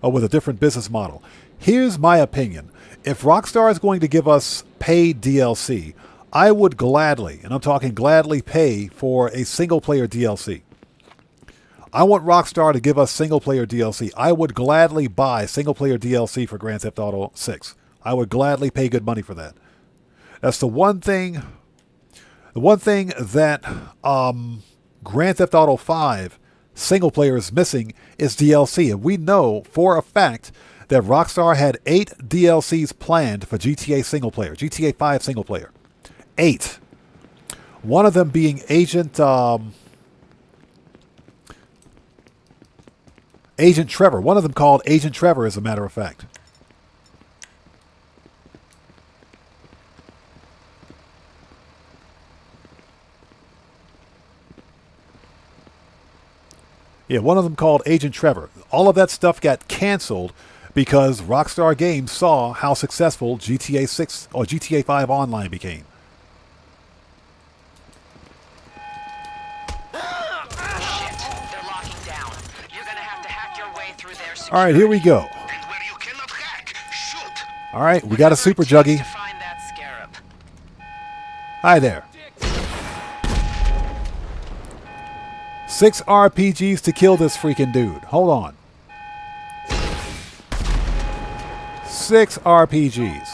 with a different business model. Here's my opinion. If Rockstar is going to give us paid DLC, I would gladly, and I'm talking gladly, pay for a single-player DLC. I want Rockstar to give us single-player DLC. I would gladly buy single-player DLC for Grand Theft Auto 6. I would gladly pay good money for that. That's the one thing that Grand Theft Auto 5 single-player is missing is DLC. And we know for a fact that Rockstar had 8 DLCs planned for GTA single-player, GTA 5 single-player. 8. One of them being Agent Trevor. One of them called Agent Trevor, as a matter of fact. Yeah, one of them called Agent Trevor. All of that stuff got canceled because Rockstar Games saw how successful GTA 6 or GTA 5 Online became. All right, here we go. All right, we got a super juggy. Hi there. 6 RPGs to kill this freaking dude. Hold on. 6 RPGs.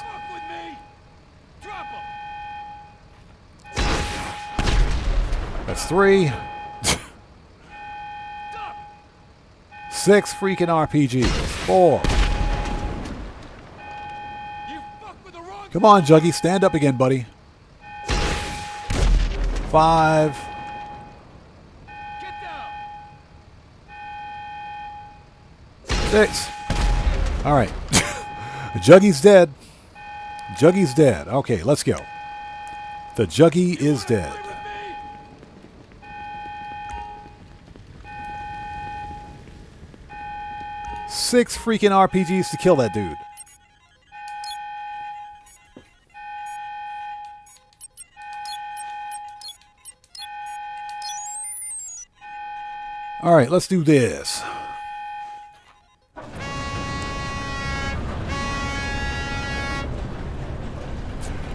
That's 3. 6 freaking RPGs. 4. Come on, Juggy. Stand up again, buddy. 5. 6. All right. Juggy's dead. Juggy's dead. Okay, let's go. The Juggy is dead. Six freaking RPGs to kill that dude. All right, let's do this.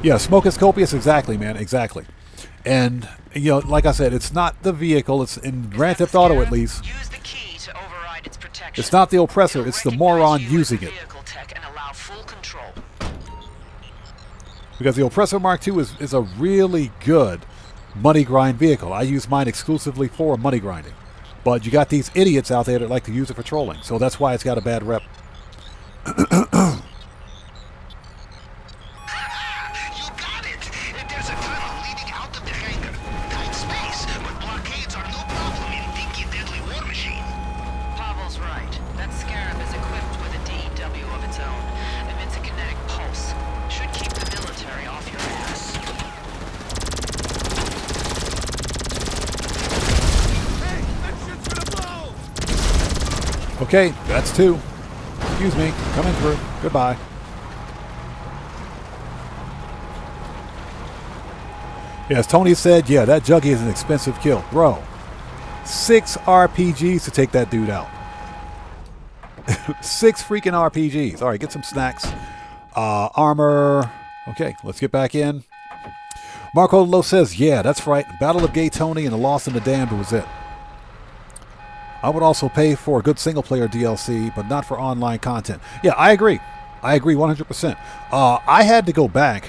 Yeah, smoke is copious. Exactly, man. Exactly. And, you know, like I said, it's not the vehicle. It's in Grand Theft Auto, at least. Use the key to override its protection. It's not the oppressor. It's the moron using it. And allow full control. Because the Oppressor Mark II is a really good money grind vehicle. I use mine exclusively for money grinding. But you got these idiots out there that like to use it for trolling. So that's why it's got a bad rep. Okay, that's 2. Excuse me, coming through. Goodbye. Yes, Tony said, yeah, that Juggy is an expensive kill. Bro, 6 RPGs to take that dude out. 6 freaking RPGs. All right, get some snacks. Armor. Okay, let's get back in. Marco Lowe says, yeah, that's right. Battle of Gay Tony and the Lost and the Damned was it. I would also pay for a good single-player DLC, but not for online content. Yeah, I agree. I agree 100%. I had to go back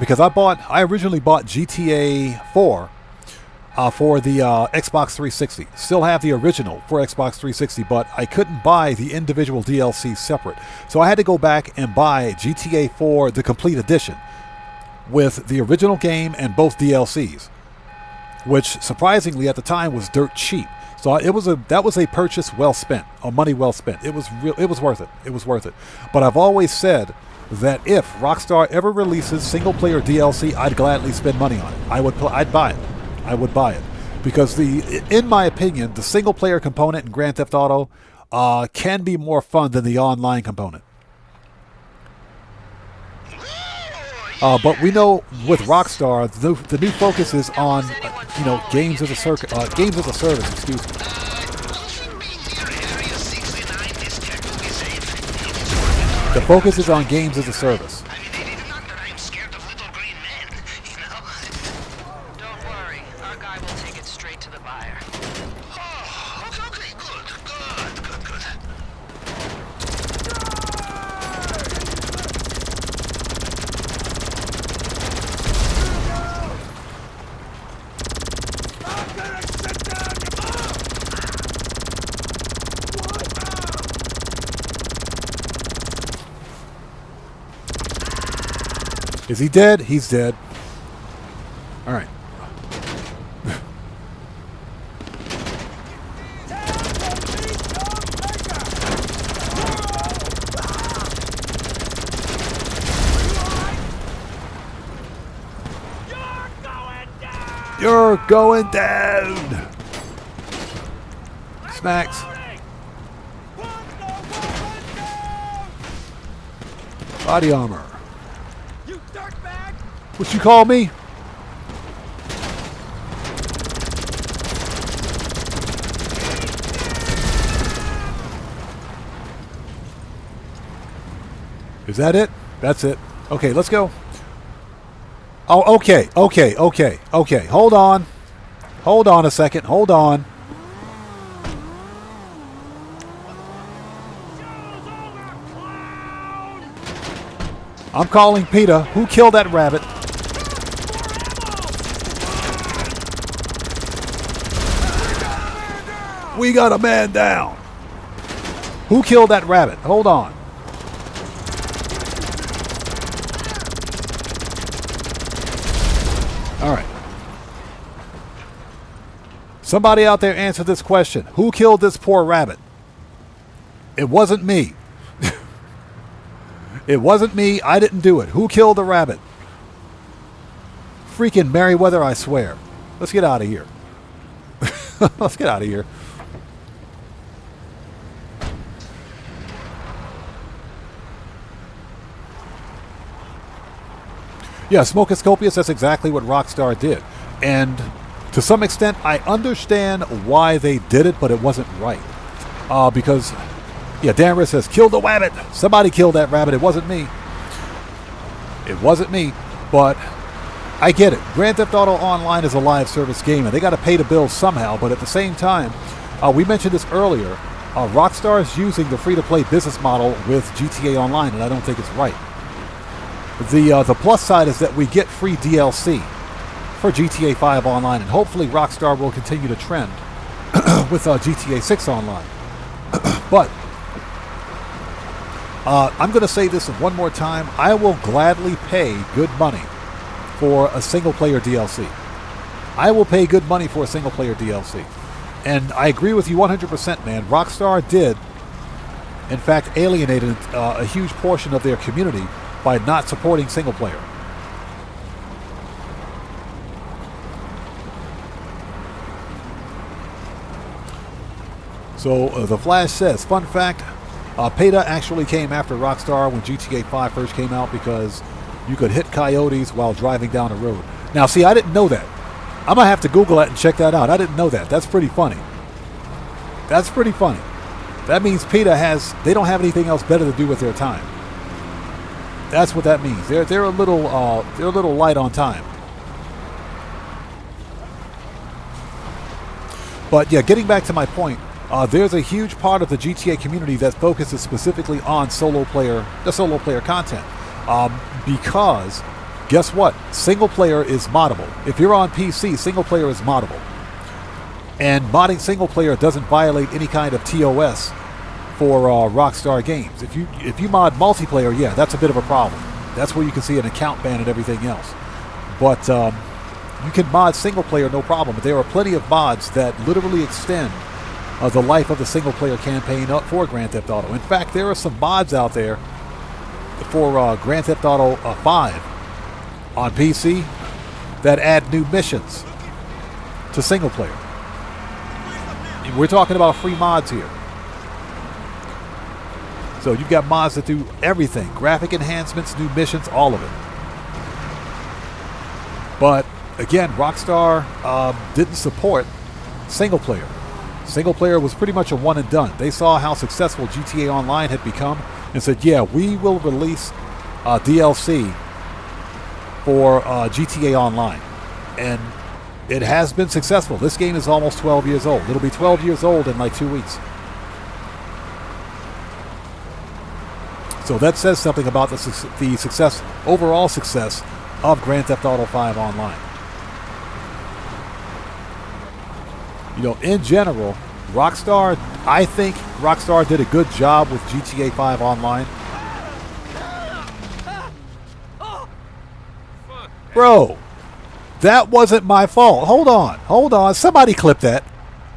because I originally bought GTA 4 for the Xbox 360. Still have the original for Xbox 360, but I couldn't buy the individual DLC separate. So I had to go back and buy GTA 4, the complete edition, with the original game and both DLCs, which surprisingly at the time was dirt cheap. So that was a purchase well spent, or money well spent. It was worth it. It was worth it. But I've always said that if Rockstar ever releases single player DLC, I'd gladly spend money on it. I'd buy it. I would buy it because in my opinion, the single player component in Grand Theft Auto can be more fun than the online component. But we know with Rockstar, the new focus is on, games as a service. Excuse me. The focus is on games as a service. Don't worry, our guy will take it straight to the buyer. Okay, good. Is he dead? He's dead. All right. You're going down. Smacks. Body armor. What you call me? Is that it? That's it. Okay, let's go. Oh, okay. Hold on. Hold on a second. Hold on. I'm calling PETA. Who killed that rabbit? We got a man down. Who killed that rabbit? Hold on. All right. Somebody out there answer this question. Who killed this poor rabbit? It wasn't me. It wasn't me. I didn't do it. Who killed the rabbit? Freaking Merryweather, I swear. Let's get out of here. Let's get out of here. Yeah, Smoke is Copious, that's exactly what Rockstar did. And to some extent, I understand why they did it, but it wasn't right. Because, yeah, Danvers says, kill the rabbit. Somebody killed that rabbit. It wasn't me. It wasn't me, but I get it. Grand Theft Auto Online is a live service game, and they got to pay the bills somehow, but at the same time, we mentioned this earlier, Rockstar is using the free-to-play business model with GTA Online, and I don't think it's right. The plus side is that we get free DLC for GTA 5 Online, and hopefully Rockstar will continue to trend with GTA 6 Online. But I'm going to say this one more time. I will gladly pay good money for a single-player DLC. I will pay good money for a single-player DLC. And I agree with you 100%, man. Rockstar did, in fact, alienated a huge portion of their community by not supporting single player. So the Flash says, fun fact, PETA actually came after Rockstar when GTA 5 first came out because you could hit coyotes while driving down a road. Now, see, I didn't know that. I'm going to have to Google that and check that out. I didn't know that. That's pretty funny. That's pretty funny. That means PETA they don't have anything else better to do with their time. That's what that means. They're a little light on time. But yeah, getting back to my point, there's a huge part of the GTA community that focuses specifically on the solo player content. Because guess what? Single player is moddable. If you're on PC, single player is moddable. And modding single player doesn't violate any kind of TOS for Rockstar games. If you mod multiplayer, yeah, that's a bit of a problem. That's where you can see an account ban and everything else. But you can mod single player, no problem. But there are plenty of mods that literally extend the life of the single player campaign up for Grand Theft Auto. In fact, there are some mods out there for Grand Theft Auto 5 on PC that add new missions to single player. We're talking about free mods here. So you've got mods that do everything. Graphic enhancements, new missions, all of it. But again, Rockstar didn't support single player. Single player was pretty much a one and done. They saw how successful GTA Online had become and said, yeah, we will release DLC for GTA Online. And it has been successful. This game is almost 12 years old. It'll be 12 years old in like 2 weeks. So that says something about the overall success of Grand Theft Auto 5 Online. You know, in general, I think Rockstar did a good job with GTA 5 Online. Bro, that wasn't my fault. Hold on. Somebody clip that.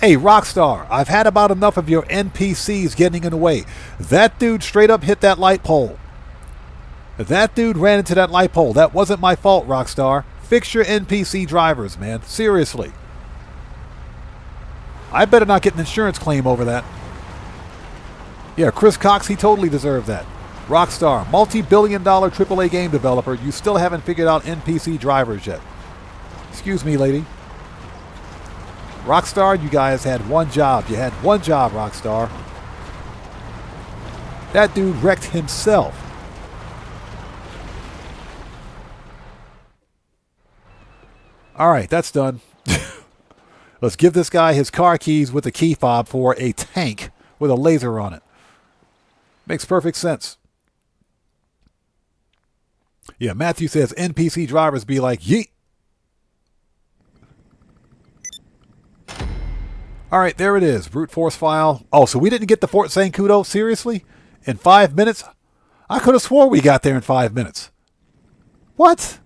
Hey, Rockstar, I've had about enough of your NPCs getting in the way. That dude straight up hit that light pole. That dude ran into that light pole. That wasn't my fault, Rockstar. Fix your NPC drivers, man. Seriously. I better not get an insurance claim over that. Yeah, Chris Cox, he totally deserved that. Rockstar, multi-billion-dollar AAA game developer, you still haven't figured out NPC drivers yet. Excuse me, lady. Rockstar, you guys had one job. You had one job, Rockstar. That dude wrecked himself. All right, that's done. Let's give this guy his car keys with a key fob for a tank with a laser on it. Makes perfect sense. Yeah, Matthew says NPC drivers be like, yeet. All right, there it is. Brute force file. Oh, so we didn't get the Fort Zancudo? Seriously? In 5 minutes? I could have swore we got there in 5 minutes. What?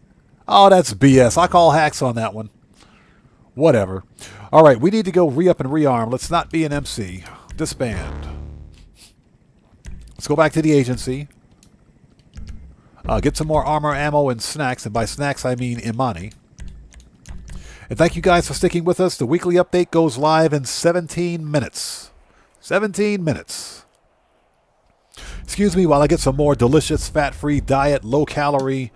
Oh, that's BS. I call hacks on that one. Whatever. All right, we need to go re-up and rearm. Let's not be an MC. Disband. Let's go back to the agency. Get some more armor, ammo, and snacks. And by snacks, I mean Imani. And thank you guys for sticking with us. The weekly update goes live in 17 minutes. 17 minutes. Excuse me while I get some more delicious, fat-free diet, low-calorie,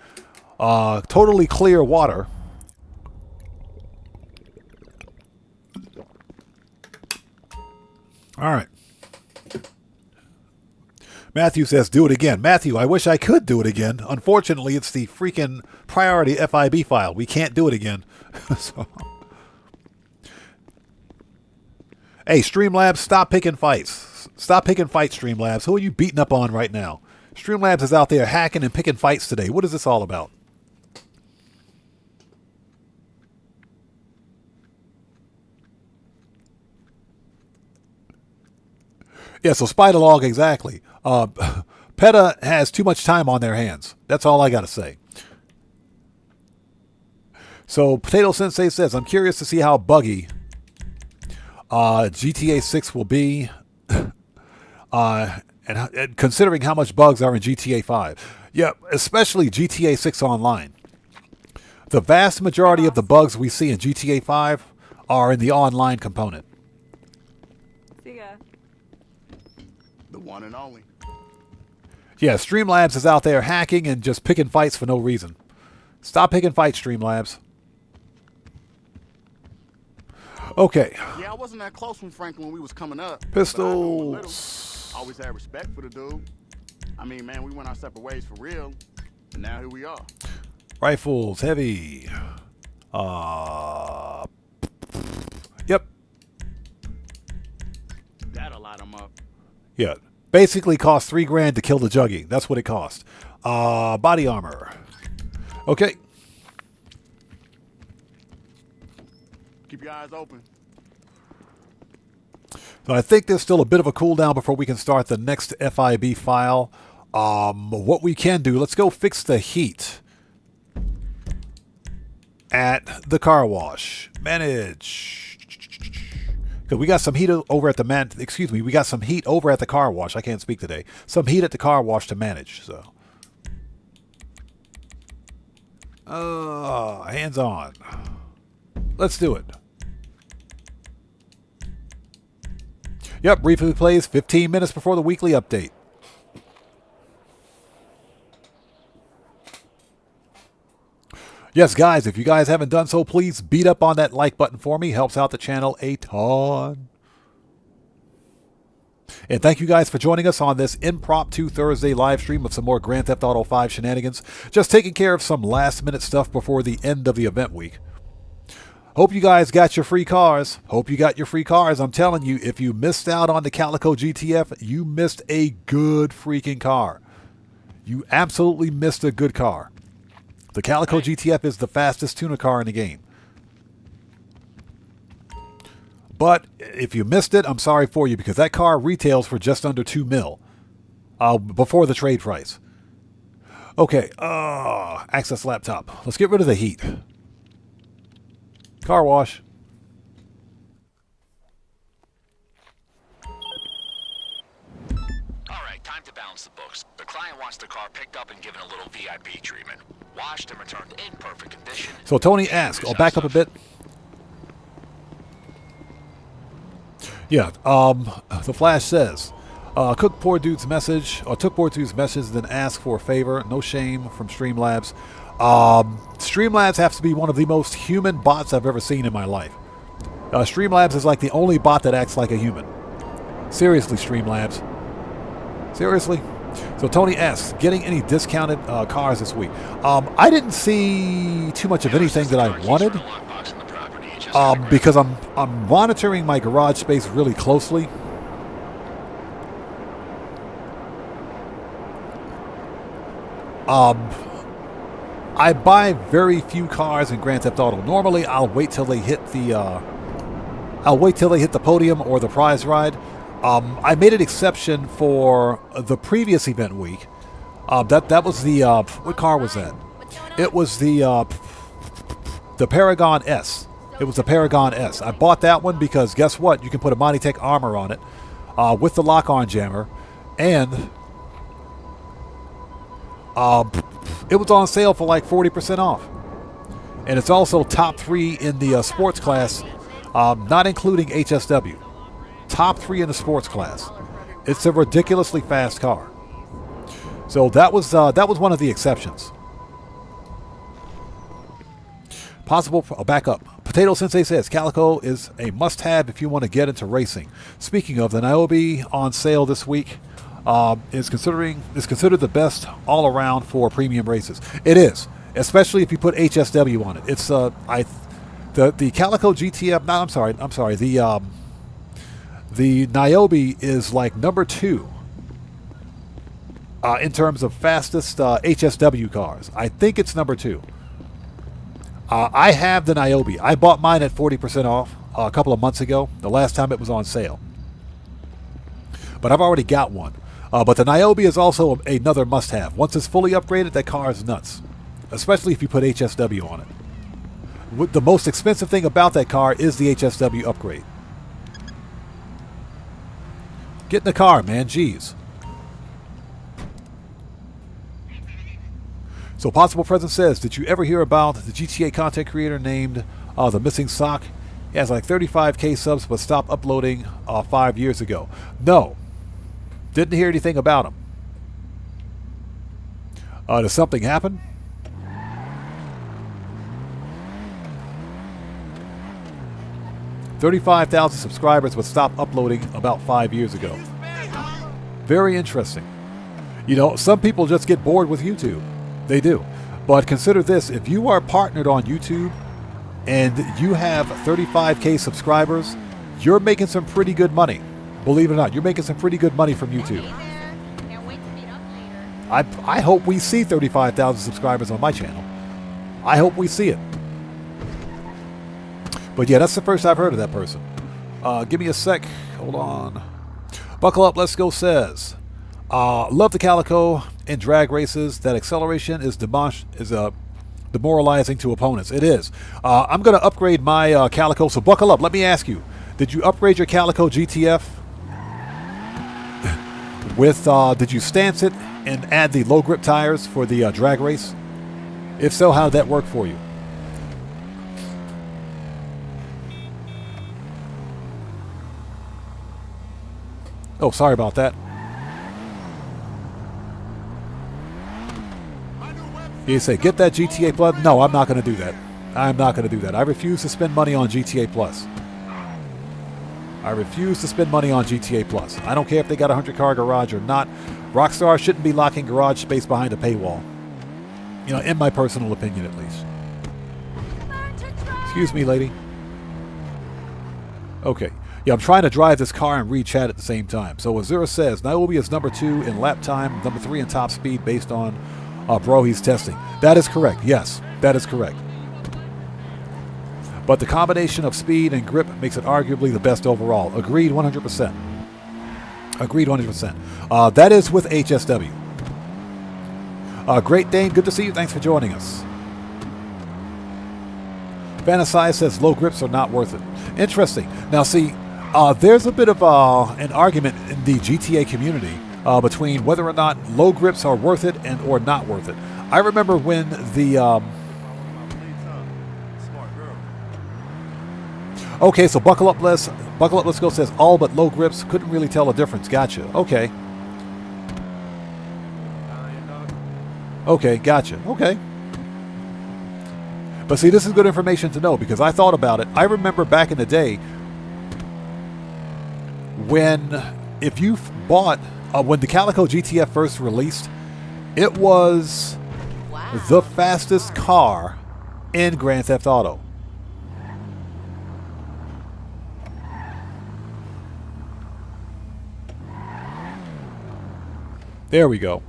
totally clear water. All right. Matthew says, do it again. Matthew, I wish I could do it again. Unfortunately, it's the freaking priority FIB file. We can't do it again. So. Hey, Streamlabs, stop picking fights. Stop picking fights, Streamlabs. Who are you beating up on right now? Streamlabs is out there hacking and picking fights today. What is this all about? Yeah, so Spider-Log, exactly. PETA has too much time on their hands. That's all I got to say. So Potato Sensei says, I'm curious to see how buggy GTA 6 will be, and considering how much bugs are in GTA 5. Yeah, especially GTA 6 Online. The vast majority of the bugs we see in GTA 5 are in the online component. See ya. The one and only. Yeah, Streamlabs is out there hacking and just picking fights for no reason. Stop picking fights, Streamlabs. Okay. Yeah, I wasn't that close with Franklin when we was coming up. Pistols. Always had respect for the dude. I mean, man, we went our separate ways for real. And now here we are. Rifles, heavy. Yep. That'll light him up. Yeah. Basically cost $3,000 to kill the Juggy. That's what it cost. Body armor. Okay. Keep your eyes open. So I think there's still a bit of a cooldown before we can start the next FIB file. What we can do, let's go fix the heat at the car wash. Manage. Because we got some heat over at the we got some heat over at the car wash. I can't speak today. Some heat at the car wash to manage. So, hands on. Let's do it. Yep, briefly plays 15 minutes before the weekly update. Yes, guys, if you guys haven't done so, please beat up on that like button for me. Helps out the channel a ton. And thank you guys for joining us on this impromptu Thursday live stream of some more Grand Theft Auto 5 shenanigans. Just taking care of some last-minute stuff before the end of the event week. Hope you guys got your free cars. Hope you got your free cars. I'm telling you, if you missed out on the Calico GTF, you missed a good freaking car. You absolutely missed a good car. The Calico GTF is the fastest tuner car in the game. But if you missed it, I'm sorry for you, because that car retails for just under $2 mil before the trade price. Okay, access laptop. Let's get rid of the heat. Car wash. Alright, time to balance the books. The client wants the car picked up and given a little VIP treatment. Washed and returned in perfect condition. So Tony asked, I'll back up a bit. Yeah, the Flash says, took poor dude's message, then asked for a favor. No shame from Streamlabs. Streamlabs has to be one of the most human bots I've ever seen in my life. Streamlabs is like the only bot that acts like a human. Seriously, Streamlabs. Seriously? So Tony asks, getting any discounted cars this week? I didn't see too much of anything that I wanted. Because I'm monitoring my garage space really closely. I buy very few cars in Grand Theft Auto. Normally, I'll wait till they hit the I'll wait till they hit the podium or the prize ride. I made an exception for the previous event week. That was the what car was that? It was the Paragon S. It was the Paragon S. I bought that one because guess what? You can put a Monty armor on it with the lock-on jammer, and it was on sale for like 40% off. And it's also top 3 in the sports class, not including HSW. Top 3 in the sports class. It's a ridiculously fast car. So that was one of the exceptions. Possible backup. Potato Sensei says Calico is a must-have if you want to get into racing. Speaking of, the Niobe on sale this week is considered the best all around for premium races. It is, especially if you put HSW on it. It's the Calico GTF. No, I'm sorry. The Niobe is like number 2 in terms of fastest HSW cars. I think it's number 2. I have the Niobe. I bought mine at 40% off a couple of months ago, the last time it was on sale. But I've already got one. But the Niobe is also another must-have. Once it's fully upgraded, that car is nuts, especially if you put HSW on it. The most expensive thing about that car is the HSW upgrade. Get in the car, man. Jeez. So Possible Present says, did you ever hear about the GTA content creator named The Missing Sock? He has like 35k subs but stopped uploading 5 years ago. No. Didn't hear anything about him. Does something happen? $35,000 subscribers but stopped uploading about 5 years ago. Very interesting. You know, some people just get bored with YouTube. They do. But consider this, if you are partnered on YouTube and you have 35k subscribers, you're making some pretty good money. Believe it or not, you're making some pretty good money from YouTube. I hope we see 35,000 subscribers on my channel. I hope we see it. But yeah, that's the first I've heard of that person. Give me a sec. Hold on. Buckle Up, Let's Go says, love the Calico in drag races. That acceleration is demoralizing to opponents. It is. I'm going to upgrade my Calico, so buckle up. Let me ask you, did you upgrade your Calico GTF? Did you stance it and add the low grip tires for the drag race? If so, how did that work for you? Oh, sorry about that. You say, get that GTA Plus? No, I'm not going to do that. I'm not going to do that. I refuse to spend money on GTA Plus. I refuse to spend money on GTA Plus. I don't care if they got a 100-car garage or not. Rockstar shouldn't be locking garage space behind a paywall. You know, in my personal opinion, at least. Excuse me, lady. Okay. Yeah, I'm trying to drive this car and read chat at the same time. So Azura says, Niobe is number 2 in lap time, number 3 in top speed based on Brohy's testing. That is correct. Yes, that is correct. But the combination of speed and grip makes it arguably the best overall. Agreed 100%. Agreed 100%. That is with HSW. Great Dane, good to see you. Thanks for joining us. Fantasize says low grips are not worth it. Interesting. Now see, there's a bit of an argument in the GTA community between whether or not low grips are worth it and or not worth it. I remember when the okay, so buckle up, let's go says all but low grips, couldn't really tell a difference. Gotcha. Okay. Okay, gotcha. Okay. But see, this is good information to know because I thought about it. I remember back in the day when if you bought when the Calico GTF first released, it was the fastest car in Grand Theft Auto. There we go.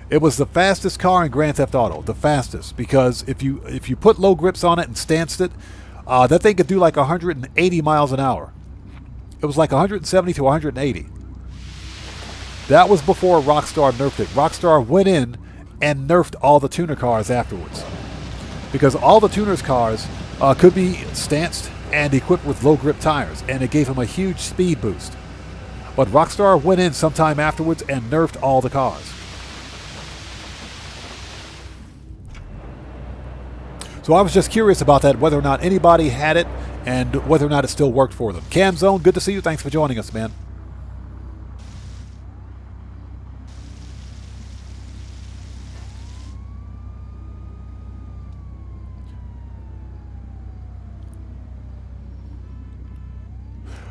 It was the fastest car in Grand Theft Auto, the fastest, because if you put low grips on it and stanced it, that thing could do like 180 miles an hour. It was like 170 to 180. That was before Rockstar nerfed it. Rockstar went in and nerfed all the tuner cars afterwards. Because all the tuners' cars could be stanced and equipped with low grip tires, and it gave them a huge speed boost. But Rockstar went in sometime afterwards and nerfed all the cars. So I was just curious about that, whether or not anybody had it and whether or not it still worked for them. Cam Zone, good to see you. Thanks for joining us, man.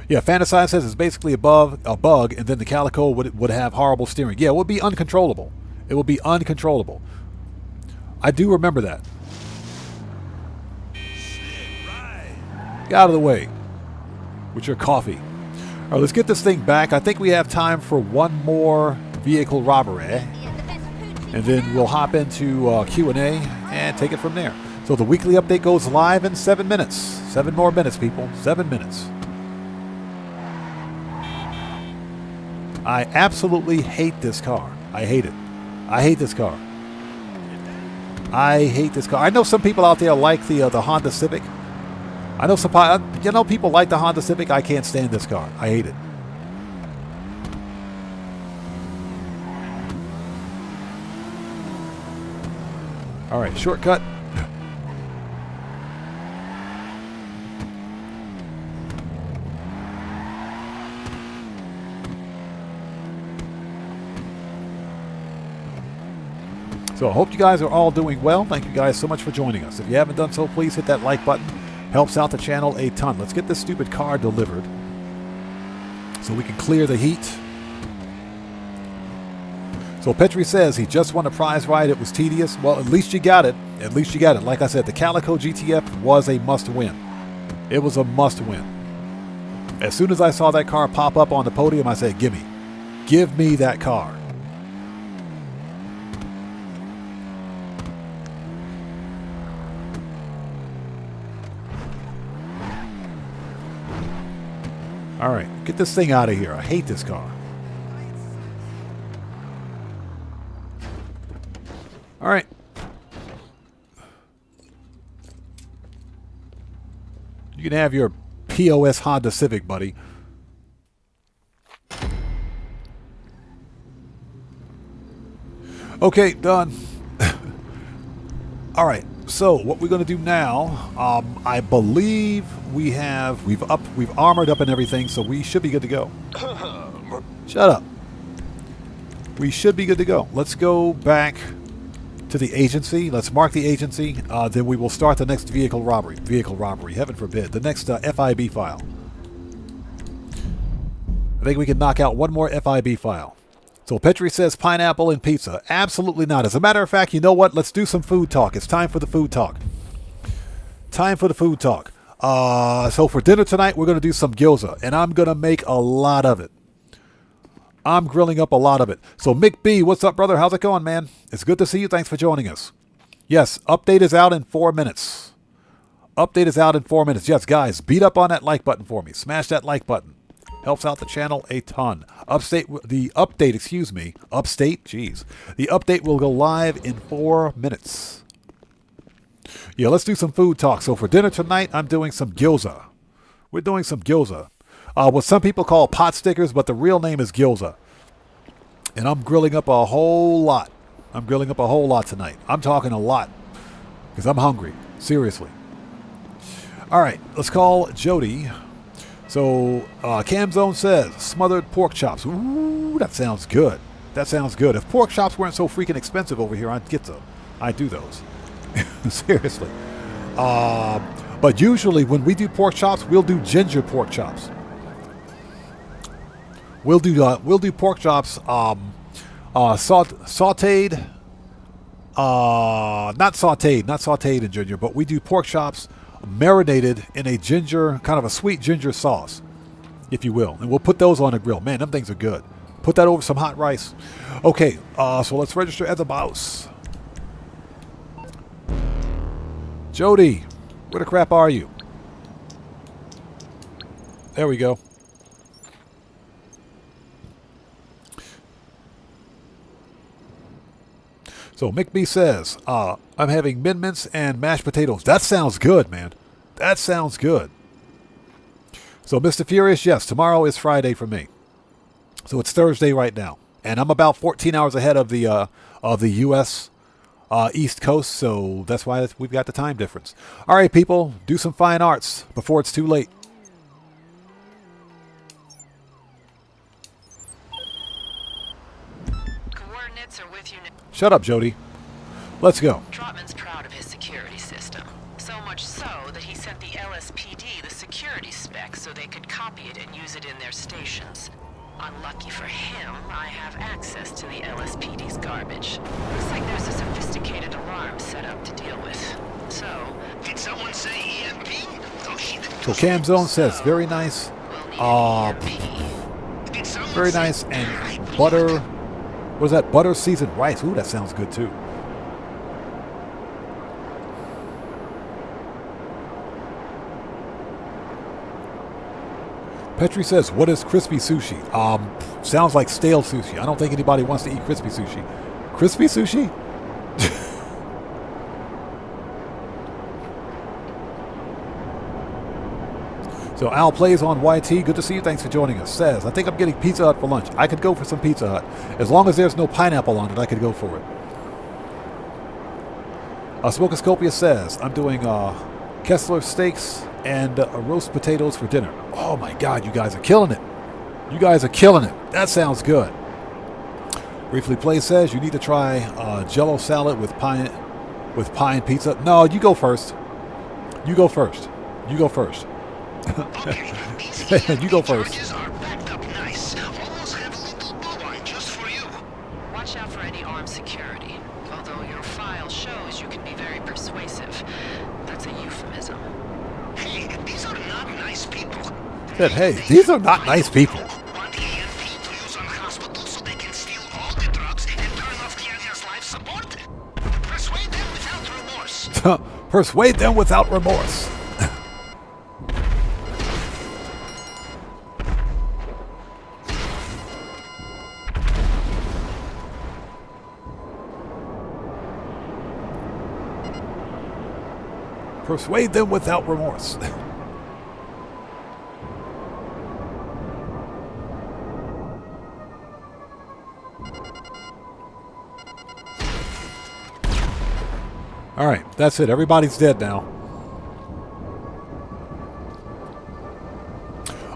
Yeah, Fantasize says it's basically a bug, and then the Calico would have horrible steering. Yeah, it would be uncontrollable. It would be uncontrollable. I do remember that. Get out of the way with your coffee. All right, let's get this thing back. I think we have time for one more vehicle robbery, and then we'll hop into Q&A and take it from there. So the weekly update goes live in 7 minutes. 7 more minutes, people. 7 minutes. I absolutely hate this car. I hate it. I hate this car. I hate this car. I know some people out there like the Honda Civic. I know some, people like the Honda Civic. I can't stand this car. I hate it. All right, shortcut. So I hope you guys are all doing well. Thank you guys so much for joining us. If you haven't done so, please hit that like button. Helps out the channel a ton. Let's get this stupid car delivered so we can clear the heat. So Petri says he just won a prize ride. It was tedious. Well, at least you got it. At least you got it. Like I said, the Calico GTF was a must-win. It was a must-win. As soon as I saw that car pop up on the podium, I said, gimme. Give me that car. All right, get this thing out of here. I hate this car. All right. You can have your POS Honda Civic, buddy. Okay, done. All right. So what we're going to do now, I believe we've armored up and everything, so we should be good to go. Shut up. We should be good to go. Let's go back to the agency. Let's mark the agency. Then we will start the next vehicle robbery. Vehicle robbery, heaven forbid. The next FIB file. I think we can knock out one more FIB file. So Petri says pineapple and pizza. Absolutely not. As a matter of fact, you know what? Let's do some food talk. It's time for the food talk. Time for the food talk. So for dinner tonight, we're going to do some gyoza, and I'm going to make a lot of it. I'm grilling up a lot of it. So Mick B, what's up, brother? How's it going, man? It's good to see you. Thanks for joining us. Yes, update is out in 4 minutes. Update is out in 4 minutes. Yes, guys, beat up on that like button for me. Smash that like button. Helps out the channel a ton. The update will go live in 4 minutes. Yeah, let's do some food talk. So for dinner tonight, I'm doing some gyoza. We're doing some gyoza. What some people call pot stickers, but the real name is gyoza. And I'm grilling up a whole lot. I'm grilling up a whole lot tonight. I'm talking a lot because I'm hungry. Seriously. All right, let's call Jody. So, Cam Zone says, smothered pork chops. Ooh, that sounds good. That sounds good. If pork chops weren't so freaking expensive over here, I'd get them. I'd do those. Seriously. But usually when we do pork chops, we'll do ginger pork chops. We'll do pork chops sauteed. Not sauteed in ginger, but we do pork chops marinated in a ginger, kind of a sweet ginger sauce, if you will. And we'll put those on the grill. Man, them things are good. Put that over some hot rice. Okay, so let's register as a mouse. Jody, where the crap are you? There we go. So Mick B says, I'm having min mints and mashed potatoes. That sounds good, man. That sounds good. So Mr. Furious, yes, tomorrow is Friday for me. So it's Thursday right now. And I'm about 14 hours ahead of the U.S. East Coast, so that's why we've got the time difference. All right, people, do some fine arts before it's too late. Coordinates are with you now. Shut up, Jody. Let's go. Trotman's proud of his security system. So much so that he sent the LSPD the security specs so they could copy it and use it in their stations. Unlucky for him, I have access to the LSPD's garbage. Looks like there's a sophisticated alarm set up to deal with. So, Did someone say EMP? Oh, shit. So Cam Zone says, very nice. we'll need an ERP. Did someone Very say- nice. And butter. What is that? Butter seasoned rice. Ooh, that sounds good too. Petri says, what is crispy sushi? Sounds like stale sushi. I don't think anybody wants to eat crispy sushi. Crispy sushi? So Al plays on YT. Good to see you. Thanks for joining us. Says, I think I'm getting Pizza Hut for lunch. I could go for some Pizza Hut. As long as there's no pineapple on it, I could go for it. Smokoscopia says, I'm doing Kessler steaks and roast potatoes for dinner. Oh my God, you guys are killing it. You guys are killing it. That sounds good. Briefly Play says, you need to try Jello salad with pine pizza. No, you go first. You go first. You go first. Okay, these You go first. charges are backed up nice. Almost have a little bovine just for you. Watch out for any armed security. Although your file shows you can be very persuasive. That's a euphemism. Hey, these are not nice people. Said, hey, these are not nice people. Want the EMP to use on hospitals so they can steal all the drugs and turn off the area's life support? Persuade them without remorse. Persuade them without remorse. Persuade them without remorse. All right, that's it. Everybody's dead now.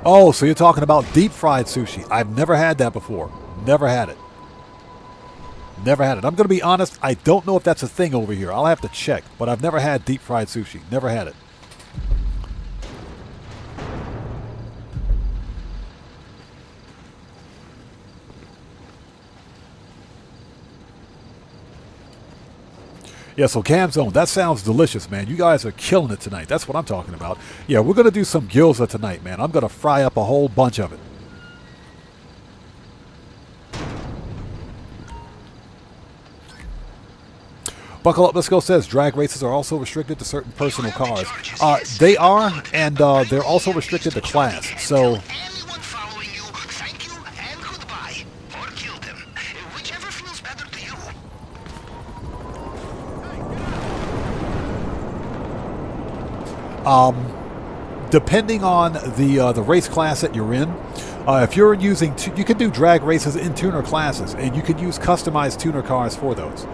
Oh, so you're talking about deep fried sushi. I've never had that before. Never had it. Never had it. I'm going to be honest, I don't know if that's a thing over here. I'll have to check, but I've never had deep fried sushi. Never had it. Yeah, so Cam Zone, that sounds delicious, man. You guys are killing it tonight. That's what I'm talking about. Yeah, we're going to do some gyoza tonight, man. I'm going to fry up a whole bunch of it. Buckle Up, Let's Go says drag races are also restricted to certain personal cars. They are, and they're also restricted to class. So, Anyone following you, thank you and goodbye. Or kill them. Whichever feels better to you. depending on the race class that you're in, if you're using, you can do drag races in tuner classes, and you can use customized tuner cars for those.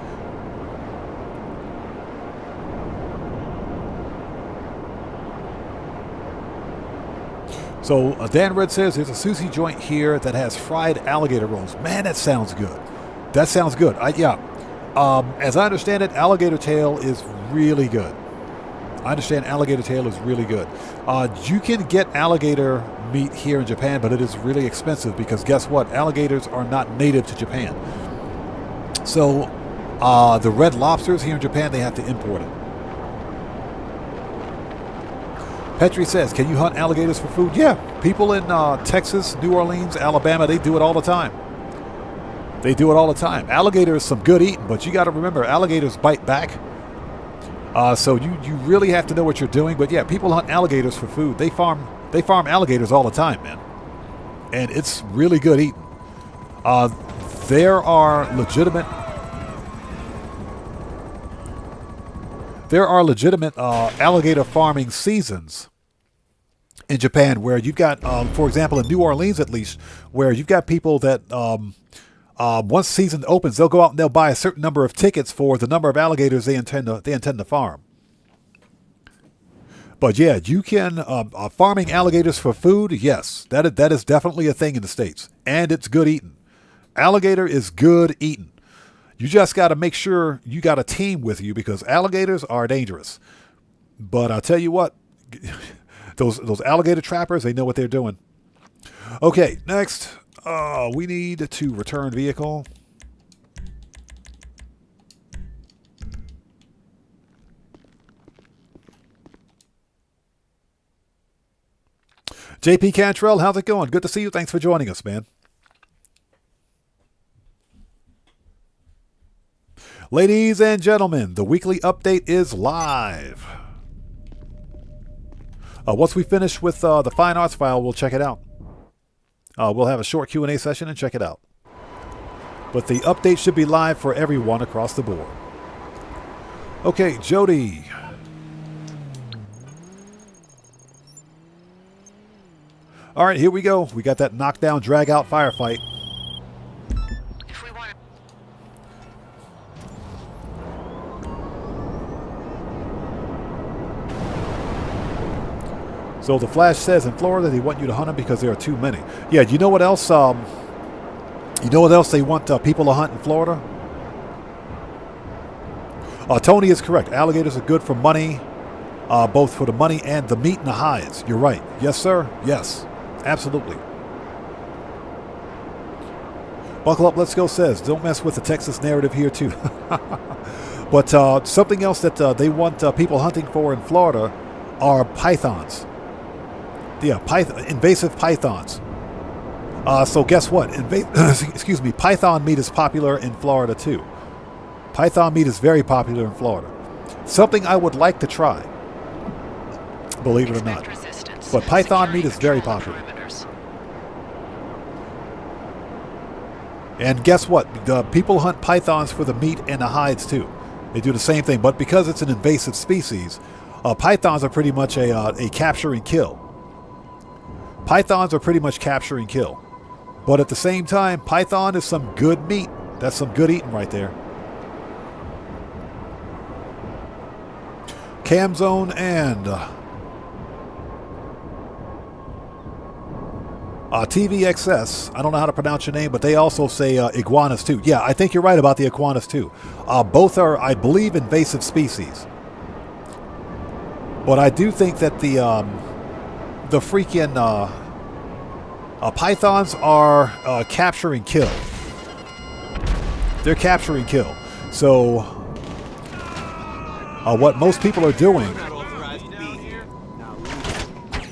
So Dan Red says there's a sushi joint here that has fried alligator rolls. Man, that sounds good. That sounds good. As I understand it, alligator tail is really good. I understand alligator tail is really good. You can get alligator meat here in Japan, but it is really expensive because guess what? Alligators are not native to Japan. So the red lobsters here in Japan, they have to import it. Petri says, can you hunt alligators for food? Yeah, people in Texas, New Orleans, Alabama, they do it all the time. They do it all the time. Alligator is some good eating, but you got to remember, alligators bite back. So you really have to know what you're doing. But yeah, people hunt alligators for food. They farm alligators all the time, man. And it's really good eating. There are legitimate there are legitimate alligator farming seasons in Japan where you've got, for example, in New Orleans at least, where you've got people that once season opens, they'll go out and they'll buy a certain number of tickets for the number of alligators they intend to farm. But yeah, you can farming alligators for food. Yes, that is definitely a thing in the States, and it's good eating. Alligator is good eating. You just got to make sure you got a team with you because alligators are dangerous. But I'll tell you what, those alligator trappers, they know what they're doing. Okay, next, we need to return vehicle. JP Cantrell, how's it going? Good to see you. Thanks for joining us, man. Ladies and gentlemen, the weekly update is live. Once we finish with the fine arts file, we'll check it out. We'll have a short Q&A session and check it out. But the update should be live for everyone across the board. Okay, Jody. All right, here we go. We got that knockdown, drag-out firefight. If we want So the Flash says in Florida they want you to hunt them because there are too many. Yeah, you know what else? You know what else they want people to hunt in Florida? Tony is correct. Alligators are good for money, both for the money and the meat and the hides. You're right. Yes, sir. Yes, absolutely. Buckle up, let's go says, don't mess with the Texas narrative here too. But something else that they want people hunting for in Florida are pythons. Yeah, invasive pythons. So guess what? Excuse me, python meat is popular in Florida too. Python meat is very popular in Florida. Something I would like to try, believe it or not. But python meat is very popular. And guess what? The people hunt pythons for the meat and the hides too. They do the same thing, but because it's an invasive species, pythons are pretty much a capture and kill. Pythons are pretty much capture and kill. But at the same time, python is some good meat. That's some good eating right there. Camzone and TVXS. I don't know how to pronounce your name, but they also say iguanas too. Yeah, I think you're right about the iguanas too. Both are, I believe, invasive species. But I do think that the freaking pythons are capture and kill. They're capture and kill. So what most people are doing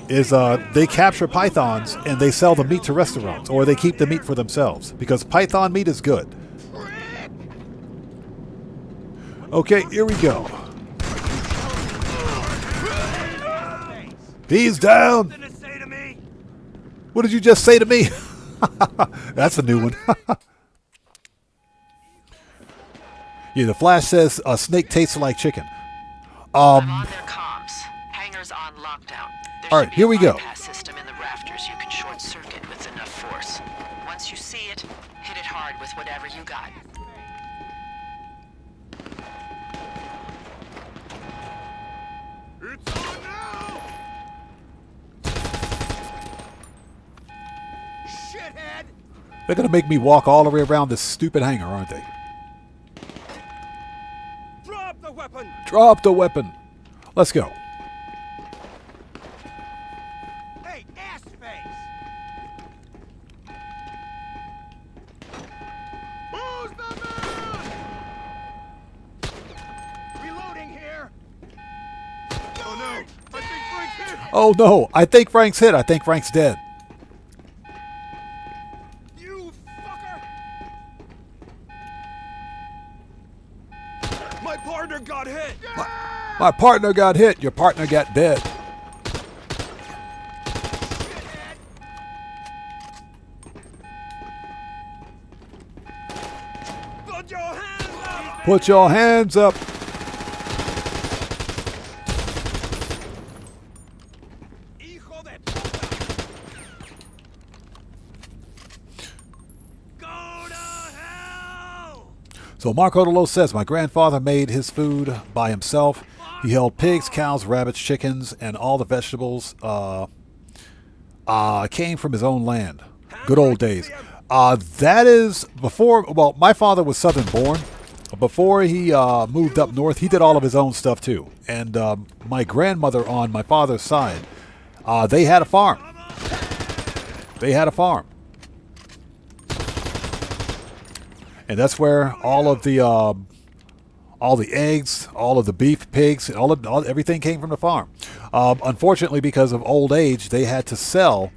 is they capture pythons and they sell the meat to restaurants, or they keep the meat for themselves because python meat is good. Okay, here we go. He's down. What did you just say to me? That's a new one. Yeah, the Flash says a snake tastes like chicken. I'm on their comms. Hangars on lockdown. All right, here we go. Bypass system in the rafters you can short circuit with enough force. Once you see it, hit it hard with whatever you got. It's on now! Shithead! They're going to make me walk all the way around this stupid hangar, aren't they? Drop the weapon! Drop the weapon. Let's go. Hey, ass face! Who's the man? Reloading here! Oh no! I think Frank's hit! Oh no, I think Frank's hit. I think Frank's dead. You fucker! My partner got hit! My partner got hit. Your partner got dead. Put your hands up! Put your hands up. So Marco Delos says, my grandfather made his food by himself. He held pigs, cows, rabbits, chickens, and all the vegetables came from his own land. Good old days. That is before, well, my father was Southern born. Before he moved up north, he did all of his own stuff too. And my grandmother on my father's side, they had a farm. They had a farm. And that's where all the eggs, all of the beef, pigs, everything came from the farm. Unfortunately, because of old age, they had to sell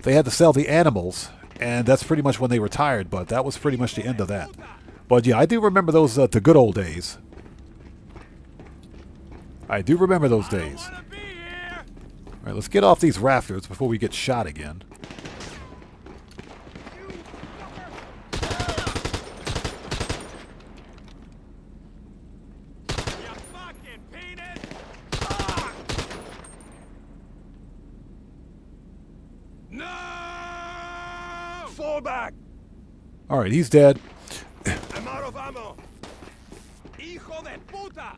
the animals, and that's pretty much when they retired. But that was pretty much the end of that. But yeah, I do remember those the good old days. I do remember those days. All right, let's get off these rafters before we get shot again. Fall back! All right, he's dead. I'm out of ammo! Hijo de puta!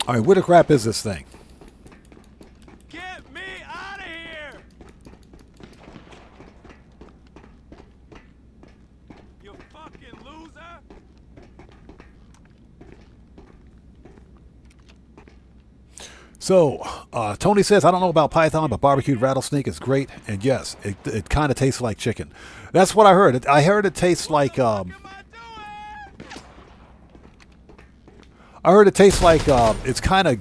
All right, where the crap is this thing? Get me out of here! You fucking loser! So, Tony says, I don't know about Python, but barbecued rattlesnake is great. And yes, it kind of tastes like chicken. That's what I heard. I heard it tastes like, it's kind of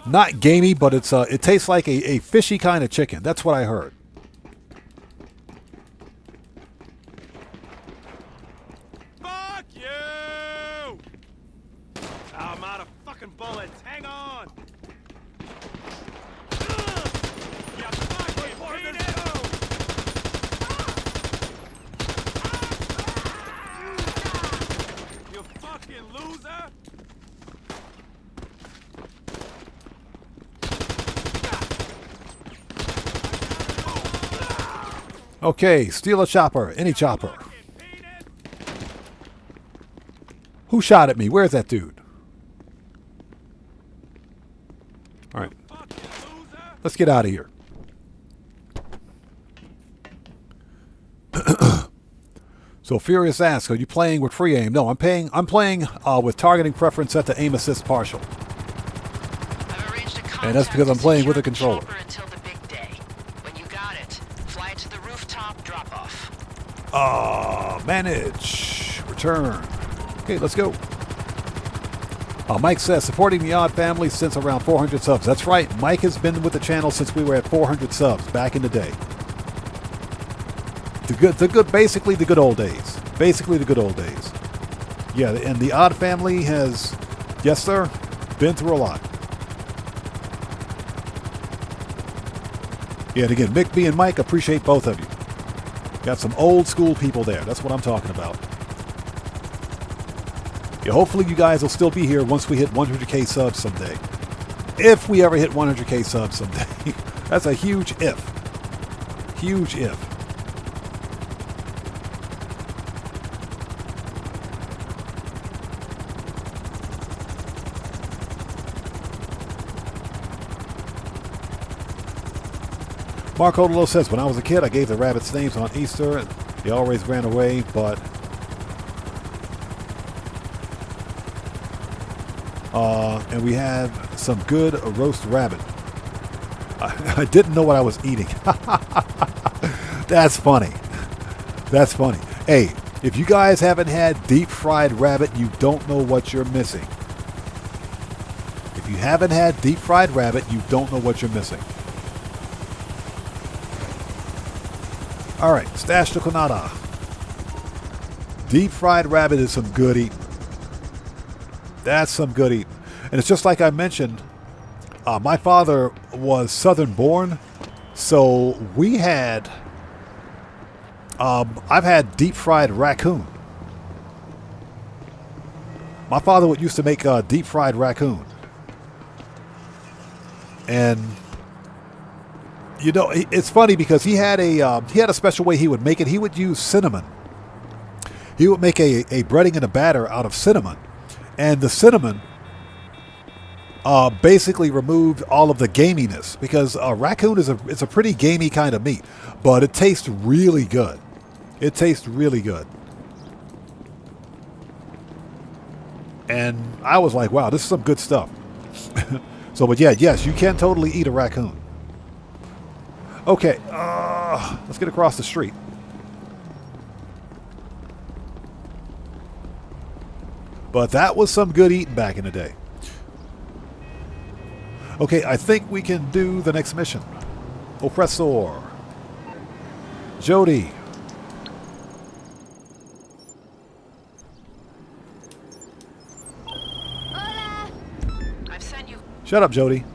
not gamey, but it tastes like a fishy kind of chicken. That's what I heard. Fuck you! I'm out of fucking bullets. Hang on! You fucking penis! You fucking loser! Okay, steal a chopper. Any chopper. Who shot at me? Where's that dude? All right. Let's get out of here. So Furious asks, are you playing with free aim? No, I'm playing with targeting preference set to aim assist partial. And that's because I'm playing with a controller. Until the big day. When you got it, fly it to the rooftop, drop off. Manage. Return. Okay, let's go. Mike says, supporting the Odd Family since around 400 subs. That's right. Mike has been with the channel since we were at 400 subs back in the day. Basically the good old days. Basically the good old days. Yeah, and the Odd Family has, yes sir, been through a lot. Yeah, and again, Mick B and Mike, appreciate both of you. Got some old school people there. That's what I'm talking about. Yeah, hopefully you guys will still be here once we hit 100k subs someday. If we ever hit 100k subs someday. That's a huge if. Huge if. Mark Odolo says, when I was a kid, I gave the rabbits names on Easter. And they always ran away, but... and we had some good roast rabbit. I didn't know what I was eating. That's funny. That's funny. Hey, if you guys haven't had deep fried rabbit, you don't know what you're missing. If you haven't had deep fried rabbit, you don't know what you're missing. All right, stash de Conada. Deep fried rabbit is some good eating. That's some good eating. And it's just like I mentioned, my father was Southern born, so we had, I've had deep fried raccoon. My father used to make deep fried raccoon. And You know, it's funny because he had a special way he would make it. He would use cinnamon. He would make a breading and a batter out of cinnamon, and the cinnamon basically removed all of the gaminess, because raccoon is a pretty gamey kind of meat, but it tastes really good. It tastes really good. And I was like, wow, this is some good stuff. So, but yeah, yes, you can totally eat a raccoon. Okay, let's get across the street. But that was some good eating back in the day. Okay, I think we can do the next mission. Oppressor. Jody. I've sent you. Shut up, Jody.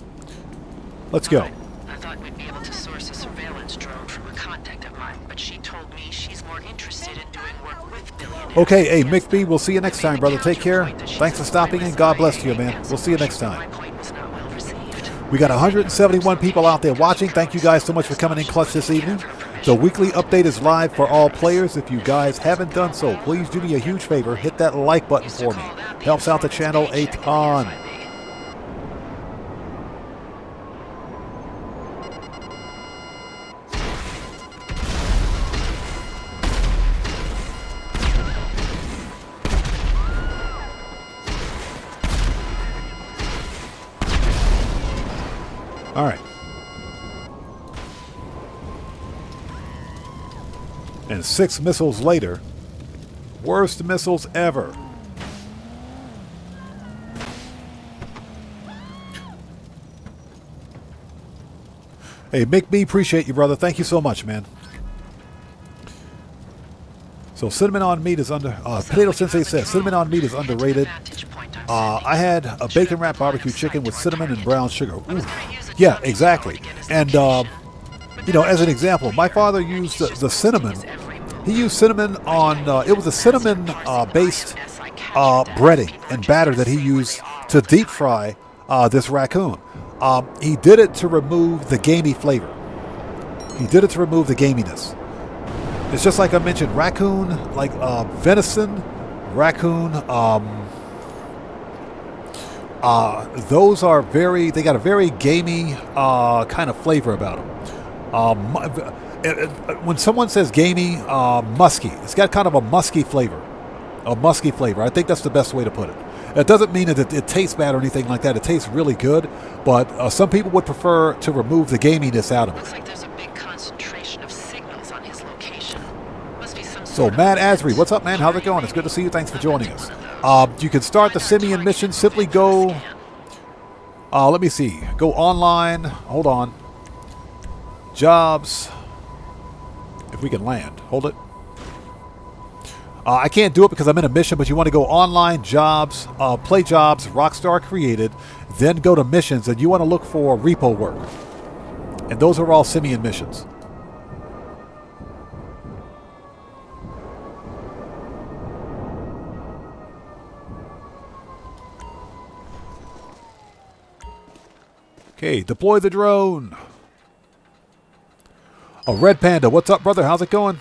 Let's go. I thought we'd be able to source a surveillance drone from a contact of mine, but she told me she's more interested in doing work with billionaires. Okay, hey, Mick B, we'll see you next time, brother. Take care. Thanks for stopping in. God bless you, man. We'll see you next time. We got 171 people out there watching. Thank you guys so much for coming in clutch this evening. The weekly update is live for all players. If you guys haven't done so, please do me a huge favor. Hit that like button for me. Helps out the channel a ton. All right. And 6 missiles later, worst missiles ever. Hey, Mick B, appreciate you, brother. Thank you so much, man. So cinnamon on meat is Potato Sensei says cinnamon on meat is underrated. I had a bacon wrapped barbecue chicken with cinnamon and brown sugar. Ooh. Yeah, exactly. And you know, as an example, my father used the cinnamon. He used cinnamon on. It was a cinnamon based breading and batter that he used to deep fry this raccoon. He did it to remove the gamey flavor. He did it to remove the gaminess. It's just like I mentioned, raccoon, like venison, raccoon. Those are they got a very gamey kind of flavor about them. When someone says gamey, musky, it's got kind of a musky flavor. A musky flavor. I think that's the best way to put it. It doesn't mean that it tastes bad or anything like that. It tastes really good, but some people would prefer to remove the gaminess out of it. Looks like there's a big concentration of signals on his location. Must be some So, Matt Asbury, what's up, man? How's it going? It's good to see you. Thanks for joining us. You can start the Simeon mission. Simply go. Let me see. Go online. Hold on. Jobs. If we can land. Hold it. I can't do it because I'm in a mission, but you want to go online, jobs, play jobs, Rockstar created, then go to missions, and you want to look for repo work. And those are all Simeon missions. Okay, deploy the drone. Oh, Red Panda, what's up, brother? How's it going?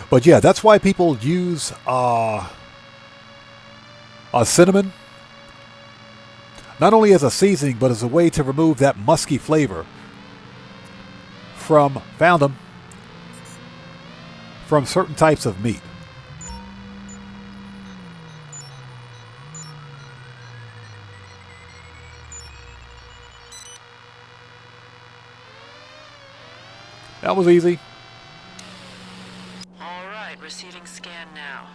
But yeah, that's why people use cinnamon. Not only as a seasoning, but as a way to remove that musky flavor from certain types of meat. That was easy. Receiving scan now.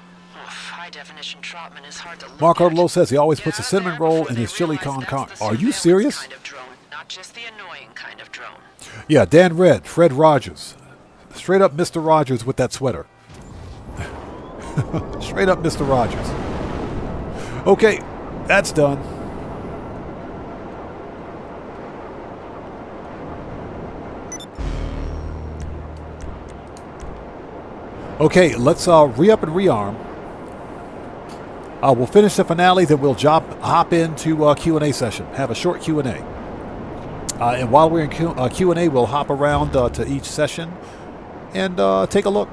Oof, high definition Trotman is hard to look Mark at. Arlo says he always puts a cinnamon roll in his chili con carne. Are you serious? Kind of drone, not just the annoying kind of drone. Yeah, Dan Red, Fred Rogers. Straight up Mr. Rogers with that sweater. Straight up Mr. Rogers. Okay, that's done. Okay, let's re-up and rearm. We'll finish the finale, then we'll hop into Q&A session. Have a short Q&A. And while we're in Q&A, we'll hop around to each session and take a look.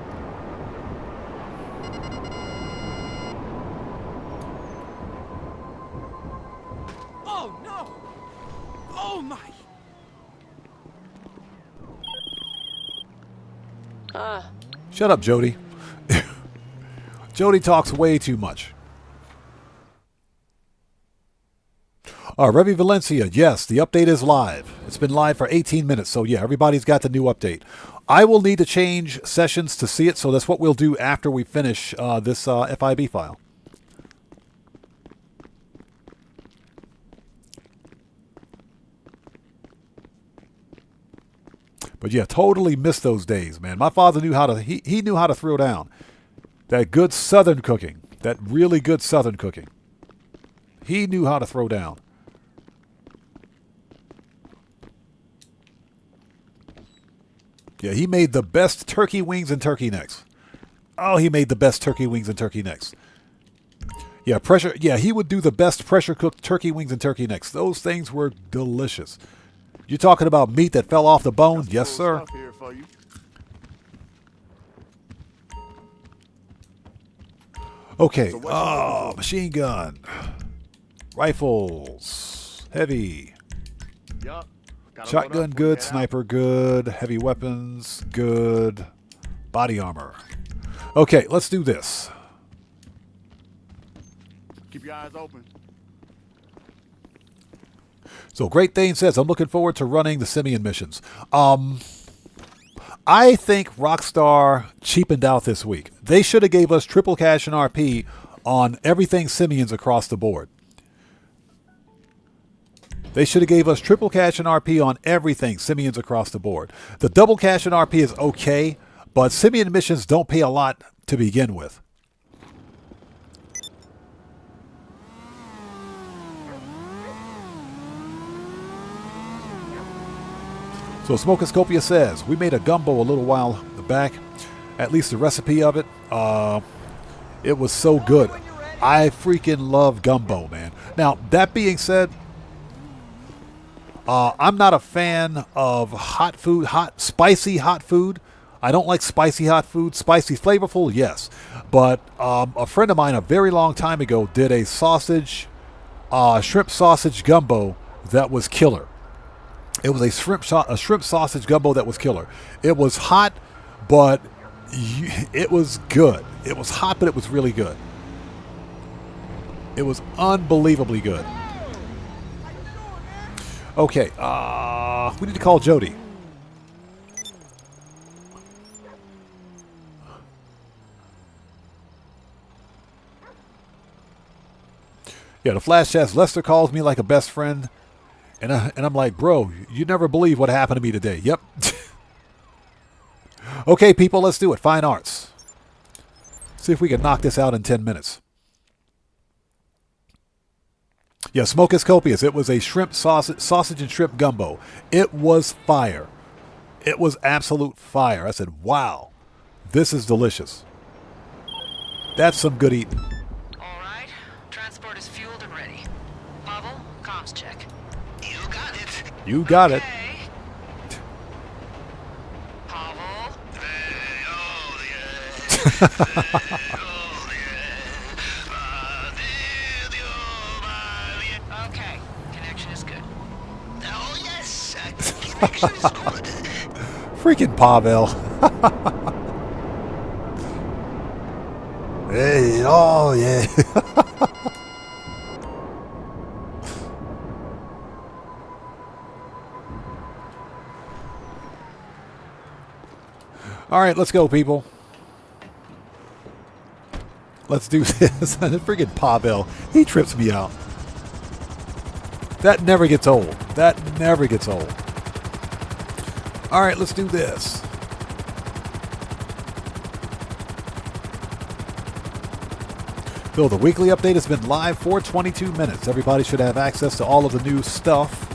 Oh, no! Oh, my! Shut up, Jody. Jody talks way too much. Revi Valencia, yes, the update is live. It's been live for 18 minutes, so yeah, everybody's got the new update. I will need to change sessions to see it, so that's what we'll do after we finish this FIB file. But yeah, totally missed those days, man. My father knew how to, he knew how to throw down. That good Southern cooking, that really good Southern cooking. He knew how to throw down. Yeah, he made the best turkey wings and turkey necks. Oh, he made the best turkey wings and turkey necks. Yeah, he would do the best pressure cooked turkey wings and turkey necks. Those things were delicious. You're talking about meat that fell off the bone? Yes, sir. Okay. Oh, machine gun. Rifles. Heavy. Shotgun good. Sniper good. Heavy weapons good. Body armor. Okay, let's do this. Keep your eyes open. So Great Thane says, I'm looking forward to running the Simeon missions. I think Rockstar cheapened out this week. They should have gave us triple cash and RP on everything Simeons across the board. They should have gave us triple cash and RP on everything Simeons across the board. The double cash and RP is okay, but Simeon missions don't pay a lot to begin with. So Smokoscopia says, we made a gumbo a little while back, at least the recipe of it. It was so good. I freaking love gumbo, man. Now, that being said, I'm not a fan of hot food, spicy hot food. I don't like spicy hot food. Spicy, flavorful, yes. But a friend of mine a very long time ago did a shrimp sausage gumbo that was killer. It was a shrimp sausage gumbo that was killer. It was hot, but it was good. It was hot, but it was really good. It was unbelievably good. Okay, we need to call Jody. Yeah, the flash says, Lester calls me like a best friend. And I'm like, bro, you never believe what happened to me today. Yep. Okay, people, let's do it. Fine arts. See if we can knock this out in 10 minutes. Yeah, Smoke is copious. It was a shrimp sausage and shrimp gumbo. It was fire. It was absolute fire. I said, wow, this is delicious. That's some good eating. All right. Transport is fueled and ready. Pavel, comms check. You got it. Pavel. Okay, connection is good. Oh, yes. Connection is good. Freaking Pavel. Hey, oh, yeah. All right, let's go, people. Let's do this. Friggin' Pavel. He trips me out. That never gets old. That never gets old. All right, let's do this. Phil, the weekly update has been live for 22 minutes. Everybody should have access to all of the new stuff.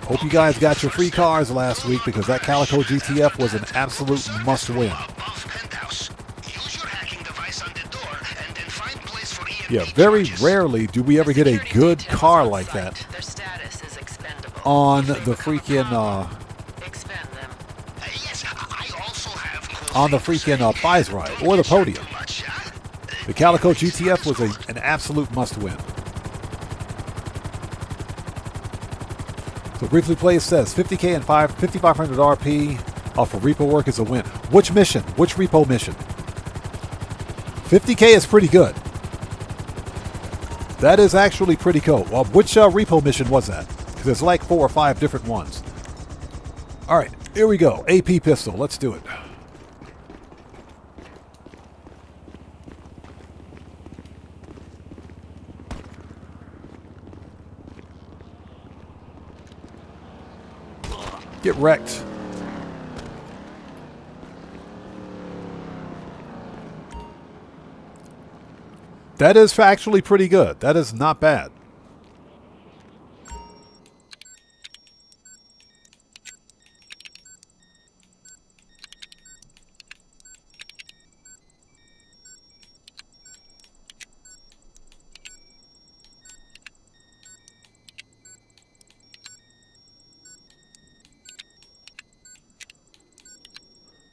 Hope you guys got your free cars last week because that Calico GTF was an absolute must-win. Use your hacking device Yeah, very rarely do we ever get a good car like that Their status is expendable. on the freaking Expend them. Yes, I also have cool on the things to freaking say. prize ride Don't or the get shot podium. too much, huh? The Calico GTF was an absolute must-win. So Briefly Plays says 50K and 5,500 RP for repo work is a win. Which mission? Which repo mission? 50K is pretty good. That is actually pretty cool. Well, which repo mission was that? Because there's like 4 or 5 different ones. All right, here we go. AP pistol. Let's do it. Get wrecked. That is actually pretty good. That is not bad.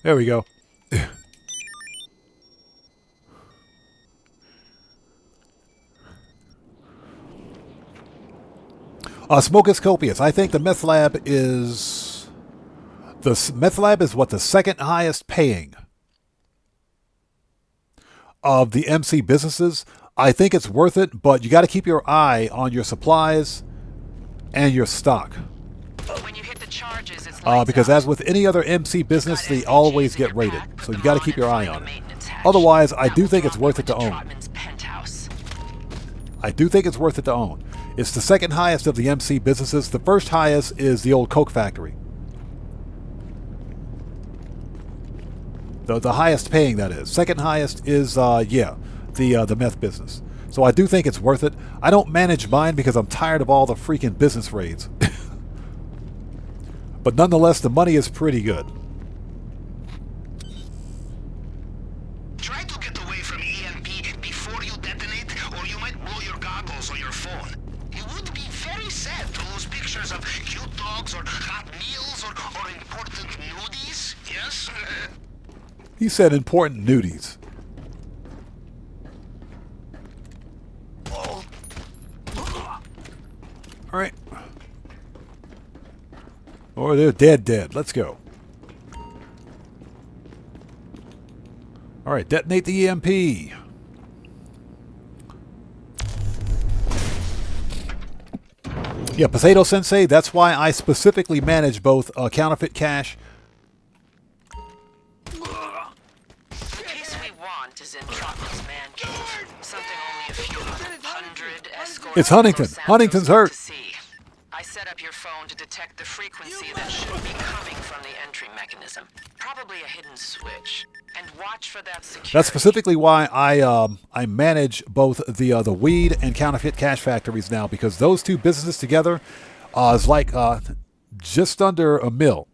There we go. Smoke is copious. I think the meth lab is what, the second highest paying of the MC businesses. I think it's worth it, but you got to keep your eye on your supplies and your stock. When you hit the charges, it's Because as with any other MC business, they always get raided. So you got to keep your eye on it. Otherwise, I do think it's worth it to own. I do think it's worth it to own. It's the second highest of the MC businesses. The first highest is the old Coke factory. The highest paying, that is. Second highest is, the meth business. So I do think it's worth it. I don't manage mine because I'm tired of all the freaking business raids. But nonetheless, the money is pretty good. Try to get away from EMP before you detonate, or you might blow your goggles or your phone. It would be very sad to lose pictures of cute dogs or hot meals or important nudies, yes? He said important nudies. All right. Or they're dead. Let's go. All right, detonate the EMP. Yeah, Potato Sensei, that's why I specifically manage both counterfeit cash. The case we want is in Trotman's man cave. Something only a few hundred escorts. It's Huntington. from Los Huntington's Santos hurt. to see. I set up your phone to detect the frequency that should be coming from the entry mechanism. Probably a hidden switch. And watch for that security. That's specifically why I manage both the weed and counterfeit cash factories now, because those two businesses together is like just under a mil.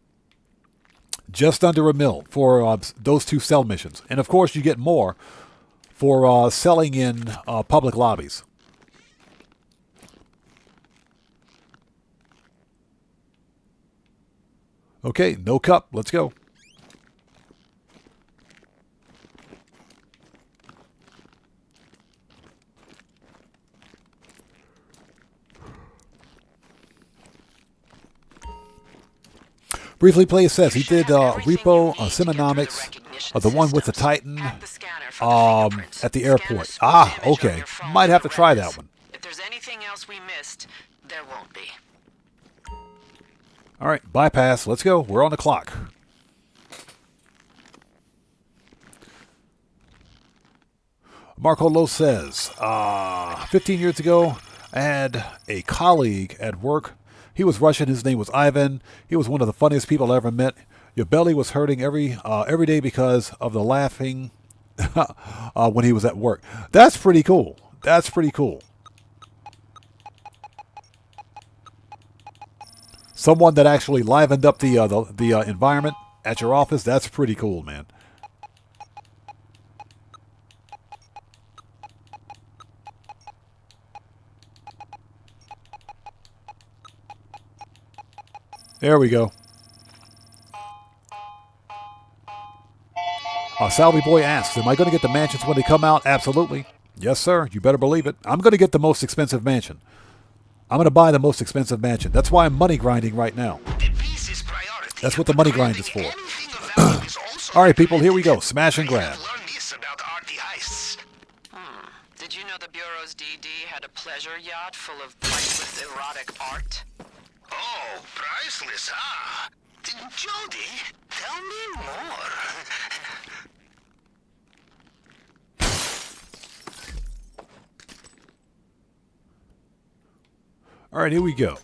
Just under a mil for those two sell missions. And of course you get more for selling in public lobbies. Okay, no cup. Let's go. Briefly Play says he did repo Simonomics, the one with the Titan at the airport. Ah, okay. Might have to try that one. If there's anything else we missed, there won't be. All right, bypass. Let's go. We're on the clock. Marco Lowe says, 15 years ago, I had a colleague at work. He was Russian. His name was Ivan. He was one of the funniest people I ever met. Your belly was hurting every day because of the laughing when he was at work. That's pretty cool. That's pretty cool. Someone that actually livened up the environment at your office. That's pretty cool, man. There we go. Salvi Boy asks, am I going to get the mansions when they come out? Absolutely. Yes, sir. You better believe it. I'm going to get the most expensive mansion. I'm going to buy the most expensive mansion. That's why I'm money grinding right now. That's what the money grind is for. All right, people, here we go. Smash and grab. Did you know the Bureau's DD had a pleasure yacht full of priceless erotic art? Oh, priceless, huh? Jody, tell me more. All right, here we go.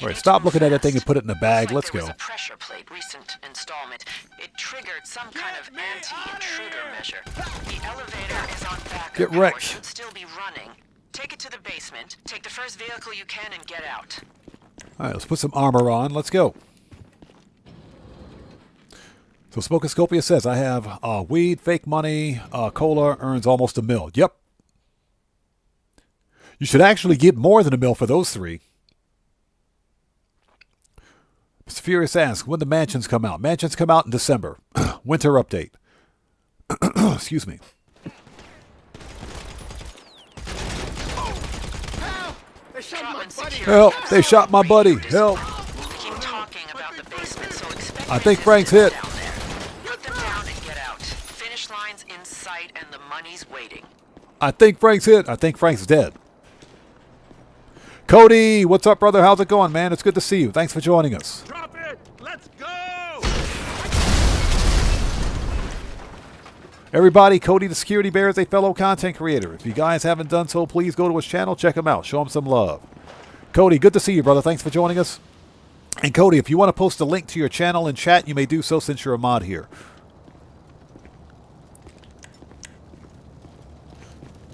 All right, stop looking at that thing and put it in the bag. Let's go. There was a pressure plate recent installment. It triggered some kind of anti-intruder measure. The elevator is on backup. Get Or wrecked. should still be running. Take it to the basement. Take the first vehicle you can and get out. All right, let's put some armor on. Let's go. So Smokoscopia says, I have weed, fake money, cola earns almost $1 million. Yep. You should actually get more than $1 million for those three. Mr. Furious asks, when the mansions come out? Mansions come out in December. Winter update. Excuse me. Help! They shot my buddy. Help! Keep talking about the basement, so expect I think Frank's hit. down there. Put them down and get out. Finish line's in sight and the money's waiting. I think Frank's hit. I think Frank's dead. Cody, what's up, brother? How's it going, man? It's good to see you. Thanks for joining us. Drop it! Let's go! Everybody, Cody the Security Bear is a fellow content creator. If you guys haven't done so, please go to his channel, check him out, show him some love. Cody, good to see you, brother. Thanks for joining us. And Cody, if you want to post a link to your channel in chat, you may do so since you're a mod here.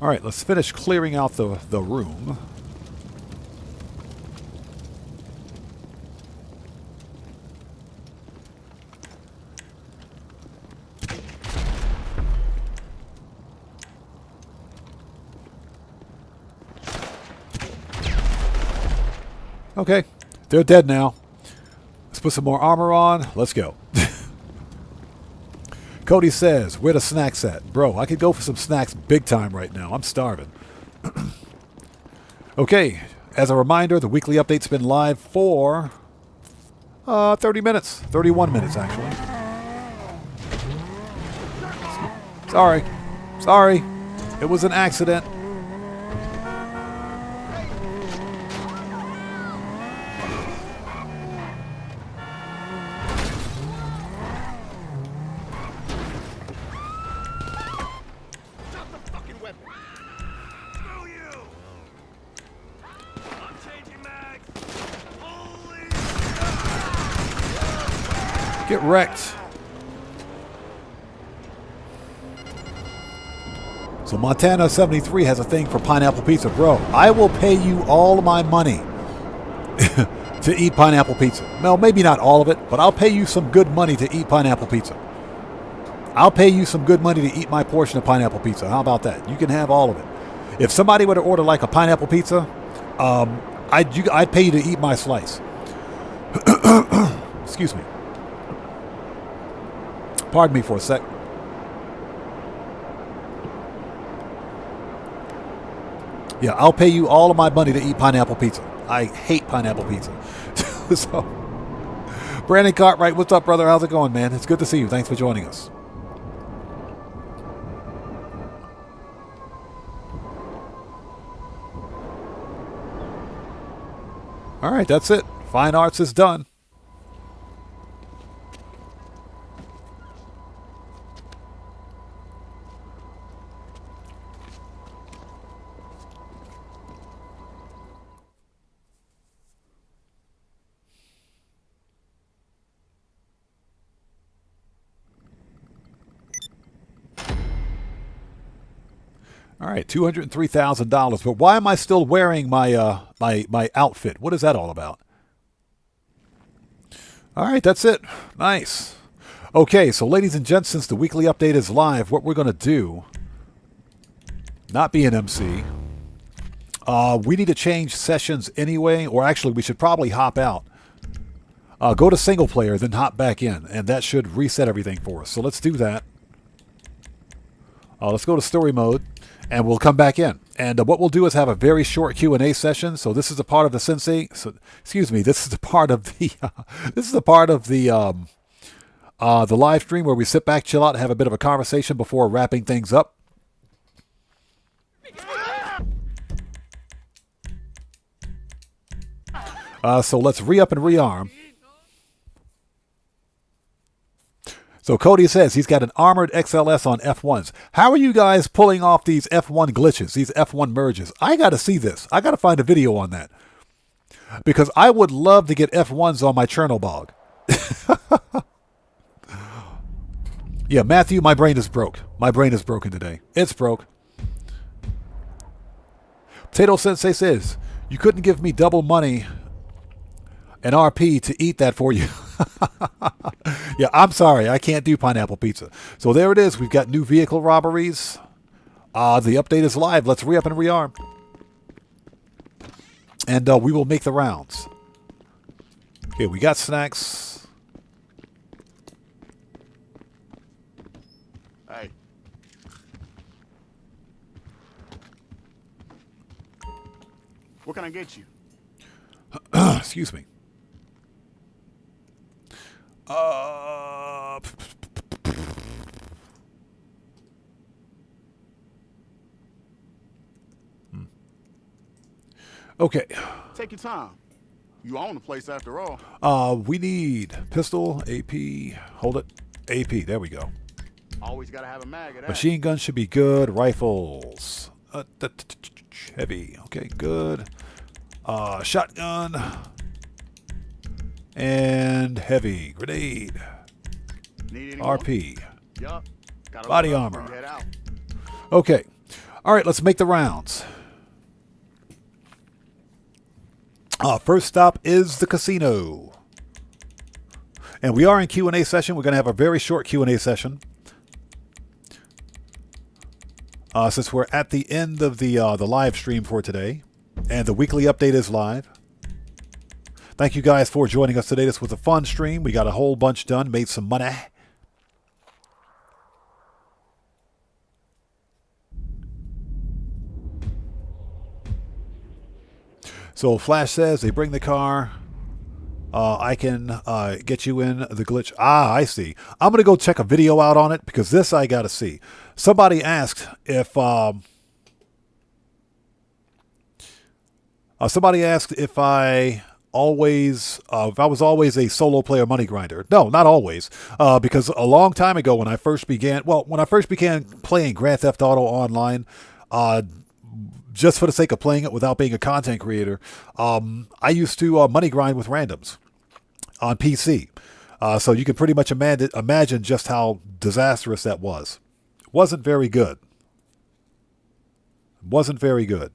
All right, let's finish clearing out the room. Okay, they're dead now. Let's put some more armor on. Let's go. Cody says, where the snacks at? Bro, I could go for some snacks big time right now. I'm starving. Okay, as a reminder, the weekly update's been live for 30 minutes. 31 minutes, actually. Sorry. Sorry. It was an accident. Get wrecked. So Montana 73 has a thing for pineapple pizza. Bro, I will pay you all my money to eat pineapple pizza. Well, maybe not all of it, but I'll pay you some good money to eat pineapple pizza. I'll pay you some good money to eat my portion of pineapple pizza. How about that? You can have all of it. If somebody were to order like a pineapple pizza, I'd pay you to eat my slice. Excuse me. Pardon me for a sec. Yeah, I'll pay you all of my money to eat pineapple pizza. I hate pineapple pizza. So, Brandon Cartwright, what's up, brother? How's it going, man? It's good to see you. Thanks for joining us. All right, that's it. Fine Arts is done. All right, $203,000. But why am I still wearing my my outfit? What is that all about? All right, that's it. Nice. Okay, so ladies and gents, since the weekly update is live, what we're going to do not be an MC. We need to change sessions anyway, or actually we should probably hop out. Go to single player, then hop back in, and that should reset everything for us. So let's do that. Let's go to story mode, and we'll come back in. And what we'll do is have a very short Q&A session. So this is a part of the Sensei. So, excuse me. This is the part of the. This is the part of the live stream where we sit back, chill out, and have a bit of a conversation before wrapping things up. So let's re-up and rearm. So Cody says he's got an armored XLS on F1s. How are you guys pulling off these F1 glitches, these F1 merges? I got to see this. I got to find a video on that. Because I would love to get F1s on my Chernobog. Yeah, Matthew, my brain is broke. My brain is broken today. It's broke. Potato Sensei says, you couldn't give me double money and RP to eat that for you. Yeah, I'm sorry. I can't do pineapple pizza. So there it is. We've got new vehicle robberies. The update is live. Let's re-up and rearm. And we will make the rounds. Okay, we got snacks. Hey. What can I get you? Excuse me. Okay. Take your time. You own the place after all. We need pistol, AP. Hold it. AP. There we go. Always gotta have a mag of that. Machine gun should be good. Rifles. Heavy. Okay, good. Shotgun. And heavy. Grenade. Need any more? RP. Yup. Gotta Body load up before armor. you head out. Okay. All right, let's make the rounds. First stop is the casino. And we are in Q&A session. We're going to have a very short Q&A session. Since we're at the end of the live stream for today. And the weekly update is live. Thank you guys for joining us today. This was a fun stream. We got a whole bunch done. Made some money. So Flash says they bring the car. I can get you in the glitch. I see. I'm going to go check a video out on it because this I got to see. Somebody asked if I was always a solo player money grinder. No, not always. Because a long time ago when I first began playing Grand Theft Auto Online, just for the sake of playing it without being a content creator, I used to money grind with randoms on PC. So you can pretty much imagine just how disastrous that was. It wasn't very good. Wasn't very good.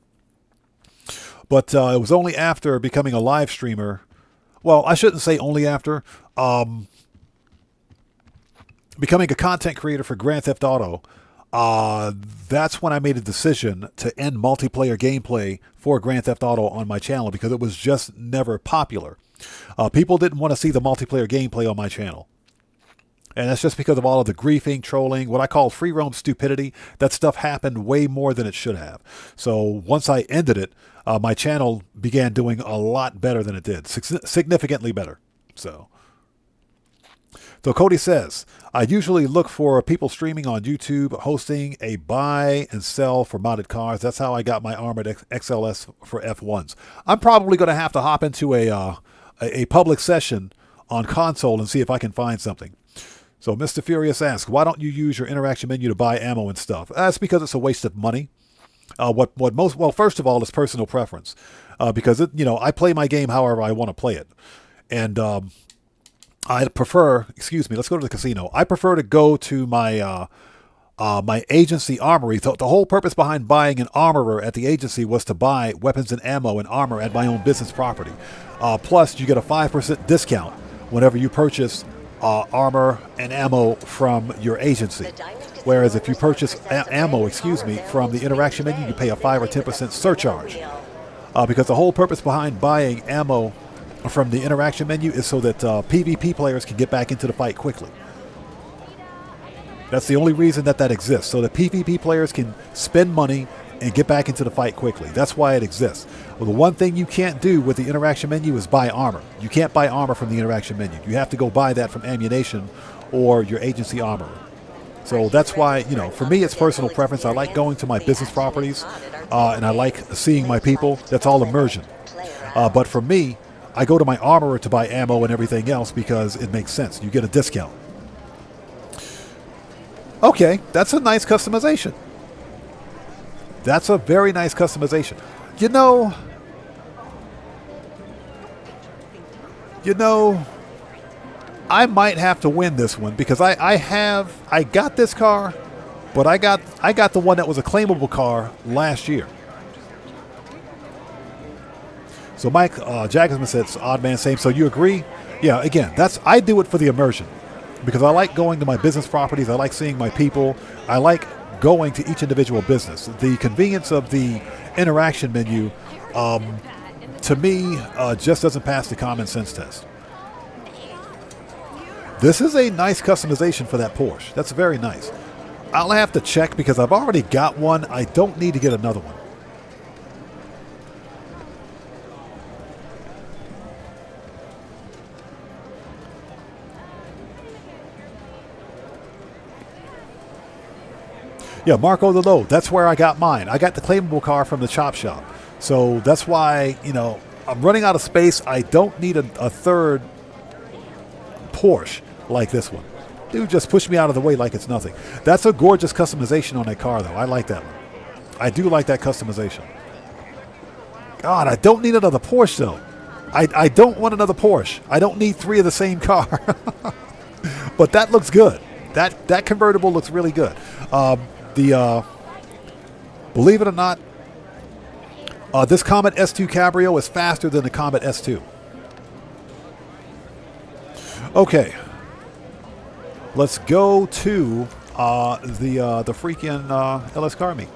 But it was only after becoming a live streamer. Well, I shouldn't say only after. Becoming a content creator for Grand Theft Auto, that's when I made a decision to end multiplayer gameplay for Grand Theft Auto on my channel because it was just never popular. People didn't want to see the multiplayer gameplay on my channel. And that's just because of all of the griefing, trolling, what I call free roam stupidity. That stuff happened way more than it should have. So once I ended it, my channel began doing a lot better than it did. Significantly better. So Cody says, I usually look for people streaming on YouTube, hosting a buy and sell for modded cars. That's how I got my armored XLS for F1s. I'm probably going to have to hop into a public session on console and see if I can find something. So Mr. Furious asks, why don't you use your interaction menu to buy ammo and stuff? That's because it's a waste of money. First of all, it's personal preference. Because I play my game however I want to play it. And I prefer, let's go to the casino. I prefer to go to my my agency armory. The whole purpose behind buying an armorer at the agency was to buy weapons and ammo and armor at my own business property. Plus, you get a 5% discount whenever you purchase armor and ammo from your agency. Whereas if you purchase ammo, from the interaction menu, you pay a 5 or 10% surcharge. Because the whole purpose behind buying ammo from the interaction menu is so that PvP players can get back into the fight quickly. That's the only reason that exists, so that PvP players can spend money and get back into the fight quickly. That's why it exists. Well, the one thing you can't do with the interaction menu is buy armor. You can't buy armor from the interaction menu. You have to go buy that from ammunition or your agency armor. So that's why, for me, it's personal preference. I like going to my business properties, and I like seeing my people. That's all immersion. But for me, I go to my armorer to buy ammo and everything else because it makes sense. You get a discount. Okay, that's a nice customization. That's a very nice customization. I might have to win this one because I got this car, but I got the one that was a claimable car last year. So Mike Jacksman said, odd man, same. So you agree? Yeah, again, I do it for the immersion because I like going to my business properties. I like seeing my people. I like going to each individual business. The convenience of the interaction menu, to me, just doesn't pass the common sense test. This is a nice customization for that Porsche. That's very nice. I'll have to check because I've already got one. I don't need to get another one. Yeah, Marco the Low. That's where I got mine. I got the claimable car from the chop shop. So that's why, I'm running out of space. I don't need a third Porsche like this one. Dude, just push me out of the way like it's nothing. That's a gorgeous customization on that car, though. I like that one. I do like that customization. God, I don't need another Porsche, though. I don't want another Porsche. I don't need 3 of the same car. But that looks good. That convertible looks really good. Believe it or not, this Comet S2 Cabrio is faster than the Comet S2. Okay, let's go to the freaking LS Car Meet.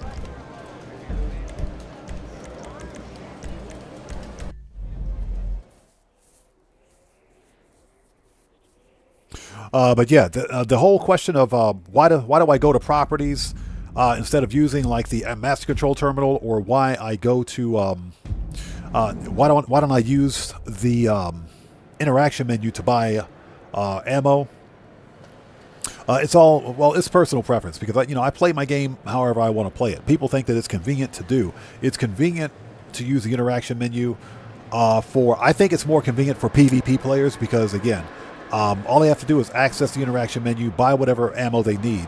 But yeah, the whole question of why do I go to properties instead of using like the master control terminal, or why I go to why don't I use the interaction menu to buy ammo? It's personal preference because I play my game however I want to play it. People think that it's convenient to do. It's convenient to use the interaction menu I think it's more convenient for PvP players because again, all they have to do is access the interaction menu, buy whatever ammo they need,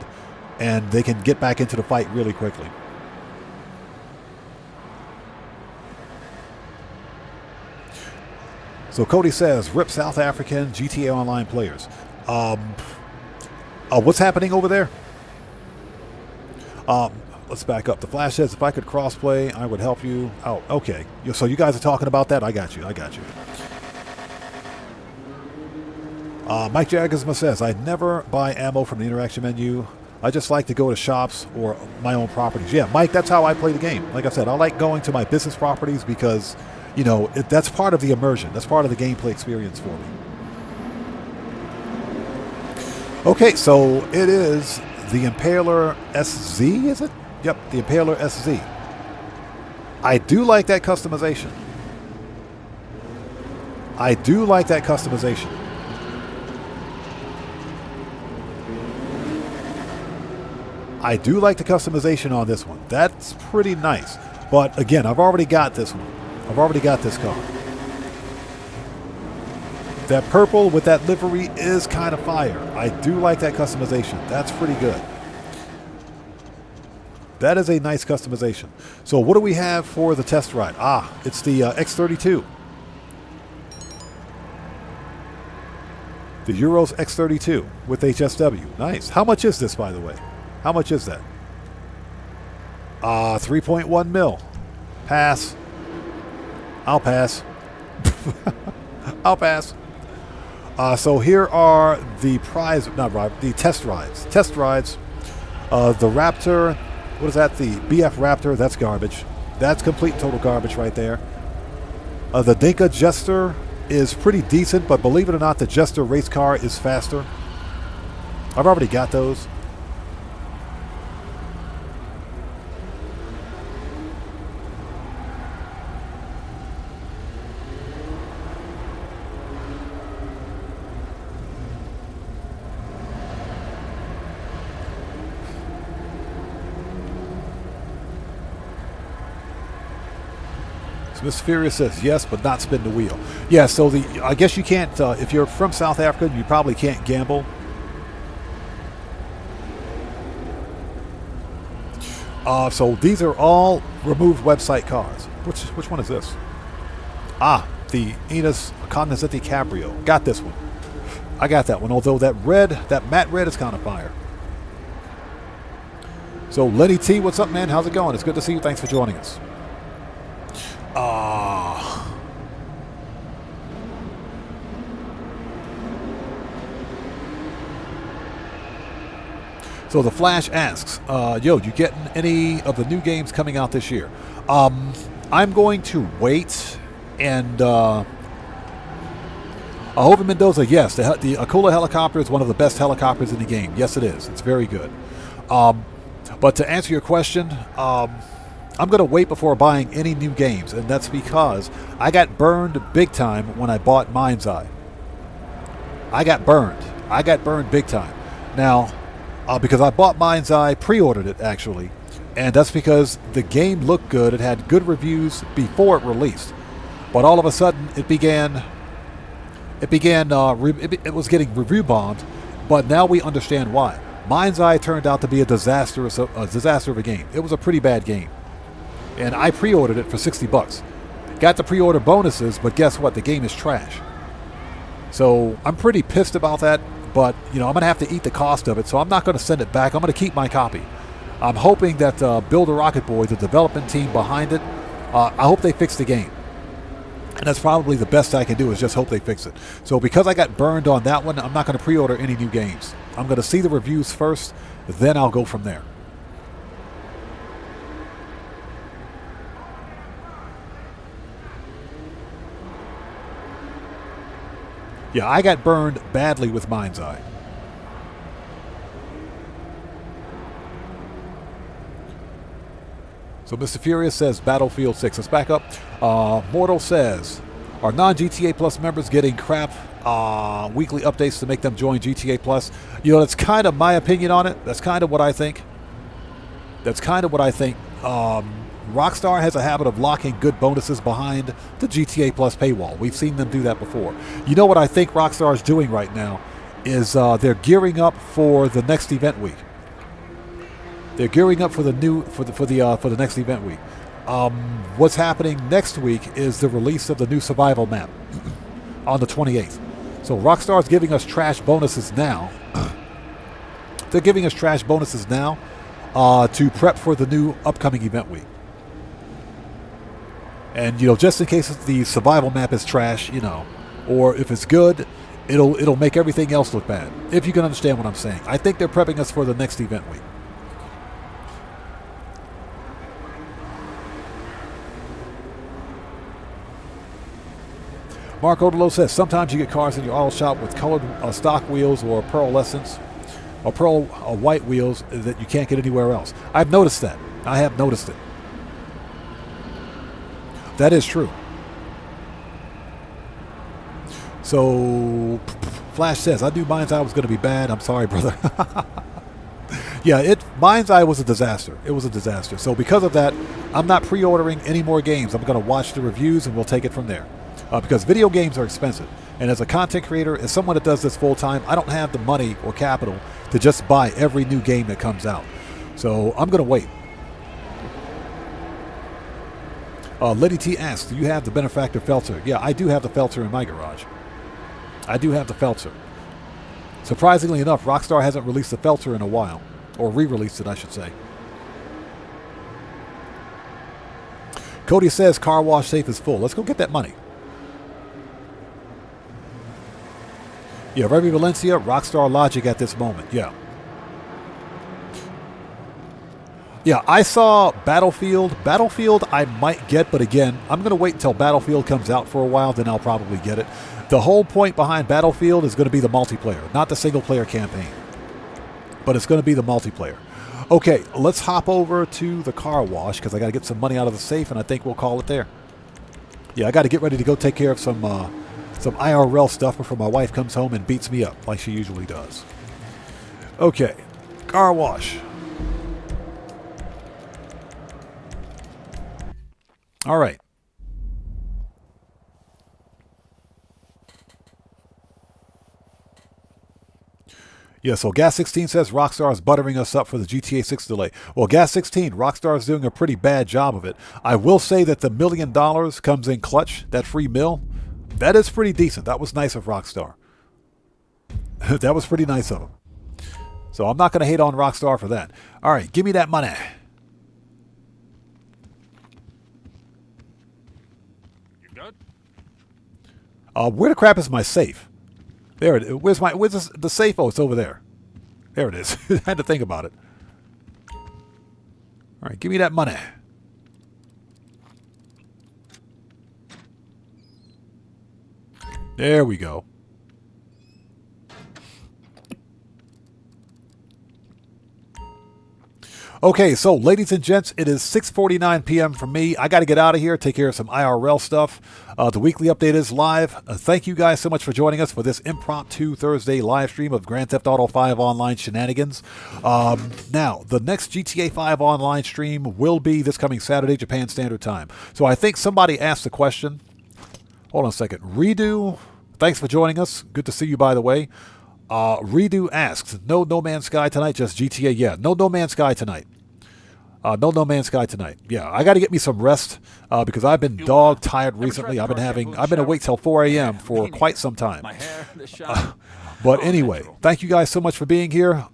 and they can get back into the fight really quickly. So Cody says, rip South African GTA Online players. What's happening over there? Let's back up. The Flash says, if I could crossplay, I would help you out. Okay. So you guys are talking about that? I got you. Mike Jagersma says, I never buy ammo from the interaction menu. I just like to go to shops or my own properties. Yeah, Mike, that's how I play the game. Like I said, I like going to my business properties because, that's part of the immersion. That's part of the gameplay experience for me. Okay, so it is the Impaler SZ, is it? Yep, the Impaler SZ. I do like that customization. I do like the customization on this one. That's pretty nice. But again, I've already got this one. I've already got this car. That purple with that livery is kind of fire. I do like that customization. That's pretty good. That is a nice customization. So what do we have for the test ride? It's the X32. The Euros X32 with HSW. Nice. How much is this, by the way? How much is that? 3.1 mil. Pass. I'll pass. I'll pass. So here are the the test rides. The Raptor, what is that? The BF Raptor, that's garbage. That's complete and total garbage right there. The Dinka Jester is pretty decent, but believe it or not, the Jester race car is faster. I've already got those. Miss Furious says yes, but not spin the wheel. Yeah, so I guess you can't, if you're from South Africa, you probably can't gamble. So these are all removed website cars. Which one is this? Ah, the Enos Condescending Cabrio. Got this one. I got that one, although that matte red is kind of fire. So Lenny T, what's up, man? How's it going? It's good to see you. Thanks for joining us. So the Flash asks, yo, you getting any of the new games coming out this year? I'm going to wait, and Jose Mendoza, yes, the Akula helicopter is one of the best helicopters in the game. Yes, it is. It's very good. But to answer your question, I'm going to wait before buying any new games, and that's because I got burned big time when I bought Mind's Eye. I got burned big time. Now, because I bought Mind's Eye, pre-ordered it actually, and that's because the game looked good. It had good reviews before it released, but all of a sudden it was getting review bombed. But now we understand why. Mind's Eye turned out to be a disaster of a game. It was a pretty bad game, and I pre-ordered it for $60. Got the pre-order bonuses, but guess what? The game is trash. So I'm pretty pissed about that. But, I'm going to have to eat the cost of it, so I'm not going to send it back. I'm going to keep my copy. I'm hoping that Build a Rocket Boy, the development team behind it, I hope they fix the game. And that's probably the best I can do, is just hope they fix it. So because I got burned on that one, I'm not going to pre-order any new games. I'm going to see the reviews first, then I'll go from there. Yeah, I got burned badly with Mind's Eye. So Mr. Furious says Battlefield 6. Let's back up. Mortal says, are non-GTA Plus members getting crap weekly updates to make them join GTA Plus? That's kind of my opinion on it. That's kind of what I think. Rockstar has a habit of locking good bonuses behind the GTA Plus paywall. We've seen them do that before. You know what I think Rockstar is doing right now is they're gearing up for the next event week. They're gearing up for the next event week. What's happening next week is the release of the new survival map on the 28th. So Rockstar is giving us trash bonuses now. They're giving us trash bonuses now to prep for the new upcoming event week. And just in case the survival map is trash, or if it's good, it'll make everything else look bad. If you can understand what I'm saying, I think they're prepping us for the next event week. Mark Odelo says sometimes you get cars in your auto shop with colored stock wheels or pearlescence or pearl white wheels that you can't get anywhere else. I've noticed that. I have noticed it. That is true. So, Flash says, I knew Mind's Eye was going to be bad. I'm sorry, brother. Yeah, Mind's Eye was a disaster. It was a disaster. So because of that, I'm not pre-ordering any more games. I'm going to watch the reviews and we'll take it from there. Because video games are expensive. And as a content creator, as someone that does this full-time, I don't have the money or capital to just buy every new game that comes out. So I'm going to wait. Liddy T asks, do you have the Benefactor Felter? Yeah, I do have the Felter in my garage. I do have the Felter. Surprisingly enough, Rockstar hasn't released the Felter in a while. Or re-released it, I should say. Cody says car wash safe is full. Let's go get that money. Yeah, Remy Valencia, Rockstar Logic at this moment. Yeah. Yeah, I saw Battlefield. Battlefield I might get, but again, I'm going to wait until Battlefield comes out for a while, then I'll probably get it. The whole point behind Battlefield is going to be the multiplayer, not the single-player campaign. But it's going to be the multiplayer. Okay, let's hop over to the car wash because I got to get some money out of the safe, and I think we'll call it there. Yeah, I got to get ready to go take care of some IRL stuff before my wife comes home and beats me up like she usually does. Okay, car wash. All right. Yeah, so Gas16 says Rockstar is buttering us up for the GTA 6 delay. Well, Gas16, Rockstar is doing a pretty bad job of it. I will say that the $1 million comes in clutch, that free mill. That is pretty decent. That was nice of Rockstar. That was pretty nice of them. So I'm not going to hate on Rockstar for that. All right, give me that money. Where the crap is my safe? There it is. Where's the safe? Oh, it's over there. There it is. I had to think about it. All right, give me that money. There we go. Okay, so ladies and gents, it is 6:49 p.m. for me. I got to get out of here, take care of some IRL stuff. The weekly update is live. Thank you guys so much for joining us for this impromptu Thursday live stream of Grand Theft Auto 5 Online shenanigans. Now, the next GTA 5 Online stream will be this coming Saturday, Japan Standard Time. So I think somebody asked the question. Hold on a second. Redo, thanks for joining us. Good to see you, by the way. Redo asks, no Man's Sky tonight, just GTA. Yeah, no Man's Sky tonight. No Man's Sky tonight. Yeah, I got to get me some rest because I've been dog tired recently. I've been awake till 4 a.m. for quite some time. But anyway, thank you guys so much for being here.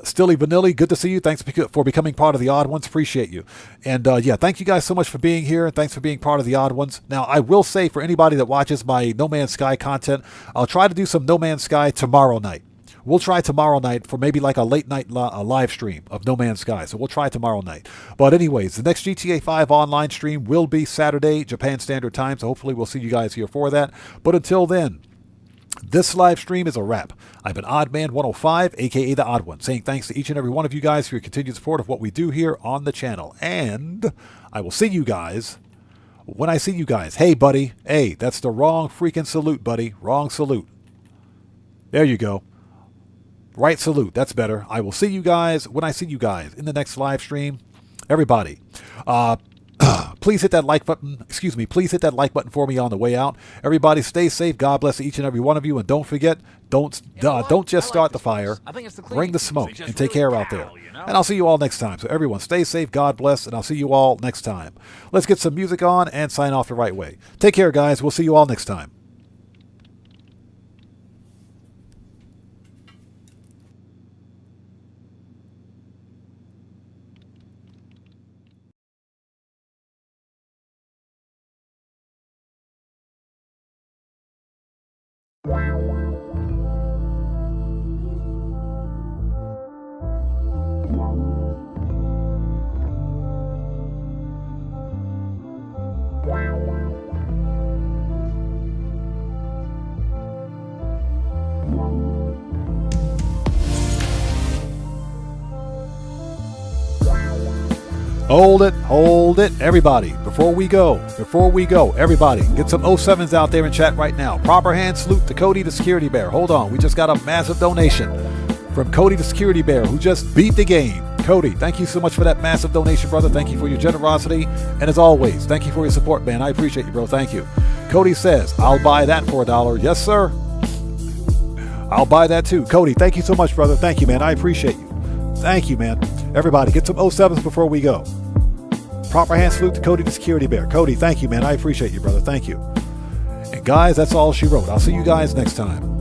Stilly Vanilli, good to see you. Thanks for becoming part of the Odd Ones. Appreciate you. And yeah, thank you guys so much for being here. Thanks for being part of the Odd Ones. Now, I will say for anybody that watches my No Man's Sky content, I'll try to do some No Man's Sky tomorrow night. We'll try tomorrow night for maybe like a late night live stream of No Man's Sky. So we'll try tomorrow night. But anyways, the next GTA 5 online stream will be Saturday, Japan Standard Time. So hopefully we'll see you guys here for that. But until then, this live stream is a wrap. I've been Oddman105, a.k.a. The Odd One, saying thanks to each and every one of you guys for your continued support of what we do here on the channel. And I will see you guys when I see you guys. Hey, buddy. Hey, that's the wrong freaking salute, buddy. Wrong salute. There you go. Right salute. That's better. I will see you guys when I see you guys in the next live stream. Everybody, please hit that like button. Excuse me. Please hit that like button for me on the way out. Everybody, stay safe. God bless each and every one of you. And don't forget, don't just start the fire. Bring the smoke and take care out there. And I'll see you all next time. So everyone, stay safe. God bless. And I'll see you all next time. Let's get some music on and sign off the right way. Take care, guys. We'll see you all next time. Hold it, everybody. Before we go, everybody, get some 07s out there in chat right now. Proper hand salute to Cody the Security Bear. Hold on, we just got a massive donation from Cody the Security Bear, who just beat the game. Cody, thank you so much for that massive donation, brother. Thank you for your generosity. And as always, thank you for your support, man. I appreciate you, bro. Thank you. Cody says, I'll buy that for $1. Yes, sir. I'll buy that too. Cody, thank you so much, brother. Thank you, man. I appreciate you. Thank you, man. Everybody, get some 07s before we go. Proper hand salute to Cody the Security Bear. Cody, thank you, man. I appreciate you, brother. Thank you. And guys, that's all she wrote. I'll see you guys next time.